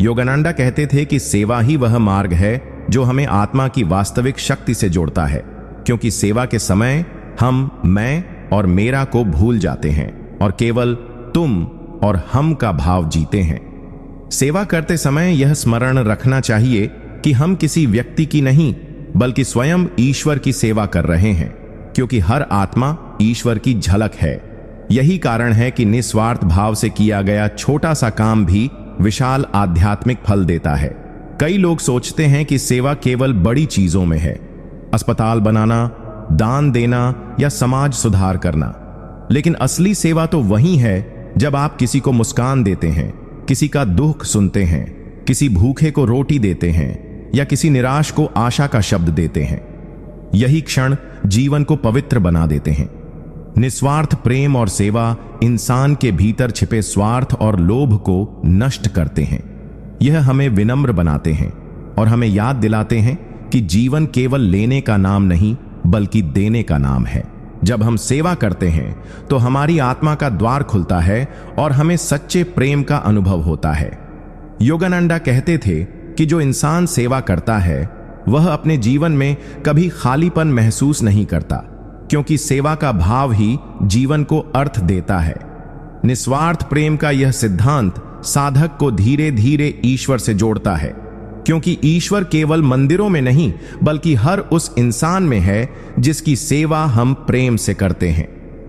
योगानंदा कहते थे कि सेवा ही वह मार्ग है जो हमें आत्मा की वास्तविक शक्ति से जोड़ता है, क्योंकि सेवा के समय हम मैं और मेरा को भूल जाते हैं और केवल तुम और हम का भाव जीते हैं। सेवा करते समय यह स्मरण रखना चाहिए कि हम किसी व्यक्ति की नहीं, बल्कि स्वयं ईश्वर की सेवा कर रहे हैं, क्योंकि हर आत्मा ईश्वर की झलक है। यही कारण है कि निस्वार्थ भाव से किया गया छोटा सा काम भी विशाल आध्यात्मिक फल देता है। कई लोग सोचते हैं कि सेवा केवल बड़ी चीजों में है, अस्पताल बनाना, दान देना या समाज सुधार करना, लेकिन असली सेवा तो वही है जब आप किसी को मुस्कान देते हैं, किसी का दुख सुनते हैं, किसी भूखे को रोटी देते हैं या किसी निराश को आशा का शब्द देते हैं। यही क्षण जीवन को पवित्र बना देते हैं। निस्वार्थ प्रेम और सेवा इंसान के भीतर छिपे स्वार्थ और लोभ को नष्ट करते हैं। यह हमें विनम्र बनाते हैं और हमें याद दिलाते हैं कि जीवन केवल लेने का नाम नहीं, बल्कि देने का नाम है। जब हम सेवा करते हैं तो हमारी आत्मा का द्वार खुलता है और हमें सच्चे प्रेम का अनुभव होता है। योगानंदा कहते थे कि जो इंसान सेवा करता है वह अपने जीवन में कभी खालीपन महसूस नहीं करता, क्योंकि सेवा का भाव ही जीवन को अर्थ देता है। निस्वार्थ प्रेम का यह सिद्धांत साधक को धीरे धीरे ईश्वर से जोड़ता है, क्योंकि ईश्वर केवल मंदिरों में नहीं, बल्कि हर उस इंसान में है जिसकी सेवा हम प्रेम से करते हैं।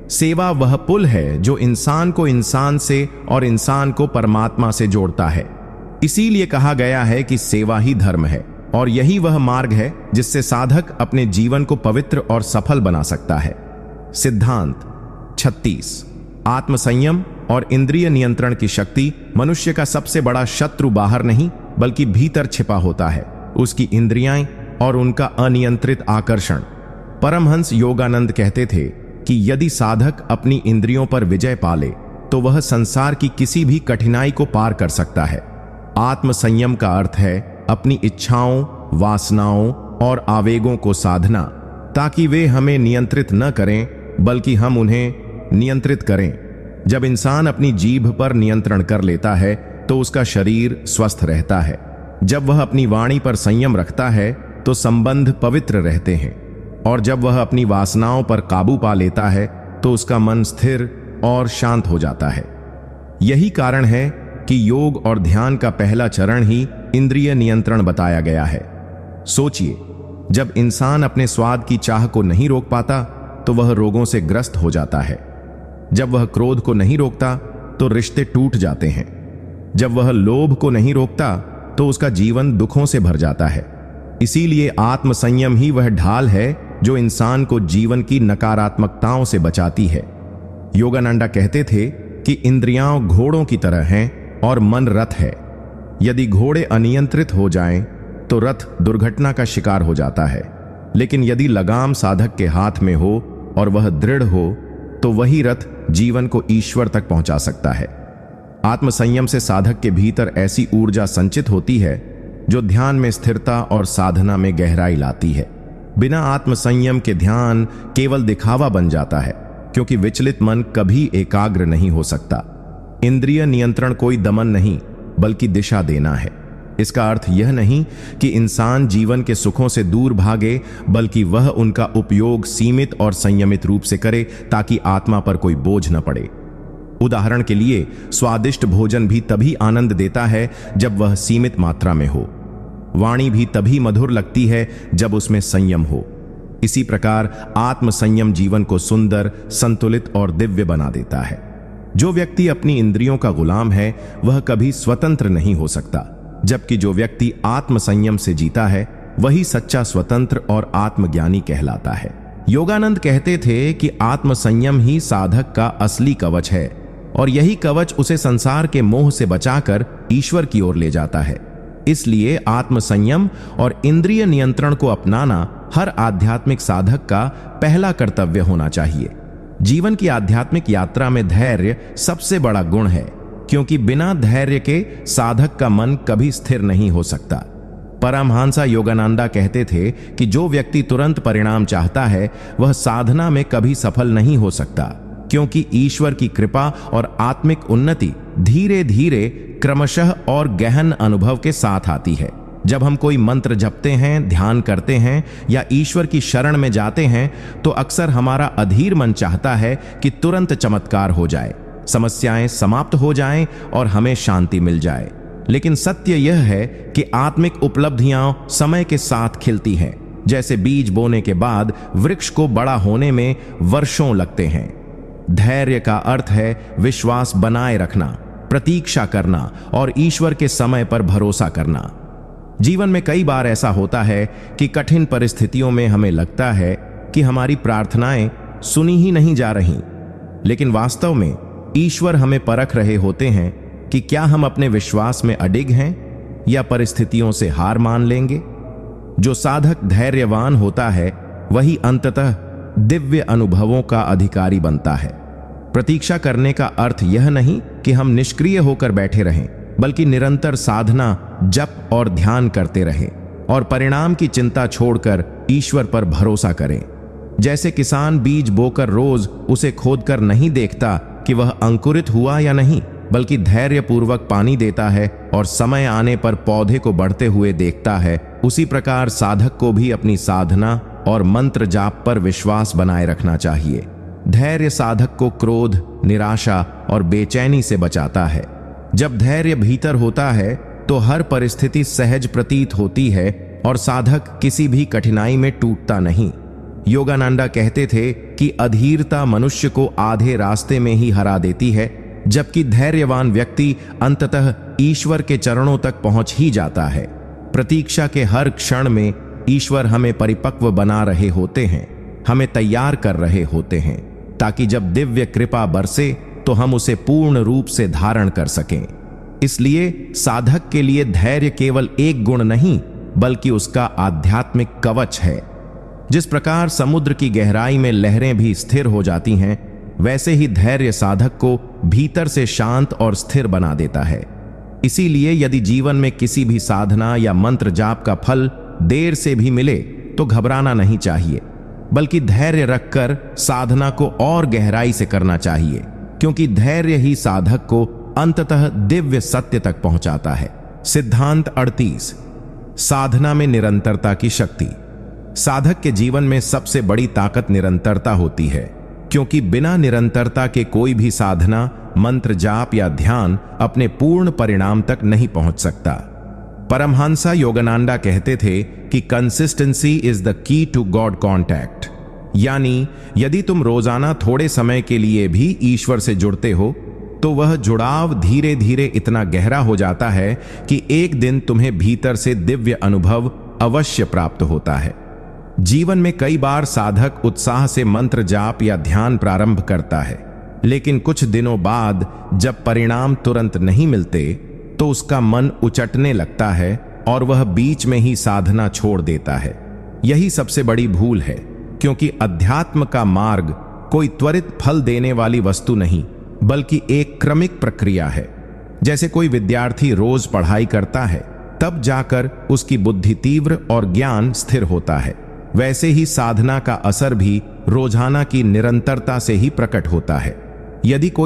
सेवा वह पुल है जो इंसान को इंसान से और इंसान को परमात्मा से जोड़ता है। इसीलिए कहा गया है कि सेवा ही धर्म है, और यही वह मार्ग है जिससे साधक अपने जीवन को पवित्र और सफल बना सकता है। सिद्धांत 36, आत्मसंयम और इंद्रिय नियंत्रण की शक्ति। मनुष्य का सबसे बड़ा शत्रु बाहर नहीं, बल्कि भीतर छिपा होता है, उसकी इंद्रियां और उनका अनियंत्रित आकर्षण। परमहंस योगानंद कहते थे कि यदि साधक अपनी इंद्रियों पर विजय पाले तो वह संसार की किसी भी कठिनाई को पार कर सकता है। आत्मसंयम का अर्थ है अपनी इच्छाओं, वासनाओं और आवेगों को साधना, ताकि वे हमें नियंत्रित न करें, बल्कि हम उन्हें नियंत्रित करें। जब इंसान अपनी जीभ पर नियंत्रण कर लेता है तो उसका शरीर स्वस्थ रहता है। जब वह अपनी वाणी पर संयम रखता है तो संबंध पवित्र रहते हैं, और जब वह अपनी वासनाओं पर काबू पा लेता है तो उसका मन स्थिर और शांत हो जाता है। यही कारण है कि योग और ध्यान का पहला चरण ही इंद्रिय नियंत्रण बताया गया है। सोचिए, जब इंसान अपने स्वाद की चाह को नहीं रोक पाता तो वह रोगों से ग्रस्त हो जाता है। जब वह क्रोध को नहीं रोकता तो रिश्ते टूट जाते हैं। जब वह लोभ को नहीं रोकता तो उसका जीवन दुखों से भर जाता है। इसीलिए आत्मसंयम ही वह ढाल है जो इंसान को जीवन की नकारात्मकताओं से बचाती है। योगानंदा कहते थे कि इंद्रियां घोड़ों की तरह हैं और मन रथ है। यदि घोड़े अनियंत्रित हो जाएं तो रथ दुर्घटना का शिकार हो जाता है, लेकिन यदि लगाम साधक के हाथ में हो और वह दृढ़ हो तो वही रथ जीवन को ईश्वर तक पहुंचा सकता है। आत्मसंयम से साधक के भीतर ऐसी ऊर्जा संचित होती है जो ध्यान में स्थिरता और साधना में गहराई लाती है। बिना आत्मसंयम के ध्यान केवल दिखावा बन जाता है, क्योंकि विचलित मन कभी एकाग्र नहीं हो सकता। इंद्रिय नियंत्रण कोई दमन नहीं, बल्कि दिशा देना है। इसका अर्थ यह नहीं कि इंसान जीवन के सुखों से दूर भागे, बल्कि वह उनका उपयोग सीमित और संयमित रूप से करे ताकि आत्मा पर कोई बोझ न पड़े। उदाहरण के लिए, स्वादिष्ट भोजन भी तभी आनंद देता है जब वह सीमित मात्रा में हो। वाणी भी तभी मधुर लगती है जब उसमें संयम हो। इसी प्रकार आत्म संयम जीवन को सुंदर, संतुलित और दिव्य बना देता है। जो व्यक्ति अपनी इंद्रियों का गुलाम है वह कभी स्वतंत्र नहीं हो सकता, जबकि जो व्यक्ति आत्म संयम से जीता है वही सच्चा स्वतंत्र और आत्मज्ञानी कहलाता है। योगानंद कहते थे कि आत्म संयम ही साधक का असली कवच है और यही कवच उसे संसार के मोह से बचाकर ईश्वर की ओर ले जाता है। इसलिए आत्म संयम और इंद्रिय नियंत्रण को अपनाना हर आध्यात्मिक साधक का पहला कर्तव्य होना चाहिए। जीवन की आध्यात्मिक यात्रा में धैर्य सबसे बड़ा गुण है, क्योंकि बिना धैर्य के साधक का मन कभी स्थिर नहीं हो सकता। परमहंसा योगानंदा कहते थे कि जो व्यक्ति तुरंत परिणाम चाहता है वह साधना में कभी सफल नहीं हो सकता, क्योंकि ईश्वर की कृपा और आत्मिक उन्नति धीरे धीरे, क्रमशः और गहन अनुभव के साथ आती है। जब हम कोई मंत्र जपते हैं, ध्यान करते हैं या ईश्वर की शरण में जाते हैं तो अक्सर हमारा अधीर मन चाहता है कि तुरंत चमत्कार हो जाए, समस्याएं समाप्त हो जाएं और हमें शांति मिल जाए। लेकिन सत्य यह है कि आत्मिक उपलब्धियां समय के साथ खिलती हैं। जैसे बीज बोने के बाद वृक्ष को बड़ा होने में वर्षों लगते हैं। धैर्य का अर्थ है विश्वास बनाए रखना, प्रतीक्षा करना और ईश्वर के समय पर भरोसा करना। जीवन में कई बार ऐसा होता है कि कठिन परिस्थितियों में हमें लगता है कि हमारी प्रार्थनाएं सुनी ही नहीं जा रही, लेकिन वास्तव में ईश्वर हमें परख रहे होते हैं कि क्या हम अपने विश्वास में अडिग हैं या परिस्थितियों से हार मान लेंगे। जो साधक धैर्यवान होता है वही अंततः दिव्य अनुभवों का अधिकारी बनता है। प्रतीक्षा करने का अर्थ यह नहीं कि हम निष्क्रिय होकर बैठे रहें, बल्कि निरंतर साधना, जप और ध्यान करते रहें और परिणाम की चिंता छोड़कर ईश्वर पर भरोसा करें। जैसे किसान बीज बोकर रोज उसे खोदकर नहीं देखता कि वह अंकुरित हुआ या नहीं, बल्कि धैर्यपूर्वक पानी देता है और समय आने पर पौधे को बढ़ते हुए देखता है, उसी प्रकार साधक को भी अपनी साधना और मंत्र जाप पर विश्वास बनाए रखना चाहिए। धैर्य साधक को क्रोध, निराशा और बेचैनी से बचाता है। जब धैर्य भीतर होता है तो हर परिस्थिति सहज प्रतीत होती है और साधक किसी भी कठिनाई में टूटता नहीं। योगानंदा कहते थे कि अधीरता मनुष्य को आधे रास्ते में ही हरा देती है, जबकि धैर्यवान व्यक्ति अंततः ईश्वर के चरणों तक पहुंच ही जाता है। प्रतीक्षा के हर क्षण में ईश्वर हमें परिपक्व बना रहे होते हैं, हमें तैयार कर रहे होते हैं, ताकि जब दिव्य कृपा बरसे तो हम उसे पूर्ण रूप से धारण कर सकें। इसलिए साधक के लिए धैर्य केवल एक गुण नहीं, बल्कि उसका आध्यात्मिक कवच है। जिस प्रकार समुद्र की गहराई में लहरें भी स्थिर हो जाती हैं, वैसे ही धैर्य साधक को भीतर से शांत और स्थिर बना देता है। इसीलिए यदि जीवन में किसी भी साधना या मंत्र जाप का फल देर से भी मिले तो घबराना नहीं चाहिए, बल्कि धैर्य रखकर साधना को और गहराई से करना चाहिए, क्योंकि धैर्य ही साधक को अंततः दिव्य सत्य तक पहुंचाता है। सिद्धांत 38। साधना में निरंतरता की शक्ति। साधक के जीवन में सबसे बड़ी ताकत निरंतरता होती है, क्योंकि बिना निरंतरता के कोई भी साधना, मंत्र जाप या ध्यान अपने पूर्ण परिणाम तक नहीं पहुंच सकता। परमहंसा योगानंदा कहते थे कि consistency is the key to God contact, यानी यदि तुम रोजाना थोड़े समय के लिए भी ईश्वर से जुड़ते हो तो वह जुड़ाव धीरे धीरे इतना गहरा हो जाता है कि एक दिन तुम्हें भीतर से दिव्य अनुभव अवश्य प्राप्त होता है। जीवन में कई बार साधक उत्साह से मंत्र जाप या ध्यान प्रारंभ करता है, लेकिन कुछ दिनों बाद जब परिणाम तुरंत नहीं मिलते तो उसका मन उचटने लगता है और वह बीच में ही साधना छोड़ देता है। यही सबसे बड़ी भूल है, क्योंकि अध्यात्म का मार्ग कोई त्वरित फल देने वाली वस्तु नहीं, बल्कि एक क्रमिक प्रक्रिया है। जैसे कोई विद्यार्थी रोज पढ़ाई करता है, तब जाकर उसकी बुद्धि तीव्र और ज्ञान स्थिर होता है, वैसे ही साधना का असर भी रोजाना की निरंतरता से ही प्रकट होता है। यदि कोई